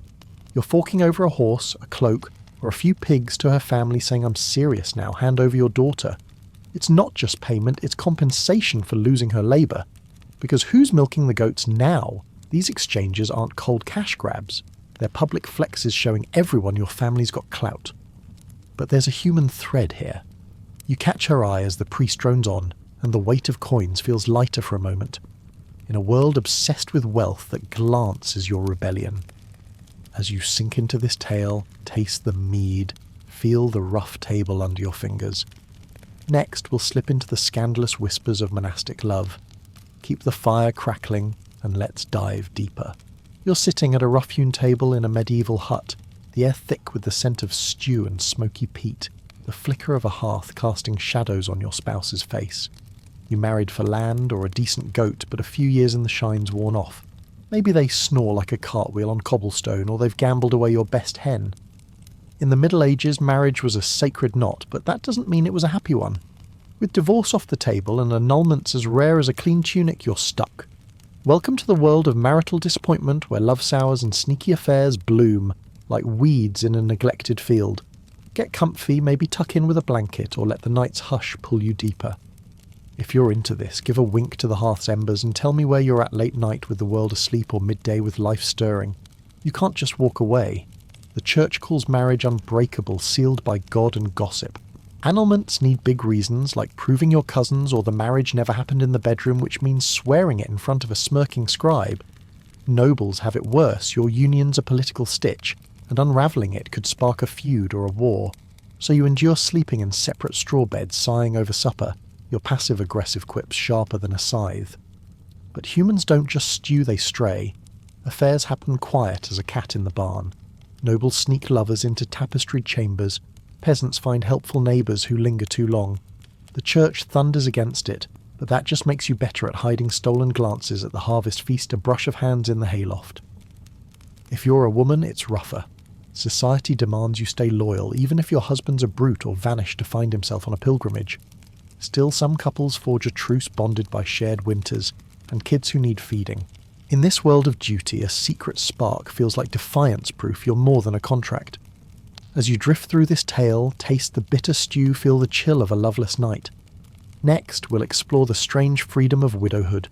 You're forking over a horse, a cloak, or a few pigs to her family saying, "I'm serious now, hand over your daughter." It's not just payment, it's compensation for losing her labour. Because who's milking the goats now? These exchanges aren't cold cash grabs. They're public flexes showing everyone your family's got clout. But there's a human thread here. You catch her eye as the priest drones on, and the weight of coins feels lighter for a moment. In a world obsessed with wealth, that glance is your rebellion. As you sink into this tale, taste the mead, feel the rough table under your fingers. Next, we'll slip into the scandalous whispers of monastic love. Keep the fire crackling, and let's dive deeper. You're sitting at a rough-hewn table in a medieval hut, the air thick with the scent of stew and smoky peat, the flicker of a hearth casting shadows on your spouse's face. You married for land or a decent goat, but a few years in the shine's worn off. Maybe they snore like a cartwheel on cobblestone, or they've gambled away your best hen. In the Middle Ages, marriage was a sacred knot, but that doesn't mean it was a happy one. With divorce off the table and annulments as rare as a clean tunic, you're stuck. Welcome to the world of marital disappointment, where love sours and sneaky affairs bloom like weeds in a neglected field. Get comfy, maybe tuck in with a blanket, or let the night's hush pull you deeper. If you're into this, give a wink to the hearth's embers and tell me where you're at late night with the world asleep or midday with life stirring. You can't just walk away. The church calls marriage unbreakable, sealed by God and gossip. Annulments need big reasons, like proving your cousins or the marriage never happened in the bedroom, which means swearing it in front of a smirking scribe. Nobles have it worse. Your union's a political stitch, and unravelling it could spark a feud or a war. So you endure sleeping in separate straw beds, sighing over supper, your passive-aggressive quips sharper than a scythe. But humans don't just stew, they stray. Affairs happen quiet as a cat in the barn. Nobles sneak lovers into tapestried chambers. Peasants find helpful neighbours who linger too long. The church thunders against it, but that just makes you better at hiding stolen glances at the harvest feast, a brush of hands in the hayloft. If you're a woman, it's rougher. Society demands you stay loyal, even if your husband's a brute or vanished to find himself on a pilgrimage. Still, some couples forge a truce bonded by shared winters, and kids who need feeding. In this world of duty, a secret spark feels like defiance proof you're more than a contract. As you drift through this tale, taste the bitter stew, feel the chill of a loveless night. Next, we'll explore the strange freedom of widowhood.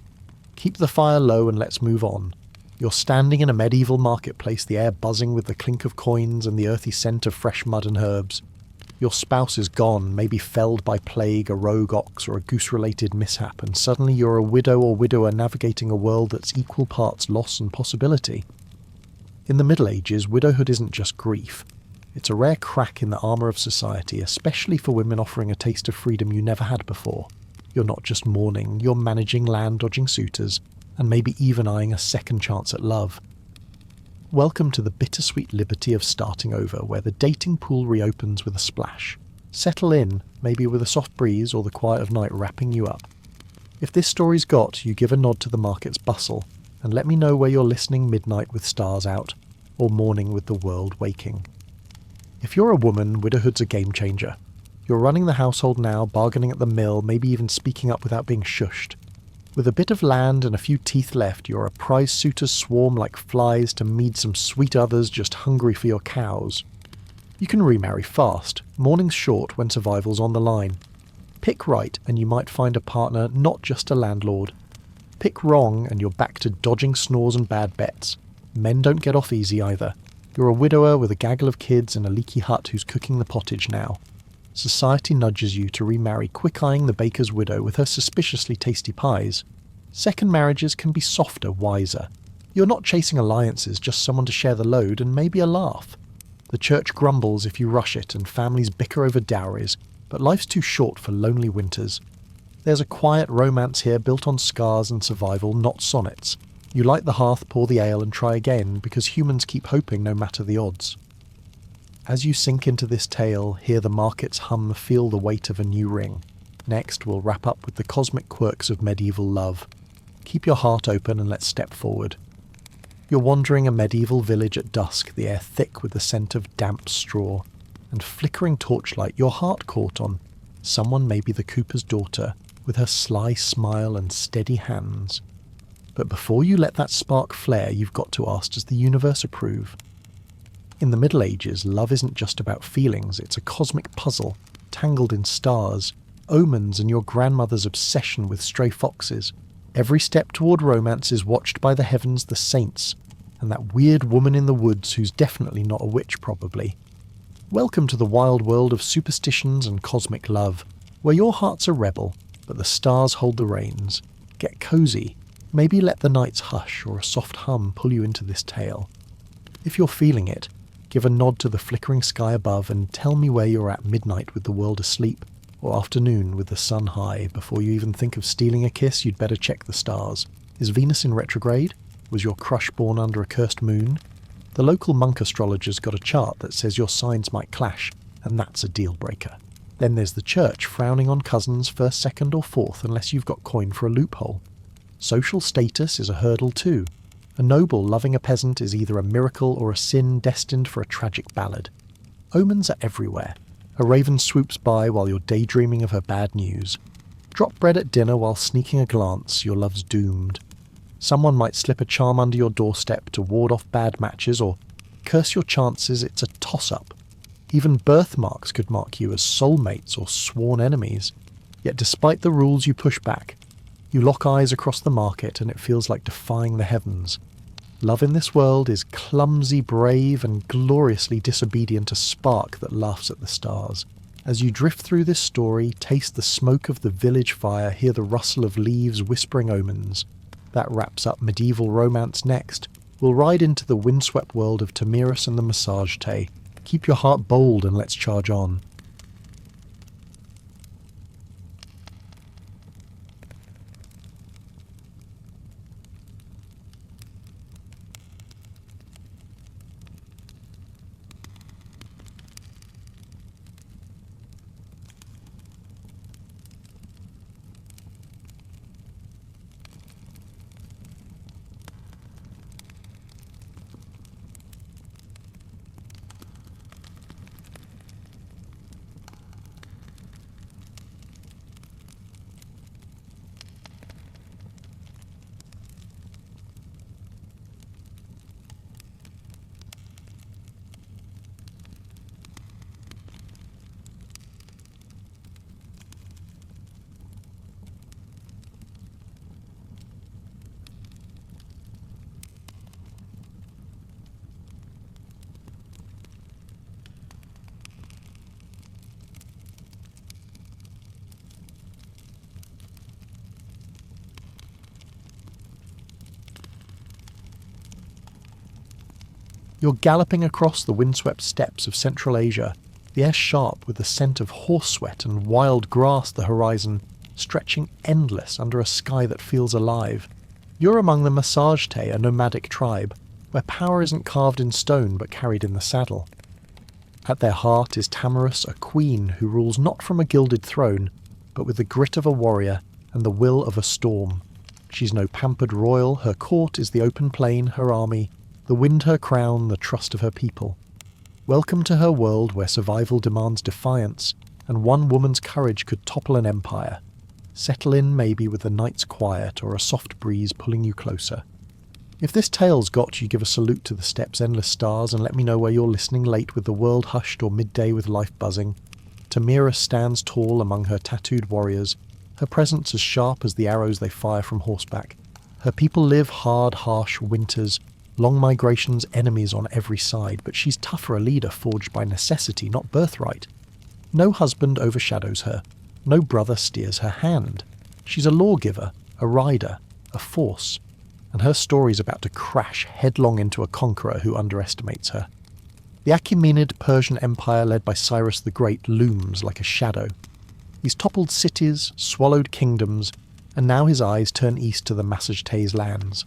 Keep the fire low and let's move on. You're standing in a medieval marketplace, the air buzzing with the clink of coins and the earthy scent of fresh mud and herbs. Your spouse is gone, maybe felled by plague, a rogue ox, or a goose-related mishap, and suddenly you're a widow or widower navigating a world that's equal parts loss and possibility. In the Middle Ages, widowhood isn't just grief. It's a rare crack in the armour of society, especially for women offering a taste of freedom you never had before. You're not just mourning, you're managing land-dodging suitors, and maybe even eyeing a second chance at love. Welcome to the bittersweet liberty of starting over, where the dating pool reopens with a splash. Settle in, maybe with a soft breeze or the quiet of night wrapping you up. If this story's got you, give a nod to the market's bustle, and let me know where you're listening midnight with stars out, or morning with the world waking. If you're a woman, widowhood's a game changer. You're running the household now, bargaining at the mill, maybe even speaking up without being shushed. With a bit of land and a few teeth left, your prize suitors swarm like flies to meet some sweet others just hungry for your cows. You can remarry fast. Morning's short when survival's on the line. Pick right and you might find a partner, not just a landlord. Pick wrong and you're back to dodging snores and bad bets. Men don't get off easy either. You're a widower with a gaggle of kids and a leaky hut who's cooking the pottage now. Society nudges you to remarry, quick-eyeing the baker's widow with her suspiciously tasty pies. Second marriages can be softer, wiser. You're not chasing alliances, just someone to share the load and maybe a laugh. The church grumbles if you rush it and families bicker over dowries, but life's too short for lonely winters. There's a quiet romance here built on scars and survival, not sonnets. You light the hearth, pour the ale and try again, because humans keep hoping no matter the odds. As you sink into this tale, hear the market's hum, feel the weight of a new ring. Next, we'll wrap up with the cosmic quirks of medieval love. Keep your heart open and let's step forward. You're wandering a medieval village at dusk, the air thick with the scent of damp straw, and flickering torchlight your heart caught on. Someone, maybe the cooper's daughter, with her sly smile and steady hands. But before you let that spark flare, you've got to ask, does the universe approve? In the Middle Ages, love isn't just about feelings, it's a cosmic puzzle, tangled in stars, omens and your grandmother's obsession with stray foxes. Every step toward romance is watched by the heavens, the saints, and that weird woman in the woods who's definitely not a witch, probably. Welcome to the wild world of superstitions and cosmic love, where your heart's a rebel, but the stars hold the reins. Get cozy. Maybe let the nights hush or a soft hum pull you into this tale. If you're feeling it, give a nod to the flickering sky above and tell me where you're at midnight with the world asleep, or afternoon with the sun high. Before you even think of stealing a kiss, you'd better check the stars. Is Venus in retrograde? Was your crush born under a cursed moon? The local monk astrologer's got a chart that says your signs might clash, and that's a deal breaker. Then there's the church frowning on cousins first, second or fourth unless you've got coin for a loophole. Social status is a hurdle too. A noble loving a peasant is either a miracle or a sin destined for a tragic ballad. Omens are everywhere. A raven swoops by while you're daydreaming of her bad news. Drop bread at dinner while sneaking a glance, your love's doomed. Someone might slip a charm under your doorstep to ward off bad matches, or curse your chances, it's a toss-up. Even birthmarks could mark you as soulmates or sworn enemies. Yet despite the rules you push back, you lock eyes across the market and it feels like defying the heavens. Love in this world is clumsy, brave, and gloriously disobedient, a spark that laughs at the stars. As you drift through this story, taste the smoke of the village fire, hear the rustle of leaves whispering omens. That wraps up medieval romance next. We'll ride into the windswept world of Tamiris and the Massage Tay. Keep your heart bold and let's charge on. You're galloping across the windswept steppes of Central Asia, the air sharp with the scent of horse sweat and wild grass, the horizon stretching endless under a sky that feels alive. You're among the Massage Tay, a nomadic tribe, where power isn't carved in stone but carried in the saddle. At their heart is Tamiris, a queen who rules not from a gilded throne, but with the grit of a warrior and the will of a storm. She's no pampered royal, her court is the open plain, her army, the wind her crown, the trust of her people. Welcome to her world where survival demands defiance, and one woman's courage could topple an empire. Settle in maybe with the night's quiet or a soft breeze pulling you closer. If this tale's got you, give a salute to the steppes' endless stars and let me know where you're listening late with the world hushed or midday with life buzzing. Tamiris stands tall among her tattooed warriors, her presence as sharp as the arrows they fire from horseback. Her people live hard, harsh winters, long migrations, enemies on every side, but she's tough for a leader forged by necessity, not birthright. No husband overshadows her, no brother steers her hand. She's a lawgiver, a rider, a force, and her story's about to crash headlong into a conqueror who underestimates her. The Achaemenid Persian Empire led by Cyrus the Great looms like a shadow. He's toppled cities, swallowed kingdoms, and now his eyes turn east to the Massage Tay's lands.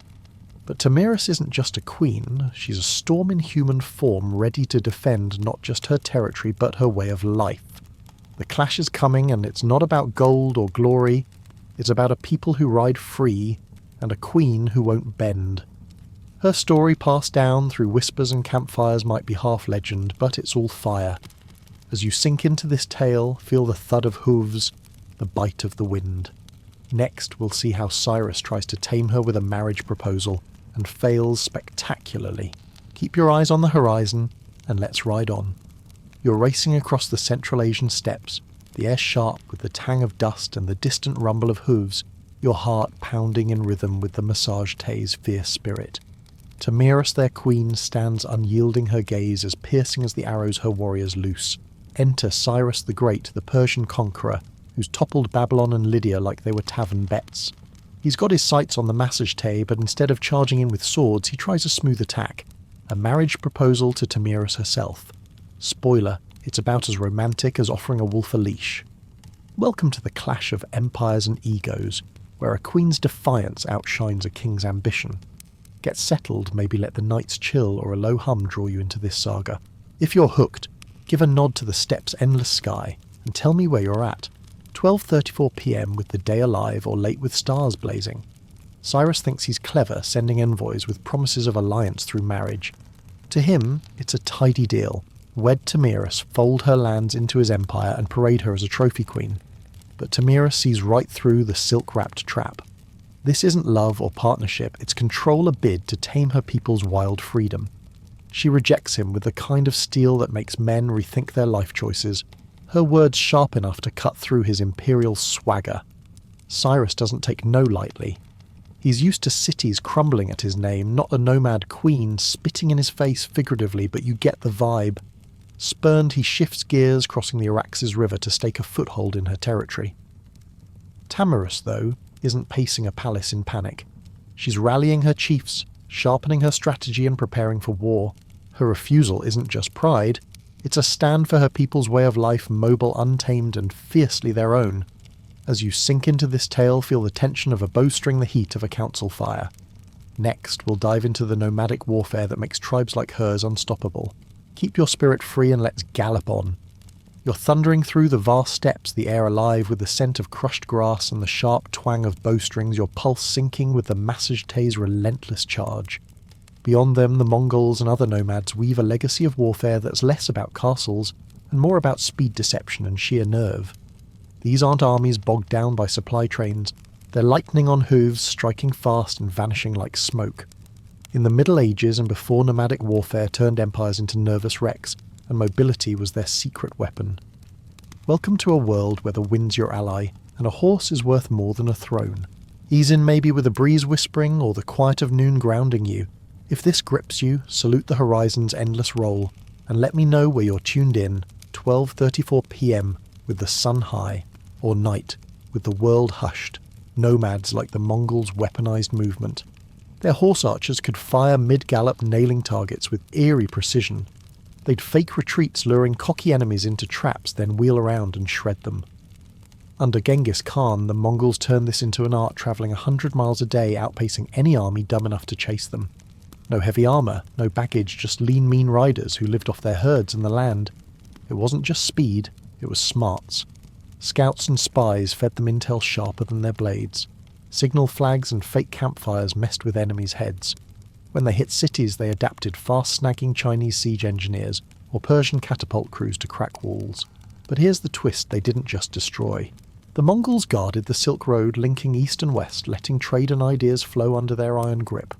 But Tamiris isn't just a queen, she's a storm in human form ready to defend not just her territory but her way of life. The clash is coming, and it's not about gold or glory, it's about a people who ride free and a queen who won't bend. Her story passed down through whispers and campfires might be half legend, but it's all fire. As you sink into this tale, feel the thud of hooves, the bite of the wind. Next, we'll see how Cyrus tries to tame her with a marriage proposal, and fails spectacularly. Keep your eyes on the horizon, and let's ride on. You're racing across the Central Asian steppes, the air sharp with the tang of dust and the distant rumble of hooves, your heart pounding in rhythm with the Massage Tay's fierce spirit. Tamiris, their queen, stands unyielding, her gaze as piercing as the arrows her warriors loose. Enter Cyrus the Great, the Persian conqueror, who's toppled Babylon and Lydia like they were tavern bets. He's got his sights on the Massage Tay, but instead of charging in with swords, he tries a smooth attack. A marriage proposal to Tamiris herself. Spoiler, it's about as romantic as offering a wolf a leash. Welcome to the clash of empires and egos, where a queen's defiance outshines a king's ambition. Get settled, maybe let the night's chill or a low hum draw you into this saga. If you're hooked, give a nod to the steppes' endless sky, and tell me where you're at. 12:34 p.m. with the day alive or late with stars blazing. Cyrus thinks he's clever, sending envoys with promises of alliance through marriage. To him, it's a tidy deal. Wed Tamiris, fold her lands into his empire and parade her as a trophy queen. But Tamiris sees right through the silk-wrapped trap. This isn't love or partnership, it's control, a bid to tame her people's wild freedom. She rejects him with the kind of steel that makes men rethink their life choices, her words sharp enough to cut through his imperial swagger. Cyrus doesn't take no lightly. He's used to cities crumbling at his name, not a nomad queen spitting in his face figuratively, but you get the vibe. Spurned, he shifts gears, crossing the Araxes River to stake a foothold in her territory. Tamarus, though, isn't pacing a palace in panic. She's rallying her chiefs, sharpening her strategy and preparing for war. Her refusal isn't just pride, it's a stand for her people's way of life, mobile, untamed, and fiercely their own. As you sink into this tale, feel the tension of a bowstring, the heat of a council fire. Next, we'll dive into the nomadic warfare that makes tribes like hers unstoppable. Keep your spirit free and let's gallop on. You're thundering through the vast steppes, the air alive with the scent of crushed grass and the sharp twang of bowstrings, your pulse sinking with the Massagete's relentless charge. Beyond them, the Mongols and other nomads weave a legacy of warfare that's less about castles and more about speed deception and sheer nerve. These aren't armies bogged down by supply trains, they're lightning on hooves, striking fast and vanishing like smoke. In the Middle Ages and before, nomadic warfare turned empires into nervous wrecks, and mobility was their secret weapon. Welcome to a world where the wind's your ally, and a horse is worth more than a throne. Ease in maybe with a breeze whispering or the quiet of noon grounding you. If this grips you, salute the horizon's endless roll, and let me know where you're tuned in, 12:34 p.m. with the sun high, or night with the world hushed, nomads like the Mongols' weaponized movement. Their horse archers could fire mid-gallop, nailing targets with eerie precision. They'd fake retreats, luring cocky enemies into traps, then wheel around and shred them. Under Genghis Khan, the Mongols turned this into an art, travelling 100 miles a day, outpacing any army dumb enough to chase them. No heavy armour, no baggage, just lean, mean riders who lived off their herds and the land. It wasn't just speed, it was smarts. Scouts and spies fed them intel sharper than their blades. Signal flags and fake campfires messed with enemies' heads. When they hit cities, they adapted fast-snagging Chinese siege engineers or Persian catapult crews to crack walls. But here's the twist: they didn't just destroy. The Mongols guarded the Silk Road linking east and west, letting trade and ideas flow under their iron grip.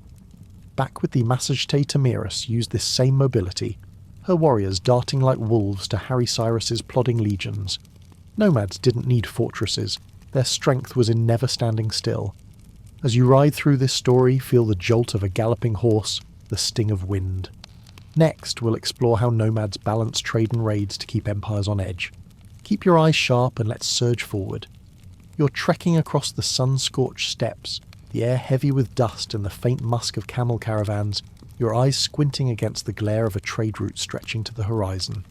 Back with the Massagetei, Tamarus used this same mobility, her warriors darting like wolves to harry Cyrus's plodding legions. Nomads didn't need fortresses, their strength was in never standing still. As you ride through this story, feel the jolt of a galloping horse, the sting of wind. Next, we'll explore how nomads balance trade and raids to keep empires on edge. Keep your eyes sharp and let's surge forward. You're trekking across the sun-scorched steppes, the air heavy with dust and the faint musk of camel caravans, your eyes squinting against the glare of a trade route stretching to the horizon.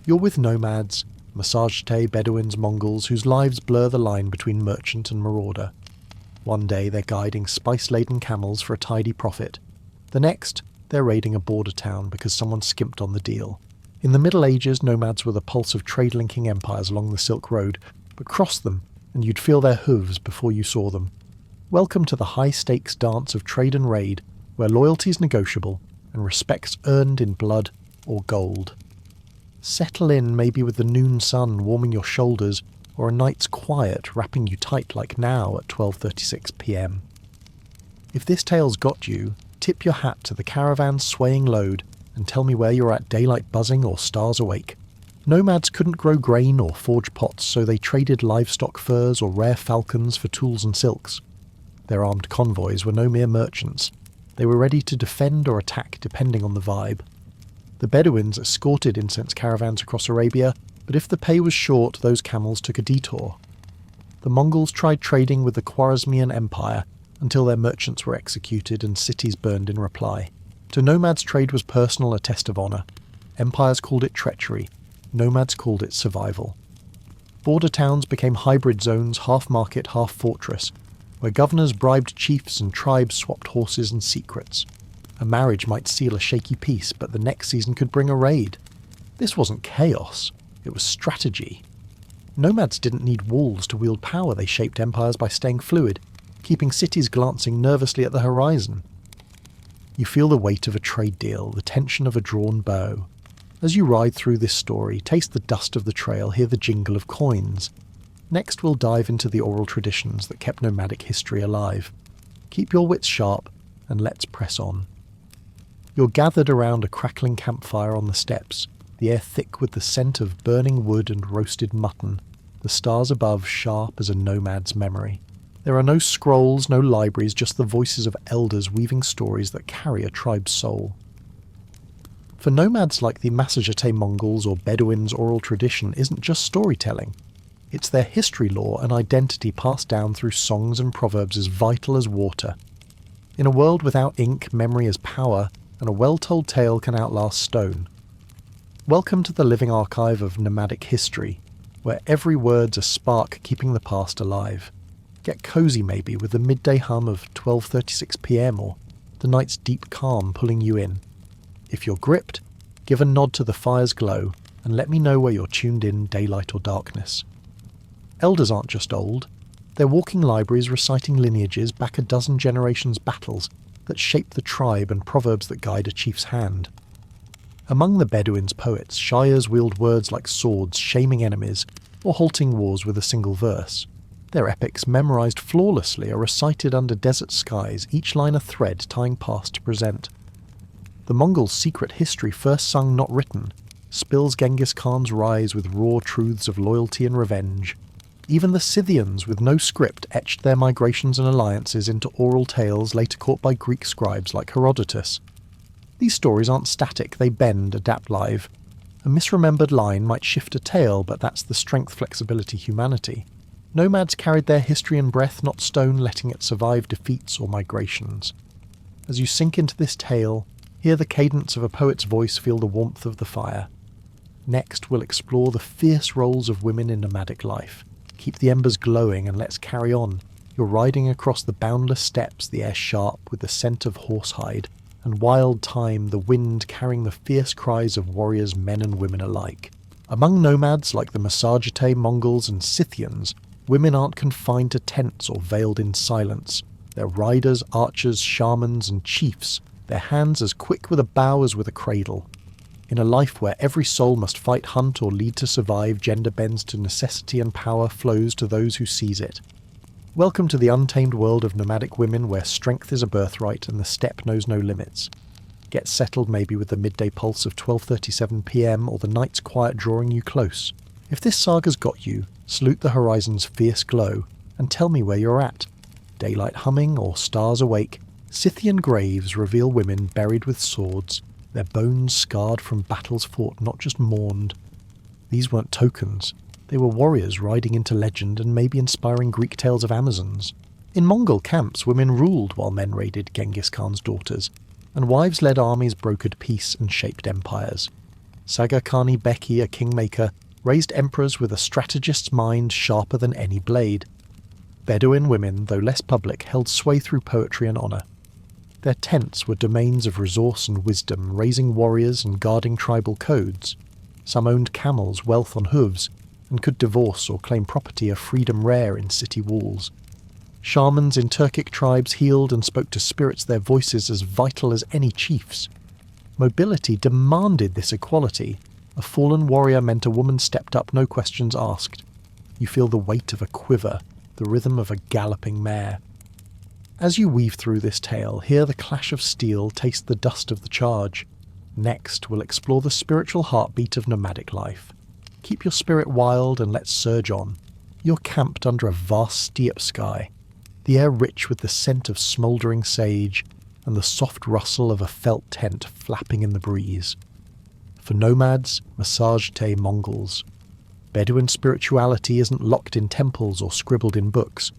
You're with nomads, Massagetei, Bedouins, Mongols, whose lives blur the line between merchant and marauder. One day they're guiding spice-laden camels for a tidy profit. The next, they're raiding a border town because someone skimped on the deal. In the Middle Ages, nomads were the pulse of trade-linking empires along the Silk Road, but cross them and you'd feel their hooves before you saw them. Welcome to the high-stakes dance of trade and raid, where loyalty's negotiable and respect's earned in blood or gold. Settle in maybe with the noon sun warming your shoulders, or a night's quiet wrapping you tight like now at 12:36 p.m. If this tale's got you, tip your hat to the caravan's swaying load and tell me where you're at, daylight buzzing or stars awake. Nomads couldn't grow grain or forge pots, so they traded livestock furs or rare falcons for tools and silks. Their armed convoys were no mere merchants. They were ready to defend or attack depending on the vibe. The Bedouins escorted incense caravans across Arabia, but if the pay was short, those camels took a detour. The Mongols tried trading with the Khwarezmian Empire until their merchants were executed and cities burned in reply. To nomads, trade was personal, a test of honour. Empires called it treachery. Nomads called it survival. Border towns became hybrid zones, half market, half fortress, where governors bribed chiefs and tribes swapped horses and secrets. A marriage might seal a shaky peace, but the next season could bring a raid. This wasn't chaos, it was strategy. Nomads didn't need walls to wield power, they shaped empires by staying fluid, keeping cities glancing nervously at the horizon. You feel the weight of a trade deal, the tension of a drawn bow. As you ride through this story, taste the dust of the trail, hear the jingle of coins. Next we'll dive into the oral traditions that kept nomadic history alive. Keep your wits sharp, and let's press on. You're gathered around a crackling campfire on the steppes, the air thick with the scent of burning wood and roasted mutton, the stars above sharp as a nomad's memory. There are no scrolls, no libraries, just the voices of elders weaving stories that carry a tribe's soul. For nomads like the Massagetay Mongols or Bedouins, oral tradition isn't just storytelling. It's their history, lore and identity passed down through songs and proverbs as vital as water. In a world without ink, memory is power, and a well-told tale can outlast stone. Welcome to the living archive of nomadic history, where every word's a spark keeping the past alive. Get cosy maybe with the midday hum of 12:36 p.m. or the night's deep calm pulling you in. If you're gripped, give a nod to the fire's glow and let me know where you're tuned in, daylight or darkness. Elders aren't just old. They're walking libraries reciting lineages back a dozen generations' battles that shape the tribe and proverbs that guide a chief's hand. Among the Bedouins' poets, shires wield words like swords, shaming enemies, or halting wars with a single verse. Their epics, memorized flawlessly, are recited under desert skies, each line a thread tying past to present. The Mongols' secret history, first sung not written, spills Genghis Khan's rise with raw truths of loyalty and revenge. Even the Scythians, with no script, etched their migrations and alliances into oral tales later caught by Greek scribes like Herodotus. These stories aren't static, they bend, adapt live. A misremembered line might shift a tale, but that's the strength, flexibility, humanity. Nomads carried their history in breath, not stone, letting it survive defeats or migrations. As you sink into this tale, hear the cadence of a poet's voice, feel the warmth of the fire. Next, we'll explore the fierce roles of women in nomadic life. Keep the embers glowing and let's carry on. You're riding across the boundless steppes, the air sharp with the scent of horsehide, and wild thyme, the wind carrying the fierce cries of warriors, men and women alike. Among nomads like the Massagetay Mongols and Scythians, women aren't confined to tents or veiled in silence. They're riders, archers, shamans and chiefs, their hands as quick with a bow as with a cradle. In a life where every soul must fight, hunt or lead to survive, gender bends to necessity and power flows to those who seize it. Welcome to the untamed world of nomadic women where strength is a birthright and the steppe knows no limits. Get settled maybe with the midday pulse of 12:37 p.m. or the night's quiet drawing you close. If this saga's got you, salute the horizon's fierce glow and tell me where you're at. Daylight humming or stars awake, Scythian graves reveal women buried with swords, their bones scarred from battles fought, not just mourned. These weren't tokens. They were warriors riding into legend and maybe inspiring Greek tales of Amazons. In Mongol camps, women ruled while men raided Genghis Khan's daughters, and wives led armies, brokered peace and shaped empires. Saga Khani Beki, a kingmaker, raised emperors with a strategist's mind sharper than any blade. Bedouin women, though less public, held sway through poetry and honour. Their tents were domains of resource and wisdom, raising warriors and guarding tribal codes. Some owned camels, wealth on hooves, and could divorce or claim property, a freedom rare in city walls. Shamans in Turkic tribes healed and spoke to spirits, their voices as vital as any chief's. Mobility demanded this equality. A fallen warrior meant a woman stepped up, no questions asked. You feel the weight of a quiver, the rhythm of a galloping mare. As you weave through this tale, hear the clash of steel, taste the dust of the charge. Next, we'll explore the spiritual heartbeat of nomadic life. Keep your spirit wild and let's surge on. You're camped under a vast steppe sky, the air rich with the scent of smouldering sage and the soft rustle of a felt tent flapping in the breeze. For nomads, Massagetay Mongols. Bedouin spirituality isn't locked in temples or scribbled in books.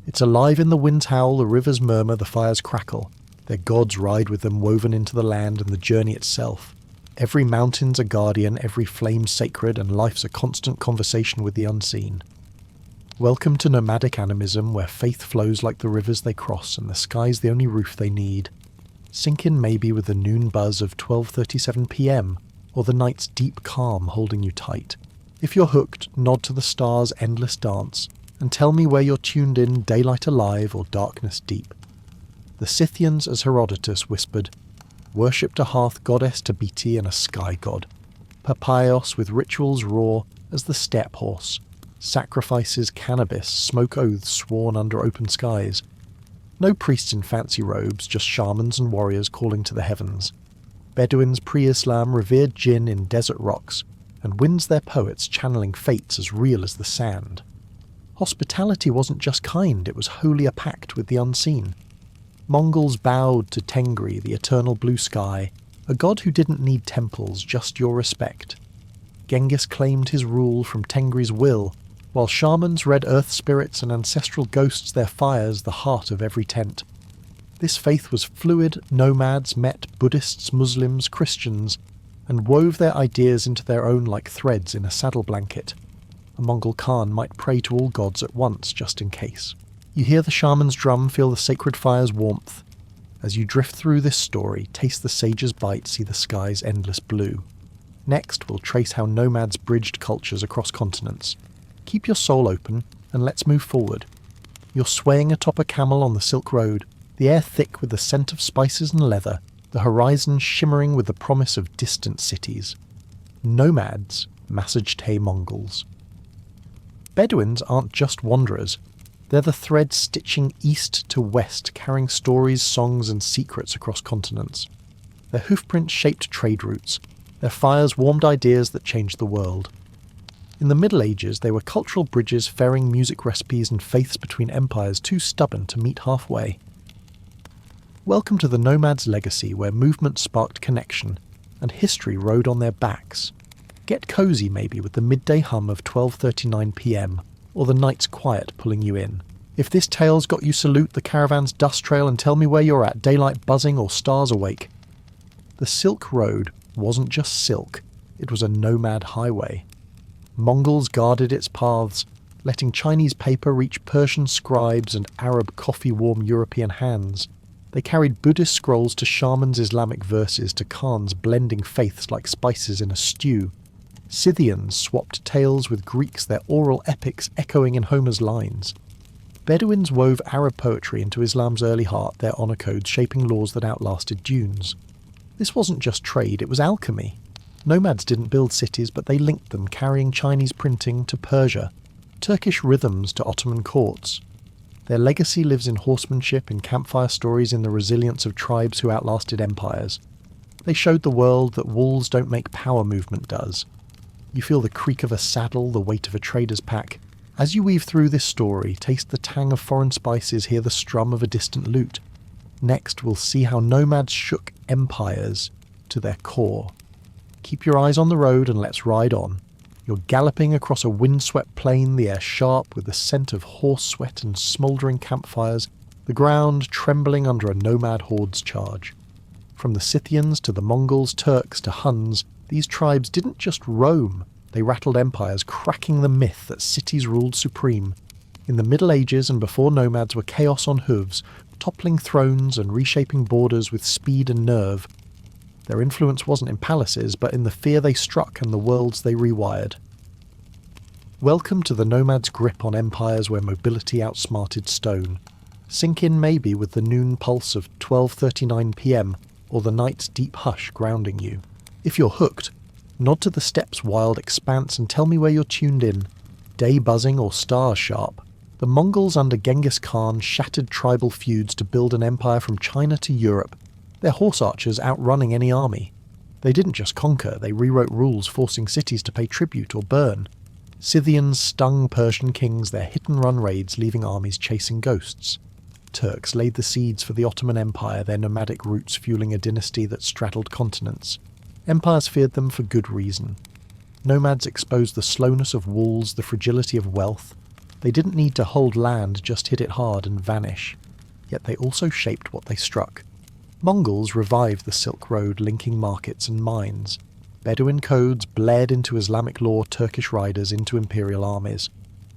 It's alive in the wind's howl, the river's murmur, the fire's crackle. Their gods ride with them, woven into the land and the journey itself. Every mountain's a guardian, every flame sacred, and life's a constant conversation with the unseen. Welcome to nomadic animism, where faith flows like the rivers they cross and the sky's the only roof they need. Sink in maybe with the noon buzz of 12:37 p.m, or the night's deep calm holding you tight. If you're hooked, nod to the stars' endless dance, and tell me where you're tuned in, daylight alive or darkness deep. The Scythians, as Herodotus whispered, worshipped a hearth goddess Tabiti and a sky god. Papaios with rituals raw as the steppe horse. Sacrifices, cannabis, smoke oaths sworn under open skies. No priests in fancy robes, just shamans and warriors calling to the heavens. Bedouins pre-Islam revered jinn in desert rocks, and winds their poets channeling fates as real as the sand. Hospitality wasn't just kind, it was wholly a pact with the unseen. Mongols bowed to Tengri, the eternal blue sky, A god who didn't need temples, just your respect. Genghis claimed his rule from Tengri's will, while shamans read earth spirits and ancestral ghosts their fires the heart of every tent. This faith was fluid. Nomads met Buddhists, Muslims, Christians, and wove their ideas into their own like threads in a saddle blanket. A Mongol Khan might pray to all gods at once, just in case. You hear the shaman's drum, feel the sacred fire's warmth. As you drift through this story, taste the sage's bite, see the sky's endless blue. Next, we'll trace how nomads bridged cultures across continents. Keep your soul open, and let's move forward. You're swaying atop a camel on the Silk Road, the air thick with the scent of spices and leather, the horizon shimmering with the promise of distant cities. Nomads, Massagetay Mongols. Bedouins aren't just wanderers. They're the thread stitching east to west, carrying stories, songs and secrets across continents. Their hoofprints shaped trade routes. Their fires warmed ideas that changed the world. In the Middle Ages, they were cultural bridges ferrying music recipes and faiths between empires too stubborn to meet halfway. Welcome to the nomad's legacy, where movement sparked connection, and history rode on their backs. Get cozy maybe with the midday hum of 12:39 p.m, or the night's quiet pulling you in. If this tale's got you, salute the caravan's dust trail and tell me where you're at, daylight buzzing or stars awake. The Silk Road wasn't just silk, it was a nomad highway. Mongols guarded its paths, letting Chinese paper reach Persian scribes and Arab coffee warm European hands. They carried Buddhist scrolls to shamans' Islamic verses to Khans blending faiths like spices in a stew. Scythians swapped tales with Greeks, their oral epics echoing in Homer's lines. Bedouins wove Arab poetry into Islam's early heart, their honour codes shaping laws that outlasted dunes. This wasn't just trade, it was alchemy. Nomads didn't build cities, but they linked them, carrying Chinese printing to Persia, Turkish rhythms to Ottoman courts. Their legacy lives in horsemanship, in campfire stories, in the resilience of tribes who outlasted empires. They showed the world that walls don't make power, movement does. You feel the creak of a saddle, the weight of a trader's pack. As you weave through this story, taste the tang of foreign spices, hear the strum of a distant lute. Next, we'll see how nomads shook empires to their core. Keep your eyes on the road and let's ride on. You're galloping across a windswept plain, the air sharp with the scent of horse sweat and smouldering campfires, the ground trembling under a nomad horde's charge. From the Scythians to the Mongols, Turks to Huns, these tribes didn't just roam, they rattled empires, cracking the myth that cities ruled supreme. In the Middle Ages and before nomads were chaos on hooves, toppling thrones and reshaping borders with speed and nerve. Their influence wasn't in palaces, but in the fear they struck and the worlds they rewired. Welcome to the nomad's grip on empires where mobility outsmarted stone. Sink in maybe with the noon pulse of 12:39 p.m, or the night's deep hush grounding you. If you're hooked, nod to the steppes' wild expanse and tell me where you're tuned in. Day buzzing or stars sharp. The Mongols under Genghis Khan shattered tribal feuds to build an empire from China to Europe, their horse archers outrunning any army. They didn't just conquer, they rewrote rules forcing cities to pay tribute or burn. Scythians stung Persian kings, their hit-and-run raids leaving armies chasing ghosts. Turks laid the seeds for the Ottoman Empire, their nomadic roots fueling a dynasty that straddled continents. Empires feared them for good reason. Nomads exposed the slowness of walls, the fragility of wealth. They didn't need to hold land, just hit it hard and vanish. Yet they also shaped what they struck. Mongols revived the Silk Road, linking markets and mines. Bedouin codes bled into Islamic law, Turkish riders into imperial armies.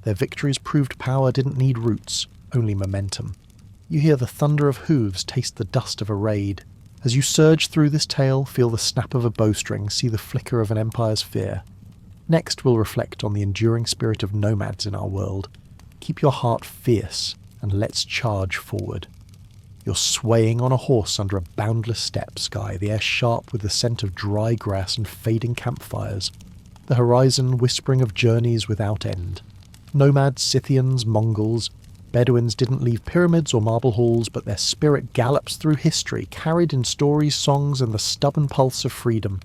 Their victories proved power didn't need roots, only momentum. You hear the thunder of hooves, taste the dust of a raid. As you surge through this tale, feel the snap of a bowstring, see the flicker of an empire's fear. Next, we'll reflect on the enduring spirit of nomads in our world. Keep your heart fierce, and let's charge forward. You're swaying on a horse under a boundless steppe sky, the air sharp with the scent of dry grass and fading campfires, the horizon whispering of journeys without end. Nomads, Scythians, Mongols, Bedouins didn't leave pyramids or marble halls, but their spirit gallops through history, carried in stories, songs, and the stubborn pulse of freedom.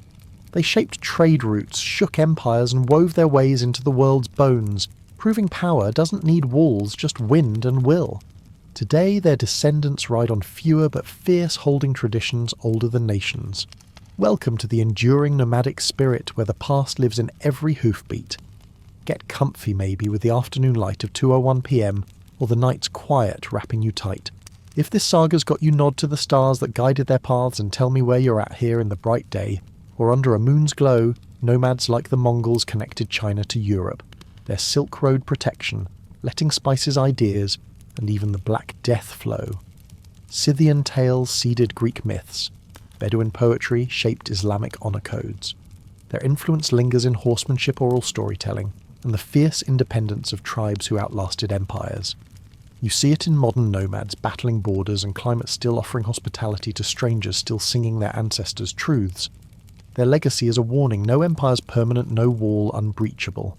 They shaped trade routes, shook empires, and wove their ways into the world's bones, proving power doesn't need walls, just wind and will. Today, their descendants ride on fewer but fierce holding traditions older than nations. Welcome to the enduring nomadic spirit where the past lives in every hoofbeat. Get comfy maybe with the afternoon light of 2:01 p.m. or the night's quiet wrapping you tight. If this saga's got you nod to the stars that guided their paths and tell me where you're at here in the bright day, or under a moon's glow, nomads like the Mongols connected China to Europe, their Silk Road protection, letting spices ideas, and even the Black Death flow. Scythian tales seeded Greek myths. Bedouin poetry shaped Islamic honor codes. Their influence lingers in horsemanship oral storytelling, and the fierce independence of tribes who outlasted empires. You see it in modern nomads battling borders and climates still offering hospitality to strangers still singing their ancestors' truths. Their legacy is a warning: no empire's permanent, no wall unbreachable.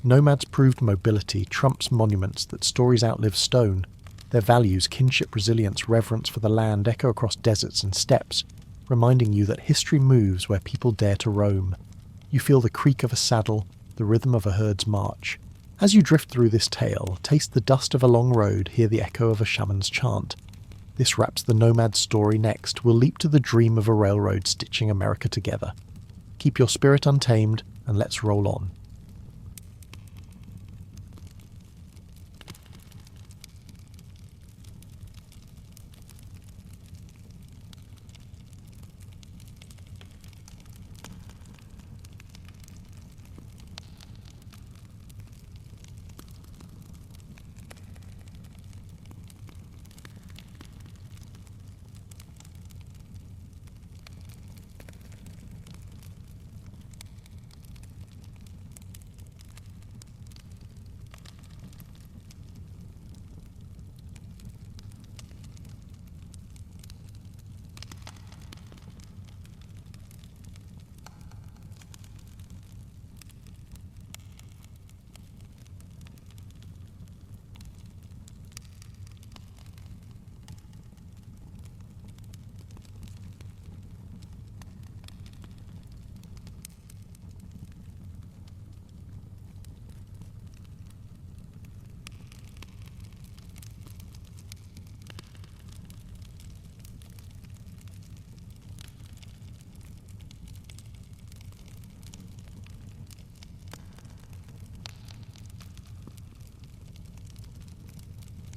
Nomads proved mobility trumps monuments that stories outlive stone. Their values, kinship, resilience, reverence for the land, echo across deserts and steppes, reminding you that history moves where people dare to roam. You feel the creak of a saddle, the rhythm of a herd's march. As you drift through this tale, taste the dust of a long road, hear the echo of a shaman's chant. This wraps the nomad's story. Next, we'll leap to the dream of a railroad stitching America together. Keep your spirit untamed, and let's roll on.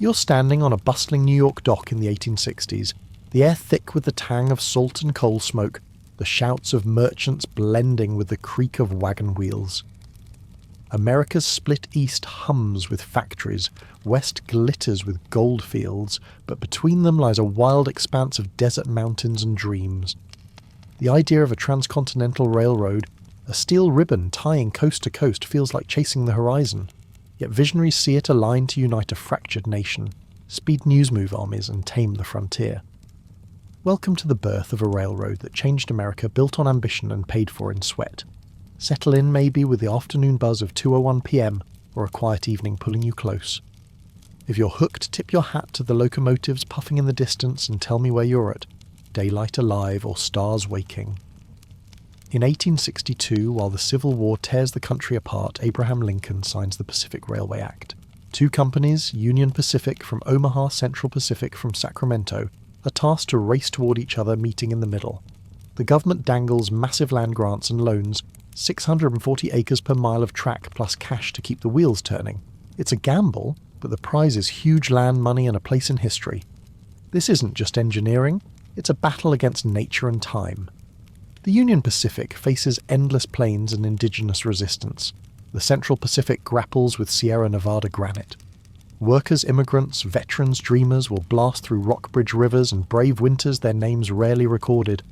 You're standing on a bustling New York dock in the 1860s, the air thick with the tang of salt and coal smoke, the shouts of merchants blending with the creak of wagon wheels. America's split east hums with factories, west glitters with gold fields, but between them lies a wild expanse of desert mountains and dreams. The idea of a transcontinental railroad, a steel ribbon tying coast to coast, feels like chasing the horizon. Yet visionaries see it aligned to unite a fractured nation, speed news-move armies and tame the frontier. Welcome to the birth of a railroad that changed America, built on ambition and paid for in sweat. Settle in maybe with the afternoon buzz of 2:01 p.m. or a quiet evening pulling you close. If you're hooked, tip your hat to the locomotives puffing in the distance and tell me where you're at, daylight alive or stars waking. In 1862, while the Civil War tears the country apart, Abraham Lincoln signs the Pacific Railway Act. Two companies, Union Pacific from Omaha, Central Pacific from Sacramento, are tasked to race toward each other, meeting in the middle. The government dangles massive land grants and loans, 640 acres per mile of track plus cash to keep the wheels turning. It's a gamble, but the prize is huge land money and a place in history. This isn't just engineering, it's a battle against nature and time. The Union Pacific faces endless plains and indigenous resistance. The Central Pacific grapples with Sierra Nevada granite. Workers, immigrants, veterans, dreamers will blast through Rockbridge rivers and brave winters their names rarely recorded.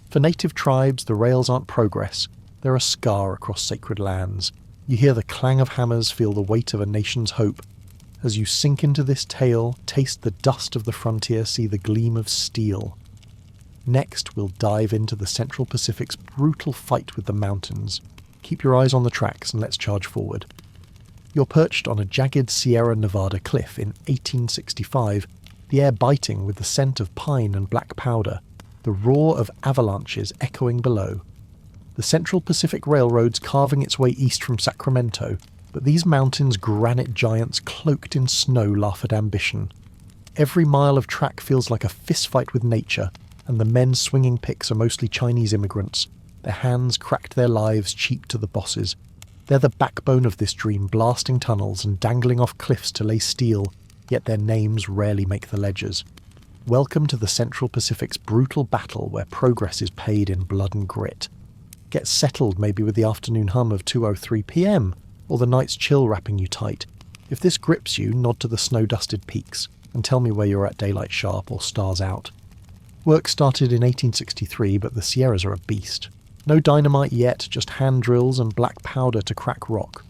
For native tribes, the rails aren't progress. They're a scar across sacred lands. You hear the clang of hammers, feel the weight of a nation's hope. As you sink into this tale, taste the dust of the frontier, see the gleam of steel. Next, we'll dive into the Central Pacific's brutal fight with the mountains. Keep your eyes on the tracks and let's charge forward. You're perched on a jagged Sierra Nevada cliff in 1865, the air biting with the scent of pine and black powder, the roar of avalanches echoing below. The Central Pacific Railroad's carving its way east from Sacramento, but these mountains' granite giants cloaked in snow laugh at ambition. Every mile of track feels like a fistfight with nature, and the men swinging picks are mostly Chinese immigrants. Their hands cracked their lives cheap to the bosses. They're the backbone of this dream, blasting tunnels and dangling off cliffs to lay steel, yet their names rarely make the ledgers. Welcome to the Central Pacific's brutal battle where progress is paid in blood and grit. Get settled maybe with the afternoon hum of 2:03 p.m, or the night's chill wrapping you tight. If this grips you, nod to the snow-dusted peaks, and tell me where you're at daylight sharp or stars out. Work started in 1863, but the Sierras are a beast. No dynamite yet, just hand drills and black powder to crack rock.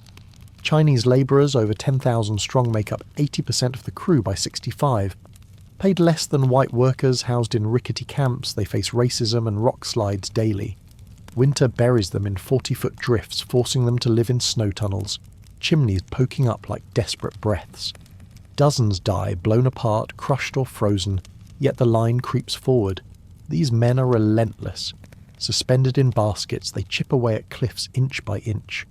Chinese labourers, over 10,000 strong, make up 80% of the crew by 65. Paid less than white workers housed in rickety camps, they face racism and rock slides daily. Winter buries them in 40-foot drifts, forcing them to live in snow tunnels, chimneys poking up like desperate breaths. Dozens die, blown apart, crushed or frozen, yet the line creeps forward. These men are relentless. Suspended in baskets, they chip away at cliffs inch by inch.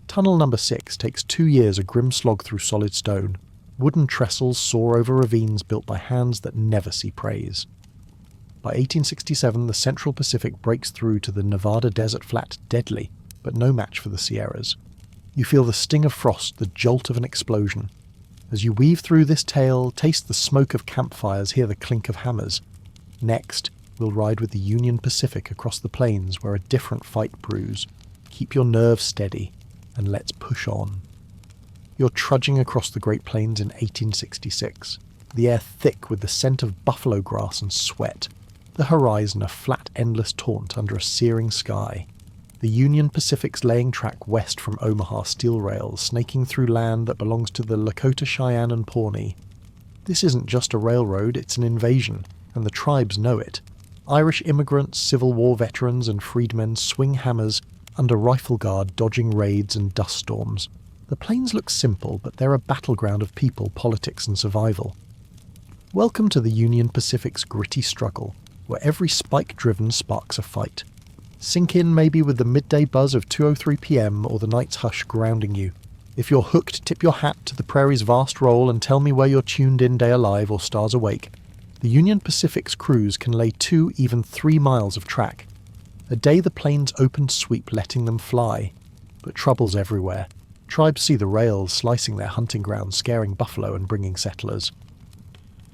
Tunnel number 6 takes 2 years a grim slog through solid stone. Wooden trestles soar over ravines built by hands that never see praise. By 1867, the Central Pacific breaks through to the Nevada desert flat deadly, but no match for the Sierras. You feel the sting of frost, the jolt of an explosion. As you weave through this tale, taste the smoke of campfires, hear the clink of hammers. Next, we'll ride with the Union Pacific across the plains where a different fight brews. Keep your nerves steady, and let's push on. You're trudging across the Great Plains in 1866, the air thick with the scent of buffalo grass and sweat, the horizon a flat endless taunt under a searing sky. The Union Pacific's laying track west from Omaha steel rails, snaking through land that belongs to the Lakota, Cheyenne and Pawnee. This isn't just a railroad, it's an invasion, and the tribes know it. Irish immigrants, Civil War veterans and freedmen swing hammers under rifle guard, dodging raids and dust storms. The plains look simple, but they're a battleground of people, politics and survival. Welcome to the Union Pacific's gritty struggle, where every spike driven sparks a fight. Sink in maybe with the midday buzz of 2:03 p.m. or the night's hush grounding you. If you're hooked, tip your hat to the prairie's vast roll and tell me where you're tuned in day alive or stars awake. The Union Pacific's crews can lay 2, even 3 miles of track. A day the plains opened sweep, letting them fly. But trouble's everywhere. Tribes see the rails slicing their hunting grounds, scaring buffalo and bringing settlers.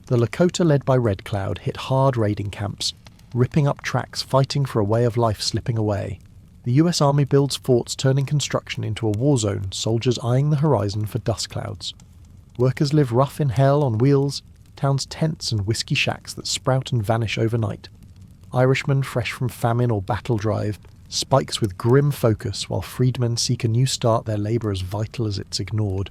The Lakota, led by Red Cloud, hit hard raiding camps, ripping up tracks, fighting for a way of life slipping away. The US Army builds forts, turning construction into a war zone, soldiers eyeing the horizon for dust clouds. Workers live rough in hell on wheels, towns tents and whiskey shacks that sprout and vanish overnight. Irishmen fresh from famine or battle drive, spikes with grim focus while freedmen seek a new start, their labour as vital as it's ignored.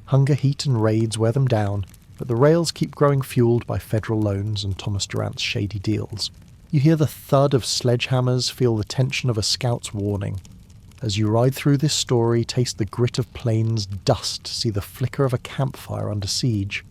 Hunger, heat and raids wear them down, but the rails keep growing, fueled by federal loans and Thomas Durant's shady deals. You hear the thud of sledgehammers, feel the tension of a scout's warning. As you ride through this story, taste the grit of plains dust, see the flicker of a campfire under siege.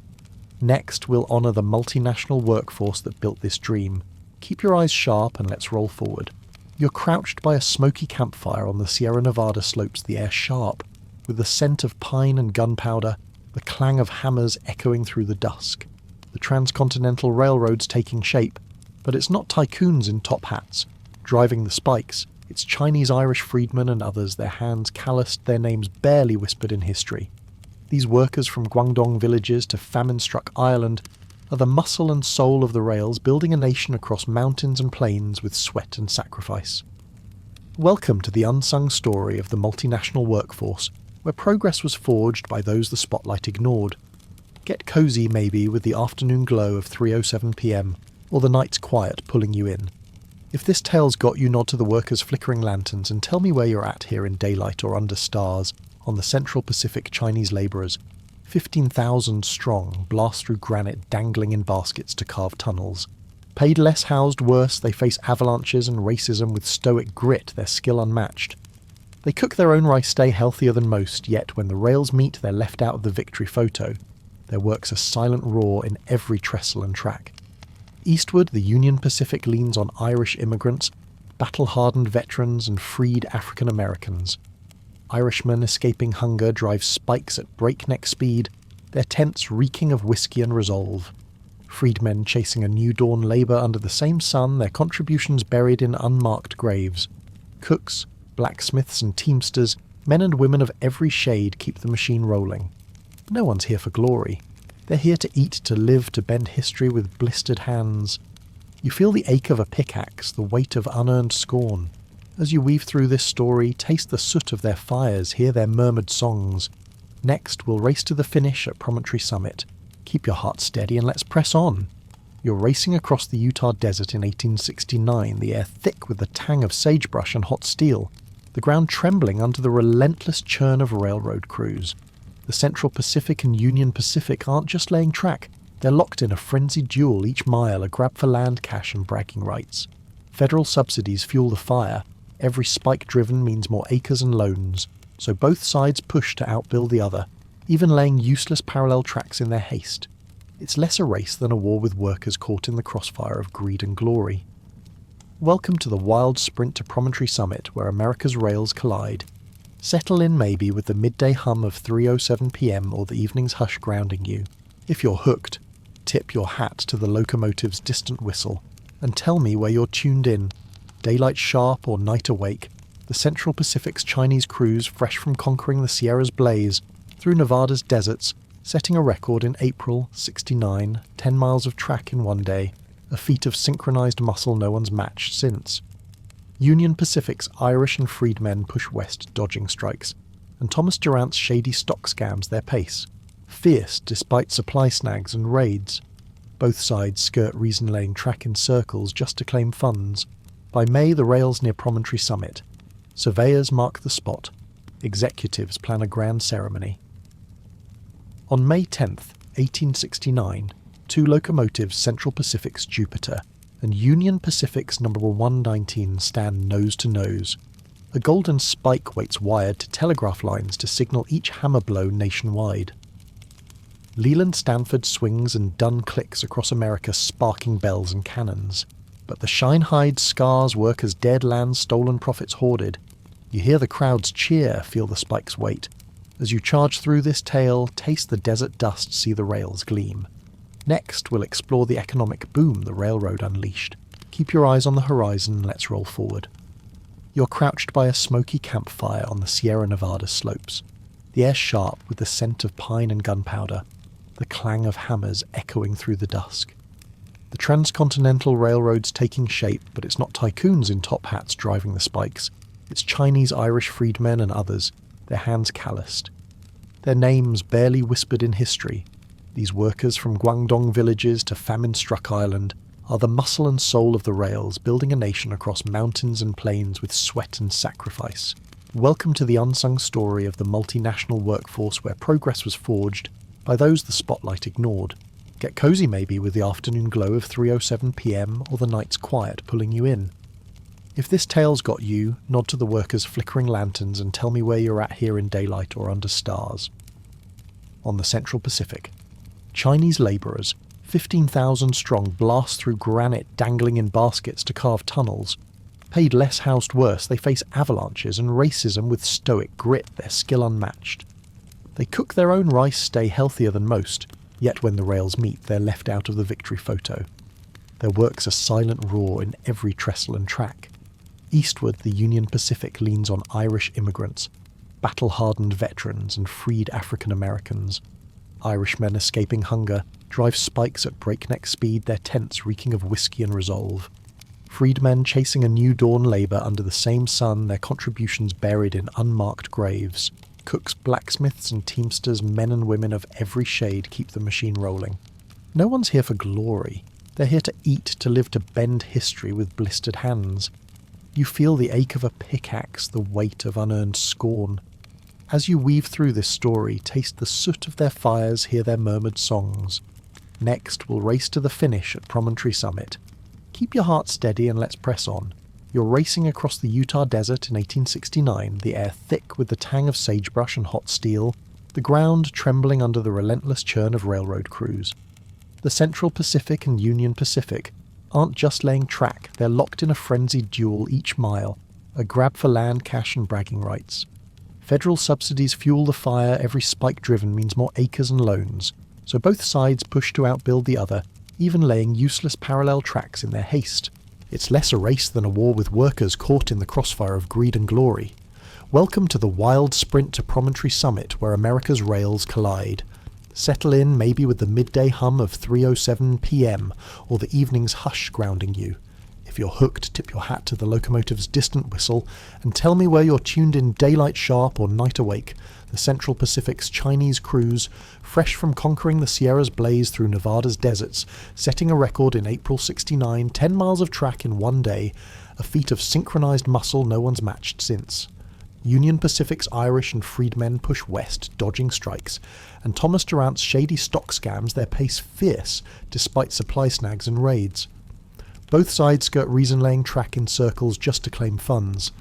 Next, we'll honour the multinational workforce that built this dream. Keep your eyes sharp and let's roll forward. You're crouched by a smoky campfire on the Sierra Nevada slopes, the air sharp, with the scent of pine and gunpowder, the clang of hammers echoing through the dusk. The transcontinental railroad's taking shape, but it's not tycoons in top hats driving the spikes. It's Chinese Irish freedmen and others, their hands calloused, their names barely whispered in history. These workers from Guangdong villages to famine-struck Ireland are the muscle and soul of the rails, building a nation across mountains and plains with sweat and sacrifice. Welcome to the unsung story of the multinational workforce, where progress was forged by those the spotlight ignored. Get cosy maybe with the afternoon glow of 3:07 p.m, or the night's quiet pulling you in. If this tale's got you, nod to the workers' flickering lanterns and tell me where you're at here in daylight or under stars on the Central Pacific Chinese labourers, 15,000 strong, blast through granite dangling in baskets to carve tunnels. Paid less, housed worse, they face avalanches and racism with stoic grit, their skill unmatched. They cook their own rice, stay healthier than most, yet when the rails meet they're left out of the victory photo. Their work's a silent roar in every trestle and track. Eastward, the Union Pacific leans on Irish immigrants, battle-hardened veterans and freed African Americans. Irishmen escaping hunger drive spikes at breakneck speed, their tents reeking of whiskey and resolve. Freedmen chasing a new dawn labour under the same sun, their contributions buried in unmarked graves. Cooks, blacksmiths and teamsters, men and women of every shade keep the machine rolling. No one's here for glory. They're here to eat, to live, to bend history with blistered hands. You feel the ache of a pickaxe, the weight of unearned scorn. As you weave through this story, taste the soot of their fires, hear their murmured songs. Next, we'll race to the finish at Promontory Summit. Keep your heart steady and let's press on. You're racing across the Utah desert in 1869, the air thick with the tang of sagebrush and hot steel, the ground trembling under the relentless churn of railroad crews. The Central Pacific and Union Pacific aren't just laying track, they're locked in a frenzied duel each mile, a grab for land cash and bragging rights. Federal subsidies fuel the fire, every spike driven means more acres and loans, so both sides push to outbuild the other, even laying useless parallel tracks in their haste. It's less a race than a war with workers caught in the crossfire of greed and glory. Welcome to the wild sprint to Promontory Summit where America's rails collide. Settle in maybe with the midday hum of 3:07 p.m. or the evening's hush grounding you. If you're hooked, tip your hat to the locomotive's distant whistle and tell me where you're tuned in. Daylight sharp or night awake, the Central Pacific's Chinese crews fresh from conquering the Sierra's blaze, through Nevada's deserts, setting a record in April '69, 10 miles of track in one day, a feat of synchronized muscle no one's matched since. Union Pacific's Irish and freedmen push west dodging strikes, and Thomas Durant's shady stock scams their pace, fierce despite supply snags and raids. Both sides skirt reason-laying track in circles just to claim funds. By May, the rail's near Promontory Summit. Surveyors mark the spot. Executives plan a grand ceremony. On May 10th, 1869, two locomotives, Central Pacific's Jupiter and Union Pacific's number 119, stand nose to nose. A golden spike waits wired to telegraph lines to signal each hammer blow nationwide. Leland Stanford swings and Dunn clicks across America, sparking bells and cannons. But the shine-hide scars work as dead lands, stolen profits hoarded. You hear the crowds cheer, feel the spike's weight. As you charge through this tale, taste the desert dust, see the rails gleam. Next, we'll explore the economic boom the railroad unleashed. Keep your eyes on the horizon, let's roll forward. You're crouched by a smoky campfire on the Sierra Nevada slopes. The air sharp with the scent of pine and gunpowder, the clang of hammers echoing through the dusk. The transcontinental railroad's taking shape, but it's not tycoons in top hats driving the spikes. It's Chinese, Irish freedmen and others, their hands calloused. Their names barely whispered in history. These workers from Guangdong villages to famine-struck Ireland are the muscle and soul of the rails, building a nation across mountains and plains with sweat and sacrifice. Welcome to the unsung story of the multinational workforce where progress was forged by those the spotlight ignored. Get cozy maybe with the afternoon glow of 3:07 p.m. or the night's quiet pulling you in. If this tale's got you, nod to the workers' flickering lanterns and tell me where you're at here in daylight or under stars. On the Central Pacific, Chinese labourers, 15,000 strong, blast through granite dangling in baskets to carve tunnels. Paid less, housed worse, they face avalanches and racism with stoic grit, their skill unmatched. They cook their own rice, stay healthier than most, yet when the rails meet, they're left out of the victory photo. Their work's a silent roar in every trestle and track. Eastward, the Union Pacific leans on Irish immigrants, battle-hardened veterans and freed African Americans. Irishmen escaping hunger drive spikes at breakneck speed, their tents reeking of whiskey and resolve. Freedmen chasing a new dawn labour under the same sun, their contributions buried in unmarked graves. Cooks, blacksmiths and teamsters, men and women of every shade keep the machine rolling. No one's here for glory. They're here to eat, to live, to bend history with blistered hands. You feel the ache of a pickaxe, the weight of unearned scorn. As you weave through this story, taste the soot of their fires, hear their murmured songs. Next, we'll race to the finish at Promontory Summit. Keep your heart steady and let's press on. You're racing across the Utah desert in 1869, the air thick with the tang of sagebrush and hot steel, the ground trembling under the relentless churn of railroad crews. The Central Pacific and Union Pacific aren't just laying track, they're locked in a frenzied duel each mile, a grab for land, cash and bragging rights. Federal subsidies fuel the fire, every spike driven means more acres and loans, so both sides push to outbuild the other, even laying useless parallel tracks in their haste. It's less a race than a war with workers caught in the crossfire of greed and glory. Welcome to the wild sprint to Promontory Summit where America's rails collide. Settle in maybe with the midday hum of 3:07 p.m. or the evening's hush grounding you. If you're hooked, tip your hat to the locomotive's distant whistle and tell me where you're tuned in daylight sharp or night awake, the Central Pacific's Chinese cruise, fresh from conquering the Sierra's blaze through Nevada's deserts, setting a record in April '69, 10 miles of track in one day, a feat of synchronized muscle no one's matched since. Union Pacific's Irish and freedmen push west, dodging strikes, and Thomas Durant's shady stock scams their pace fierce despite supply snags and raids. Both sides skirt reason-laying track in circles just to claim funds.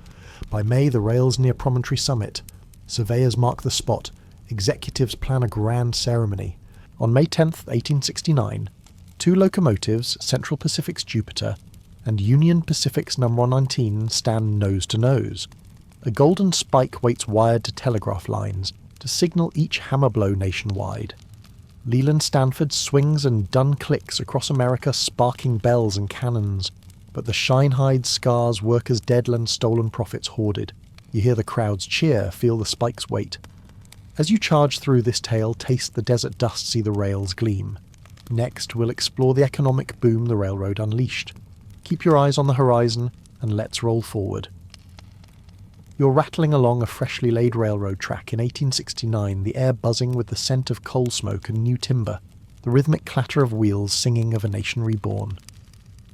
By May, the rails near Promontory Summit. Surveyors mark the spot. Executives plan a grand ceremony. On May 10th, 1869, 2 locomotives, Central Pacific's Jupiter and Union Pacific's No. 119, stand nose to nose. A golden spike waits wired to telegraph lines to signal each hammer blow nationwide. Leland Stanford swings and done clicks across America, sparking bells and cannons, but the shine-hide scars workers' deadland stolen profits hoarded. You hear the crowds cheer, feel the spike's weight. As you charge through this tale, taste the desert dust, see the rails gleam. Next, we'll explore the economic boom the railroad unleashed. Keep your eyes on the horizon, and let's roll forward. You're rattling along a freshly laid railroad track in 1869, the air buzzing with the scent of coal smoke and new timber, the rhythmic clatter of wheels singing of a nation reborn.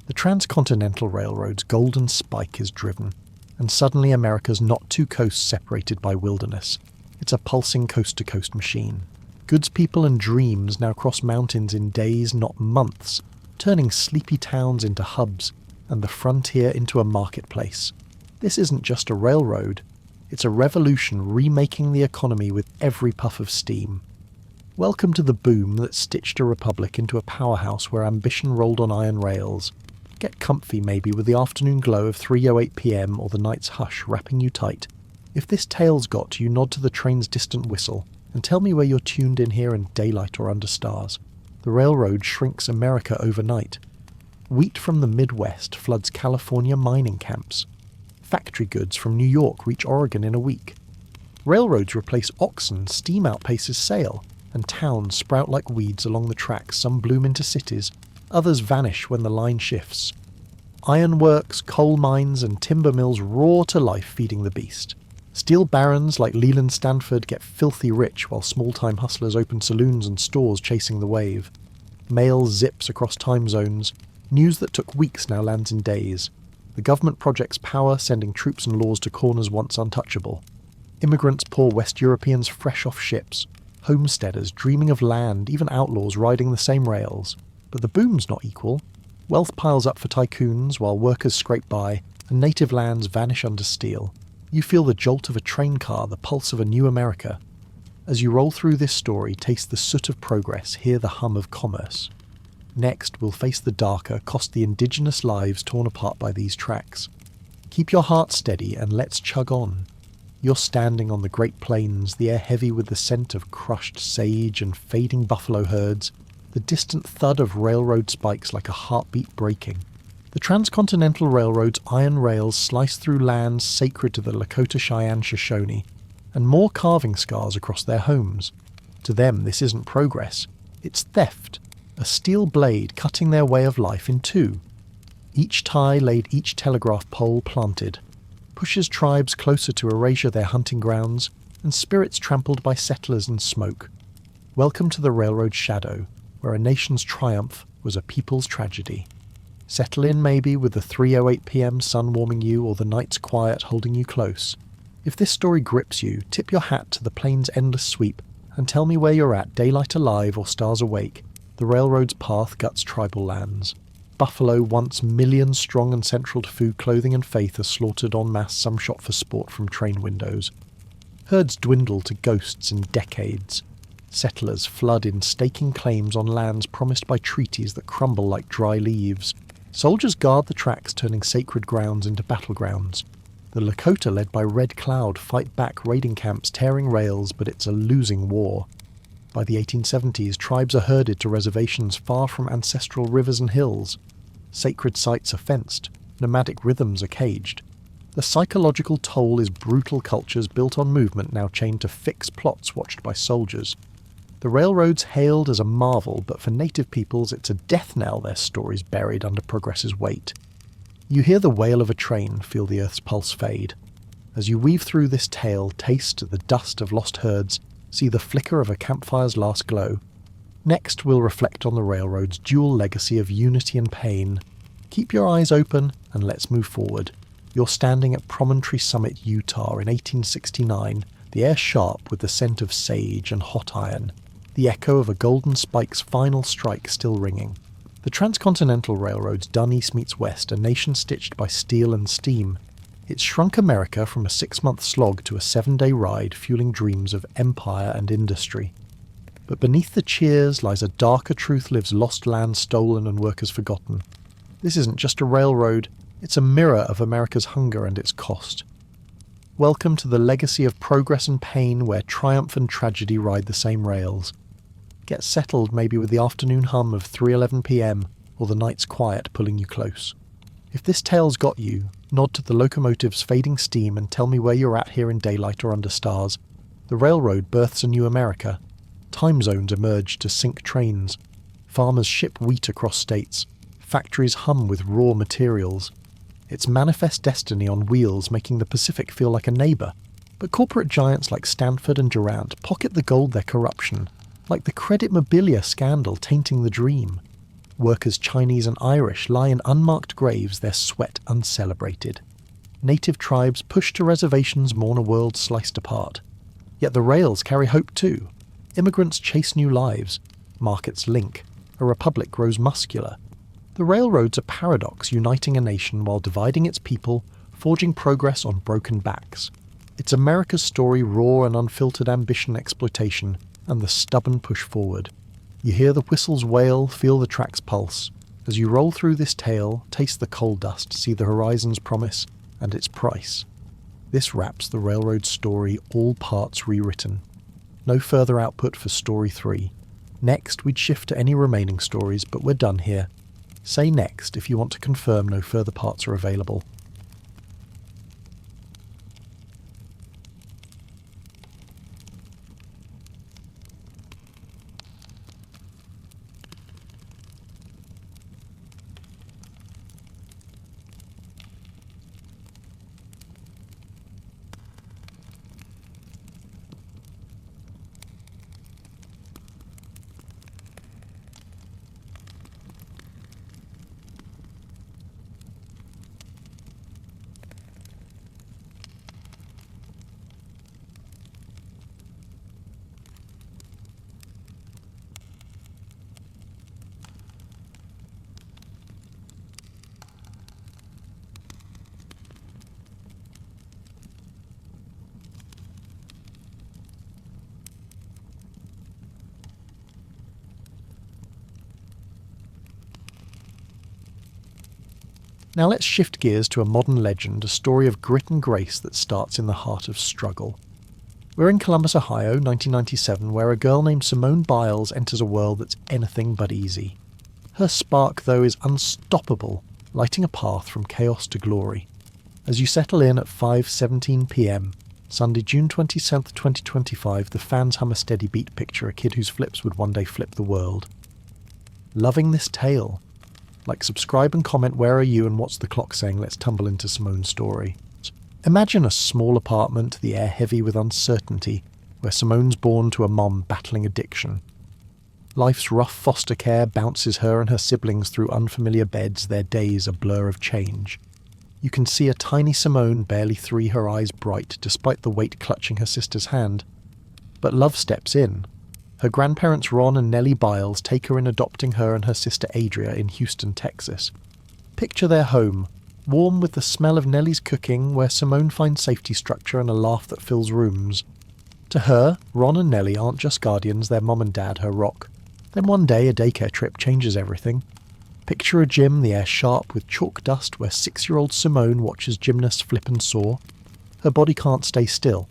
The Transcontinental Railroad's golden spike is driven, and suddenly America's not 2 coasts separated by wilderness. It's a pulsing coast-to-coast machine. Goods people and dreams now cross mountains in days, not months, turning sleepy towns into hubs, and the frontier into a marketplace. This isn't just a railroad, it's a revolution remaking the economy with every puff of steam. Welcome to the boom that stitched a republic into a powerhouse where ambition rolled on iron rails. Get comfy maybe with the afternoon glow of 3:08 p.m. or the night's hush wrapping you tight. If this tale's got you, nod to the train's distant whistle and tell me where you're tuned in here in daylight or under stars. The railroad shrinks America overnight. Wheat from the Midwest floods California mining camps. Factory goods from New York reach Oregon in a week. Railroads replace oxen, steam outpaces sail, and towns sprout like weeds along the tracks. Some bloom into cities, others vanish when the line shifts. Ironworks, coal mines, and timber mills roar to life, feeding the beast. Steel barons like Leland Stanford get filthy rich while small-time hustlers open saloons and stores chasing the wave. Mail zips across time zones. News that took weeks now lands in days. The government projects power, sending troops and laws to corners once untouchable. Immigrants pour West Europeans fresh off ships. Homesteaders dreaming of land, even outlaws riding the same rails. But the boom's not equal. Wealth piles up for tycoons while workers scrape by, and native lands vanish under steel. You feel the jolt of a train car, the pulse of a new America. As you roll through this story, taste the soot of progress, hear the hum of commerce. Next, we'll face the darker, cost the indigenous lives torn apart by these tracks. Keep your heart steady and let's chug on. You're standing on the Great Plains, the air heavy with the scent of crushed sage and fading buffalo herds, the distant thud of railroad spikes like a heartbeat breaking. The Transcontinental Railroad's iron rails slice through lands sacred to the Lakota, Cheyenne, Shoshone, and more carving scars across their homes. To them, this isn't progress, it's theft. A steel blade cutting their way of life in 2. Each tie laid, each telegraph pole planted, pushes tribes closer to erasure their hunting grounds, and spirits trampled by settlers and smoke. Welcome to the railroad's shadow, where a nation's triumph was a people's tragedy. Settle in maybe with the 3:08 p.m. sun warming you or the night's quiet holding you close. If this story grips you, tip your hat to the plain's endless sweep and tell me where you're at, daylight alive or stars awake. The railroad's path guts tribal lands. Buffalo, once millions strong and central to food, clothing and faith, are slaughtered en masse, some shot for sport from train windows. Herds dwindle to ghosts in decades. Settlers flood in staking claims on lands promised by treaties that crumble like dry leaves. Soldiers guard the tracks, turning sacred grounds into battlegrounds. The Lakota, led by Red Cloud, fight back raiding camps, tearing rails, but it's a losing war. By the 1870s, tribes are herded to reservations far from ancestral rivers and hills. Sacred sites are fenced, nomadic rhythms are caged. The psychological toll is brutal cultures built on movement now chained to fixed plots watched by soldiers. The railroad's hailed as a marvel, but for native peoples it's a death knell, their stories buried under progress's weight. You hear the wail of a train, feel the earth's pulse fade. As you weave through this tale, taste the dust of lost herds, see the flicker of a campfire's last glow. Next we'll reflect on the railroad's dual legacy of unity and pain. Keep your eyes open and let's move forward. You're standing at Promontory Summit, Utah in 1869, the air sharp with the scent of sage and hot iron, the echo of a golden spike's final strike still ringing. The Transcontinental Railroad's done east meets west, a nation stitched by steel and steam. It's shrunk America from a 6-month slog to a 7-day ride, fueling dreams of empire and industry. But beneath the cheers lies a darker truth, lives lost land stolen and workers forgotten. This isn't just a railroad, it's a mirror of America's hunger and its cost. Welcome to the legacy of progress and pain, where triumph and tragedy ride the same rails. Get settled maybe with the afternoon hum of 3:11 p.m. or the night's quiet pulling you close. If this tale's got you, nod to the locomotive's fading steam and tell me where you're at here in daylight or under stars. The railroad births a new America. Time zones emerge to sync trains. Farmers ship wheat across states. Factories hum with raw materials. It's manifest destiny on wheels, making the Pacific feel like a neighbour. But corporate giants like Stanford and Durant pocket the gold their corruption, like the Credit Mobilia scandal tainting the dream. Workers Chinese and Irish lie in unmarked graves, their sweat uncelebrated. Native tribes pushed to reservations mourn a world sliced apart. Yet the rails carry hope too. Immigrants chase new lives. Markets link. A republic grows muscular. The railroad's a paradox, uniting a nation while dividing its people, forging progress on broken backs. It's America's story, raw and unfiltered ambition, exploitation, and the stubborn push forward. You hear the whistles wail, feel the track's pulse. As you roll through this tale, taste the coal dust, see the horizon's promise and its price. This wraps the railroad story, all parts rewritten. No further output for Story 3. Next, we'd shift to any remaining stories, but we're done here. Say next if you want to confirm no further parts are available. Now let's shift gears to a modern legend, a story of grit and grace that starts in the heart of struggle. We're in Columbus, Ohio, 1997, where a girl named Simone Biles enters a world that's anything but easy. Her spark, though, is unstoppable, lighting a path from chaos to glory. As you settle in at 5:17 p.m, Sunday, June 27th, 2025, the fans hum a steady beat, picture a kid whose flips would one day flip the world. Loving this tale? Like, subscribe and comment where are you and what's the clock saying. Let's tumble into Simone's story. Imagine a small apartment, the air heavy with uncertainty, where Simone's born to a mom battling addiction. Life's rough foster care bounces her and her siblings through unfamiliar beds, their days a blur of change. You can see a tiny Simone, barely 3, her eyes bright, despite the weight clutching her sister's hand. But love steps in. Her grandparents Ron and Nellie Biles take her in, adopting her and her sister Adria in Houston, Texas. Picture their home, warm with the smell of Nellie's cooking, where Simone finds safety structure and a laugh that fills rooms. To her, Ron and Nellie aren't just guardians, they're mom and dad, her rock. Then one day, a daycare trip changes everything. Picture a gym, the air sharp with chalk dust, where 6-year-old Simone watches gymnasts flip and soar. Her body can't stay still.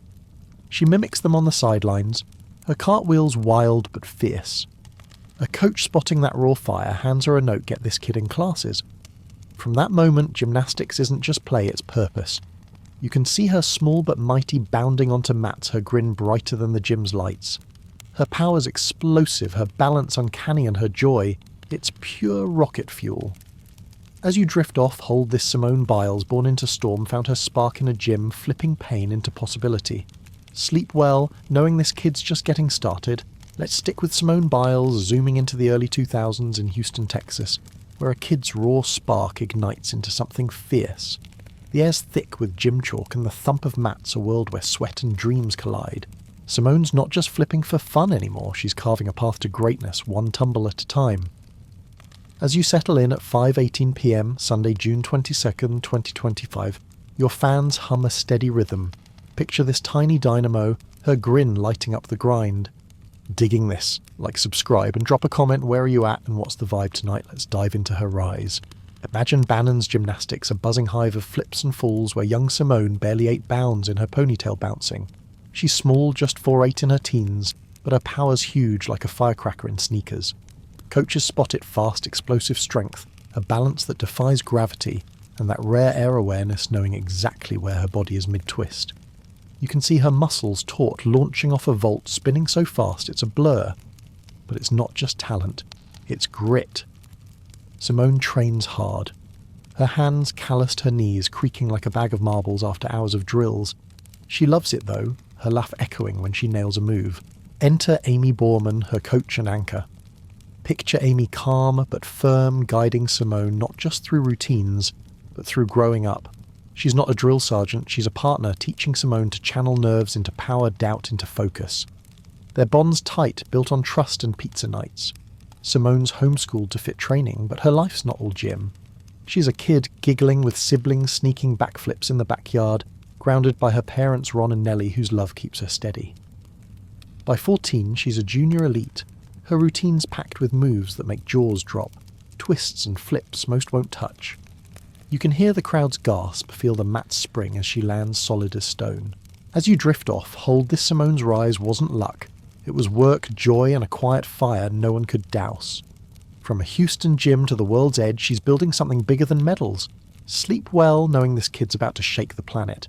She mimics them on the sidelines, Her cartwheel's wild but fierce. A coach spotting that raw fire hands her a note: get this kid in classes. From that moment, gymnastics isn't just play, it's purpose. You can see her small but mighty bounding onto mats, her grin brighter than the gym's lights. Her power's explosive, her balance uncanny, and her joy, it's pure rocket fuel. As you drift off, hold this Simone Biles, born into storm, found her spark in a gym, flipping pain into possibility. Sleep well, knowing this kid's just getting started. Let's stick with Simone Biles, zooming into the early 2000s in Houston, Texas, where a kid's raw spark ignites into something fierce. The air's thick with gym chalk and the thump of mats, a world where sweat and dreams collide. Simone's not just flipping for fun anymore, she's carving a path to greatness, one tumble at a time. As you settle in at 5:18 p.m, Sunday, June 22nd, 2025, your fans hum a steady rhythm. Picture this tiny dynamo, her grin lighting up the grind. Digging this? Like, subscribe, and drop a comment: where are you at and what's the vibe tonight? Let's dive into her rise. Imagine Bannon's gymnastics, a buzzing hive of flips and falls where young Simone barely 8 bounds in her ponytail bouncing. She's small, just 4'8" in her teens, but her power's huge, like a firecracker in sneakers. Coaches spot it: fast, explosive strength, a balance that defies gravity, and that rare air awareness, knowing exactly where her body is mid-twist. You can see her muscles taut, launching off a vault, spinning so fast it's a blur. But it's not just talent, it's grit. Simone trains hard. Her hands calloused her knees, creaking like a bag of marbles after hours of drills. She loves it though, her laugh echoing when she nails a move. Enter Amy Borman, her coach and anchor. Picture Amy calm but firm, guiding Simone not just through routines, but through growing up. She's not a drill sergeant, she's a partner, teaching Simone to channel nerves into power, doubt into focus. Their bond's tight, built on trust and pizza nights. Simone's homeschooled to fit training, but her life's not all gym. She's a kid giggling with siblings, sneaking backflips in the backyard, grounded by her parents Ron and Nellie, whose love keeps her steady. By 14, she's a junior elite. Her routine's packed with moves that make jaws drop, twists and flips most won't touch. You can hear the crowd's gasp, feel the mat spring as she lands solid as stone. As you drift off, hold this: Simone's rise wasn't luck. It was work, joy, and a quiet fire no one could douse. From a Houston gym to the world's edge, she's building something bigger than medals. Sleep well, knowing this kid's about to shake the planet.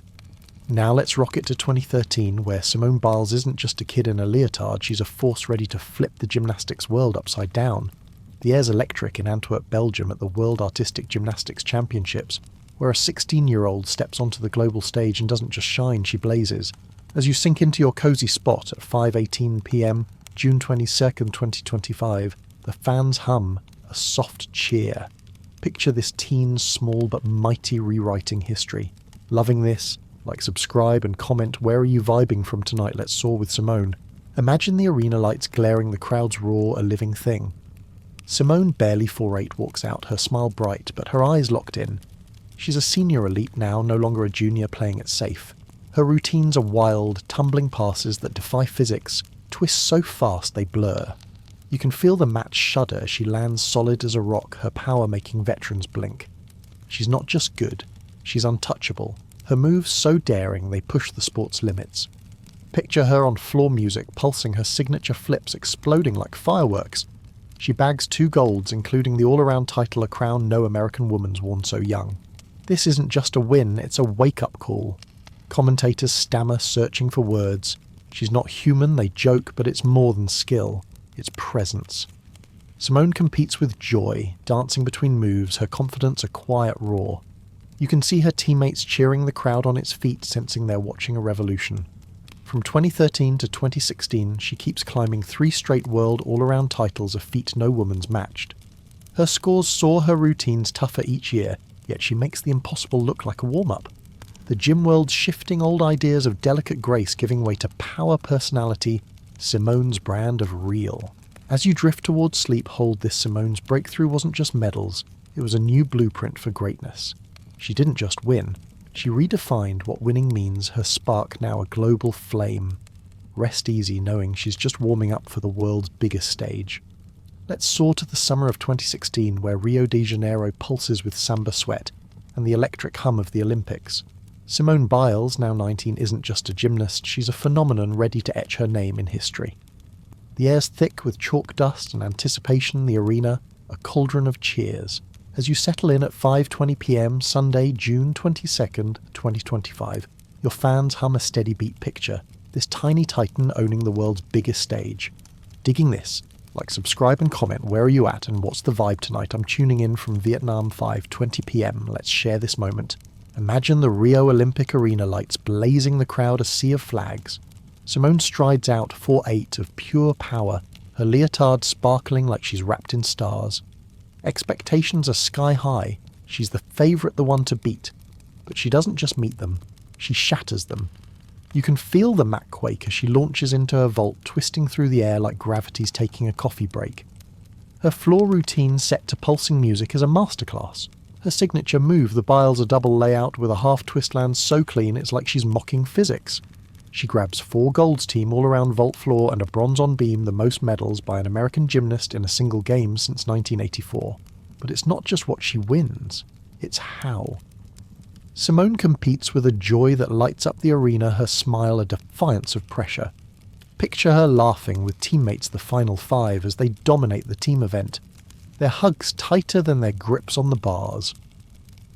Now let's rocket to 2013, where Simone Biles isn't just a kid in a leotard, she's a force ready to flip the gymnastics world upside down. The air's electric in Antwerp, Belgium at the World Artistic Gymnastics Championships, where a 16-year-old steps onto the global stage and doesn't just shine, she blazes. As you sink into your cozy spot at 5:18 p.m, June 22nd, 2025, the fans hum, a soft cheer. Picture this teen, small but mighty, rewriting history. Loving this? Like, subscribe, and comment: where are you vibing from tonight? Let's soar with Simone. Imagine the arena lights glaring, the crowd's roar, a living thing. Simone, barely 4'8", walks out, her smile bright, but her eyes locked in. She's a senior elite now, no longer a junior playing it safe. Her routines are wild, tumbling passes that defy physics, twists so fast they blur. You can feel the mat shudder as she lands solid as a rock, her power making veterans blink. She's not just good, she's untouchable. Her moves so daring they push the sport's limits. Picture her on floor music, pulsing, her signature flips exploding like fireworks. She bags 2 golds, including the all-around title, a crown no American woman's worn so young. This isn't just a win, it's a wake-up call. Commentators stammer, searching for words. She's not human, they joke, but it's more than skill. It's presence. Simone competes with joy, dancing between moves, her confidence a quiet roar. You can see her teammates cheering, the crowd on its feet, sensing they're watching a revolution. From 2013 to 2016, she keeps climbing 3 straight world all-around titles, a feat no woman's matched. Her scores soar, her routines tougher each year, yet she makes the impossible look like a warm-up. The gym world's shifting, old ideas of delicate grace giving way to power, personality, Simone's brand of real. As you drift towards sleep, hold this: Simone's breakthrough wasn't just medals, it was a new blueprint for greatness. She didn't just win, she redefined what winning means, her spark now a global flame. Rest easy knowing she's just warming up for the world's biggest stage. Let's soar to the summer of 2016, where Rio de Janeiro pulses with samba sweat and the electric hum of the Olympics. Simone Biles, now 19, isn't just a gymnast, she's a phenomenon ready to etch her name in history. The air's thick with chalk dust and anticipation, the arena, a cauldron of cheers. As you settle in at 5:20 p.m. Sunday, June 22nd, 2025, your fans hum a steady beat picture, this tiny titan owning the world's biggest stage. Digging this? Like, subscribe and comment, where are you at and what's the vibe tonight? I'm tuning in from Vietnam, 5:20 p.m. Let's share this moment. Imagine the Rio Olympic arena lights blazing the crowd a sea of flags. Simone strides out 4'8" of pure power, her leotard sparkling like she's wrapped in stars. Expectations are sky high. She's the favourite, the one to beat. But she doesn't just meet them, she shatters them. You can feel the mat quake as she launches into her vault, twisting through the air like gravity's taking a coffee break. Her floor routine set to pulsing music is a masterclass. Her signature move, the Biles a double layout with a half twist lands so clean it's like she's mocking physics. She grabs 4 golds team all around vault floor and a bronze on beam, the most medals by an American gymnast in a single game since 1984. But it's not just what she wins, it's how. Simone competes with a joy that lights up the arena, her smile a defiance of pressure. Picture her laughing with teammates the final 5 as they dominate the team event, their hugs tighter than their grips on the bars.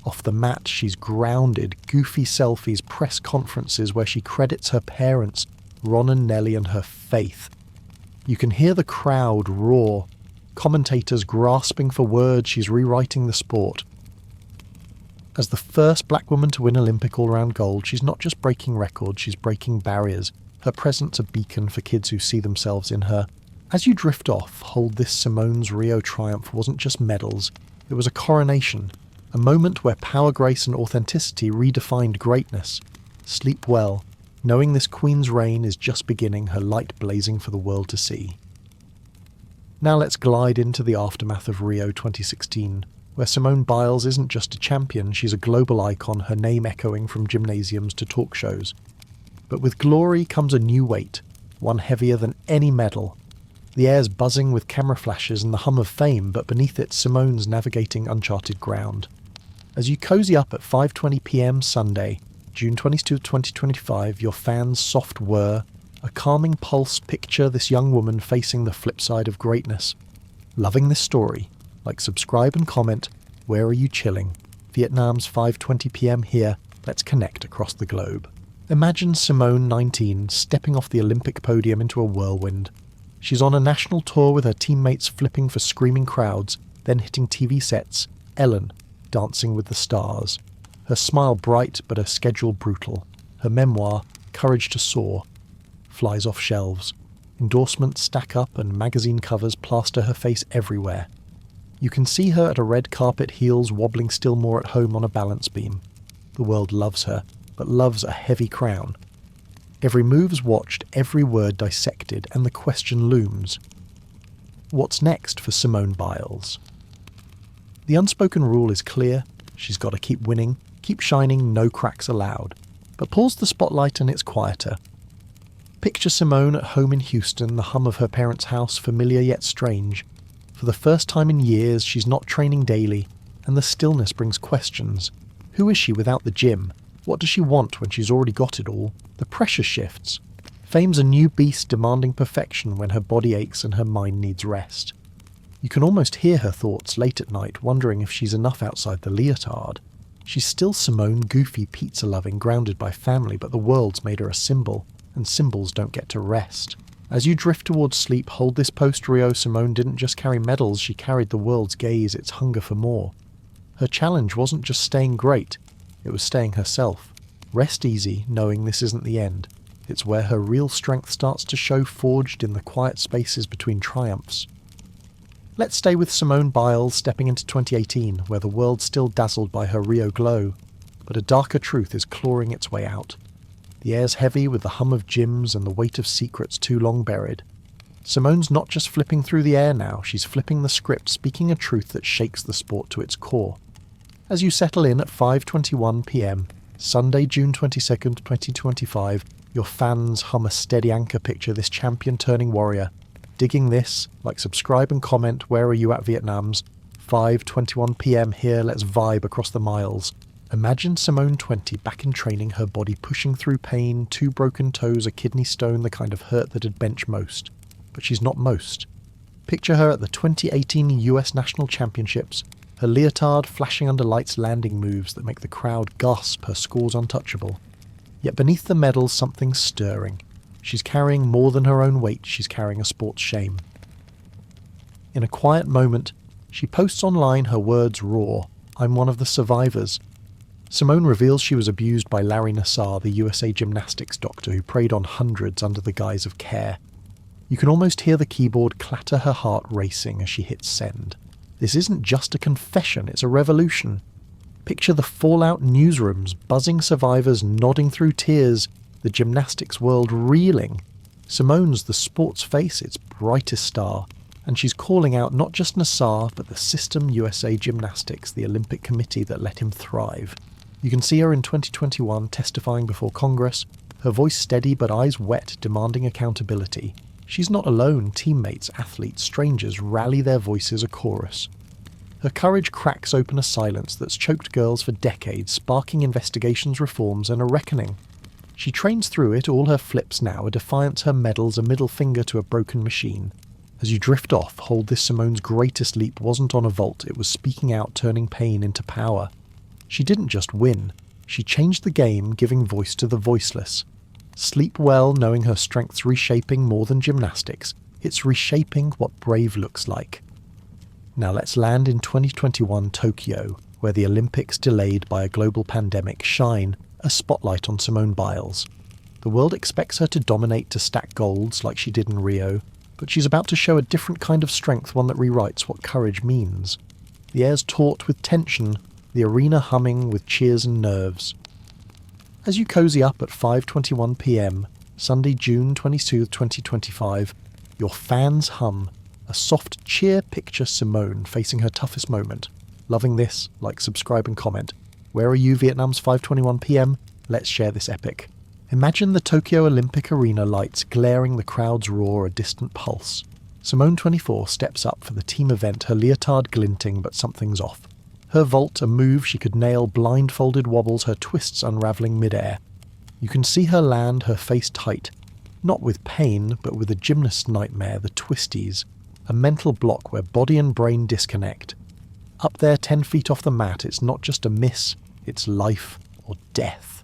Off the mat, she's grounded, goofy selfies, press conferences where she credits her parents, Ron and Nellie, and her faith. You can hear the crowd roar, commentators grasping for words. She's rewriting the sport. As the first black woman to win Olympic all-round gold, she's not just breaking records, she's breaking barriers. Her presence a beacon for kids who see themselves in her. As you drift off, hold this: Simone's Rio triumph wasn't just medals, it was a coronation. A moment where power, grace and authenticity redefined greatness. Sleep well, knowing this queen's reign is just beginning, her light blazing for the world to see. Now let's glide into the aftermath of Rio 2016, where Simone Biles isn't just a champion, she's a global icon, her name echoing from gymnasiums to talk shows. But with glory comes a new weight, one heavier than any medal. The air's buzzing with camera flashes and the hum of fame, but beneath it Simone's navigating uncharted ground. As you cozy up at 5:20 p.m. Sunday, June 22, 2025, your fans' soft whir, a calming pulse, picture this young woman facing the flip side of greatness. Loving this story? Like, subscribe and comment, where are you chilling? Vietnam's 5:20 p.m. here, let's connect across the globe. Imagine Simone, 19, stepping off the Olympic podium into a whirlwind. She's on a national tour with her teammates flipping for screaming crowds, then hitting TV sets, Ellen, Dancing with the Stars. Her smile bright, but her schedule brutal. Her memoir, Courage to Soar, flies off shelves. Endorsements stack up and magazine covers plaster her face everywhere. You can see her at a red carpet, heels wobbling still more at home on a balance beam. The world loves her, but loves a heavy crown. Every move's watched, every word dissected, and the question looms. What's next for Simone Biles? The unspoken rule is clear: she's got to keep winning, keep shining, no cracks allowed. But pulls the spotlight and it's quieter. Picture Simone at home in Houston, the hum of her parents' house familiar yet strange. For the first time in years, she's not training daily, and the stillness brings questions. Who is she without the gym? What does she want when she's already got it all? The pressure shifts. Fame's a new beast demanding perfection when her body aches and her mind needs rest. You can almost hear her thoughts late at night, wondering if she's enough outside the leotard. She's still Simone, goofy, pizza-loving, grounded by family, but the world's made her a symbol, and symbols don't get to rest. As you drift towards sleep, hold this post-Rio: Simone didn't just carry medals, she carried the world's gaze, its hunger for more. Her challenge wasn't just staying great, it was staying herself. Rest easy, knowing this isn't the end. It's where her real strength starts to show, forged in the quiet spaces between triumphs. Let's stay with Simone Biles stepping into 2018, where the world's still dazzled by her Rio glow, but a darker truth is clawing its way out. The air's heavy with the hum of gyms and the weight of secrets too long buried. Simone's not just flipping through the air now, she's flipping the script, speaking a truth that shakes the sport to its core. As you settle in at 5:21 p.m, Sunday, June 22nd, 2025, your fans hum a steady anchor picture, this champion-turning warrior. Digging this? Like, subscribe and comment, where are you at Vietnam's 5:21 p.m. here, let's vibe across the miles. Imagine Simone 20 back in training, her body pushing through pain, 2 broken toes, a kidney stone, the kind of hurt that'd bench most. but she's not most. Picture her at the 2018 US National Championships, her leotard flashing under lights landing moves that make the crowd gasp her scores untouchable. Yet beneath the medals something's stirring. She's carrying more than her own weight, she's carrying a sport's shame. In a quiet moment, she posts online her words raw, "I'm one of the survivors." Simone reveals she was abused by Larry Nassar, the USA gymnastics doctor who preyed on hundreds under the guise of care. You can almost hear the keyboard clatter, her heart racing as she hits send. This isn't just a confession, it's a revolution. Picture the fallout newsrooms, buzzing survivors nodding through tears, the gymnastics world reeling. Simone's the sport's face, its brightest star, and she's calling out not just Nassar, but the system USA Gymnastics, the Olympic Committee that let him thrive. You can see her in 2021 testifying before Congress, her voice steady but eyes wet, demanding accountability. She's not alone, teammates, athletes, strangers rally their voices a chorus. Her courage cracks open a silence that's choked girls for decades, sparking investigations, reforms, and a reckoning. She trains through it, all her flips now, a defiance, her medals, a middle finger to a broken machine. As you drift off, hold this: Simone's greatest leap wasn't on a vault, it was speaking out, turning pain into power. She didn't just win, she changed the game, giving voice to the voiceless. Sleep well, knowing her strength's reshaping more than gymnastics. It's reshaping what brave looks like. Now let's land in 2021 Tokyo, where the Olympics, delayed by a global pandemic, shine a spotlight on Simone Biles. The world expects her to dominate, to stack golds like she did in Rio, but she's about to show a different kind of strength, one that rewrites what courage means. The air's taut with tension, the arena humming with cheers and nerves. As you cozy up at 5:21 p.m, Sunday, June 22, 2025, your fans hum. A soft cheer, picture Simone facing her toughest moment. Loving this? Like, subscribe and comment. Where are you, Vietnam's 5:21 p.m? Let's share this epic. Imagine the Tokyo Olympic Arena lights glaring, the crowd's roar a distant pulse. Simone 24 steps up for the team event, her leotard glinting, but something's off. Her vault, a move she could nail, blindfolded wobbles, her twists unravelling midair. You can see her land, her face tight. Not with pain, but with a gymnast's nightmare, the twisties. A mental block where body and brain disconnect. Up there 10 feet off the mat, it's not just a miss, it's life or death.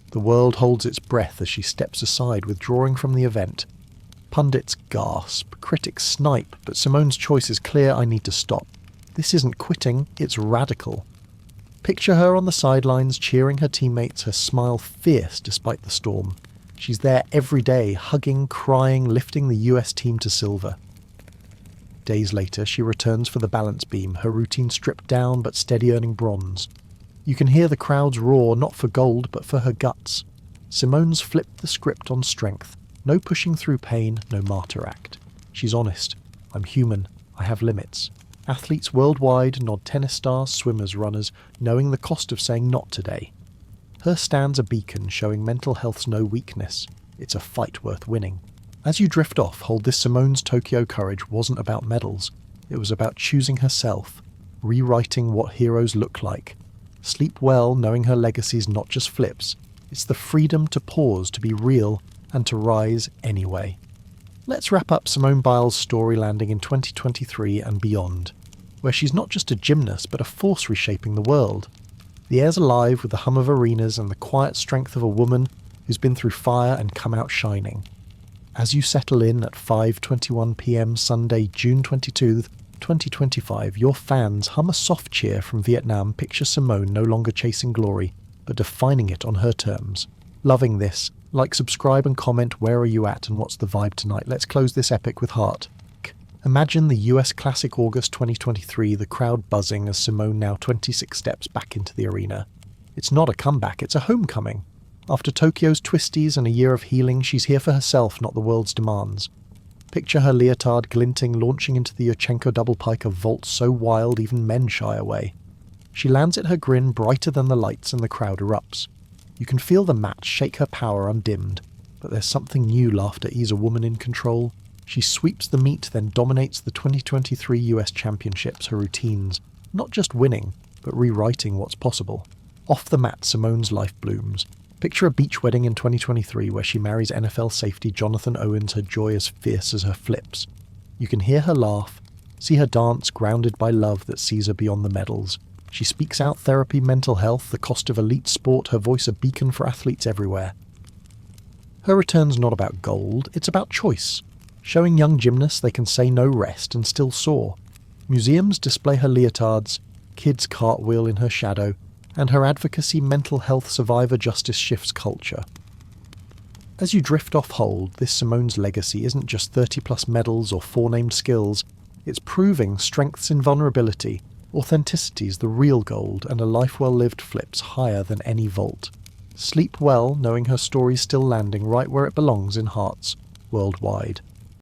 The world holds its breath as she steps aside, withdrawing from the event. Pundits gasp, critics snipe, but Simone's choice is clear: I need to stop. This isn't quitting, it's radical. Picture her on the sidelines, cheering her teammates, her smile fierce despite the storm. She's there every day, hugging, crying, lifting the US team to silver. Days later, she returns for the balance beam, her routine stripped down but steady, earning bronze. You can hear the crowd's roar, not for gold, but for her guts. Simone's flipped the script on strength. No pushing through pain, no martyr act. She's honest. I'm human. I have limits. Athletes worldwide nod: tennis stars, swimmers, runners, knowing the cost of saying not today. Her stand's a beacon, showing mental health's no weakness. It's a fight worth winning. As you drift off, hold this: Simone's Tokyo courage wasn't about medals. It was about choosing herself, rewriting what heroes look like. Sleep well, knowing her legacy's not just flips. It's the freedom to pause, to be real, and to rise anyway. Let's wrap up Simone Biles' story landing in 2023 and beyond, where she's not just a gymnast, but a force reshaping the world. The air's alive with the hum of arenas and the quiet strength of a woman who's been through fire and come out shining. As you settle in at 5:21 p.m. Sunday, June 22, 2025, your fans hum a soft cheer from Vietnam. Picture Simone no longer chasing glory, but defining it on her terms. Loving this? Like, subscribe and comment. Where are you at and what's the vibe tonight? Let's close this epic with heart. Imagine the US Classic August 2023, the crowd buzzing as Simone now 26 steps back into the arena. It's not a comeback, it's a homecoming. After Tokyo's twisties and a year of healing, she's here for herself, not the world's demands. Picture her leotard glinting, launching into the Yurchenko double pike, a vault so wild even men shy away. She lands it, her grin brighter than the lights, and the crowd erupts. You can feel the mat shake, her power undimmed. But there's something new: laughter ease a woman in control. She sweeps the meet, then dominates the 2023 US Championships, her routines, not just winning, but rewriting what's possible. Off the mat, Simone's life blooms. Picture a beach wedding in 2023 where she marries NFL safety Jonathan Owens, her joy as fierce as her flips. You can hear her laugh, see her dance grounded by love that sees her beyond the medals. She speaks out therapy, mental health, the cost of elite sport, her voice a beacon for athletes everywhere. Her return's not about gold, it's about choice. Showing young gymnasts they can say no rest and still soar. Museums display her leotards, kids cartwheel in her shadow, and her advocacy mental health survivor justice shifts culture. As you drift off hold, this Simone's legacy isn't just 30-plus medals or four-named skills, it's proving strengths in vulnerability, authenticity's the real gold, and a life well lived flips higher than any vault. Sleep well knowing her story's still landing right where it belongs in hearts worldwide.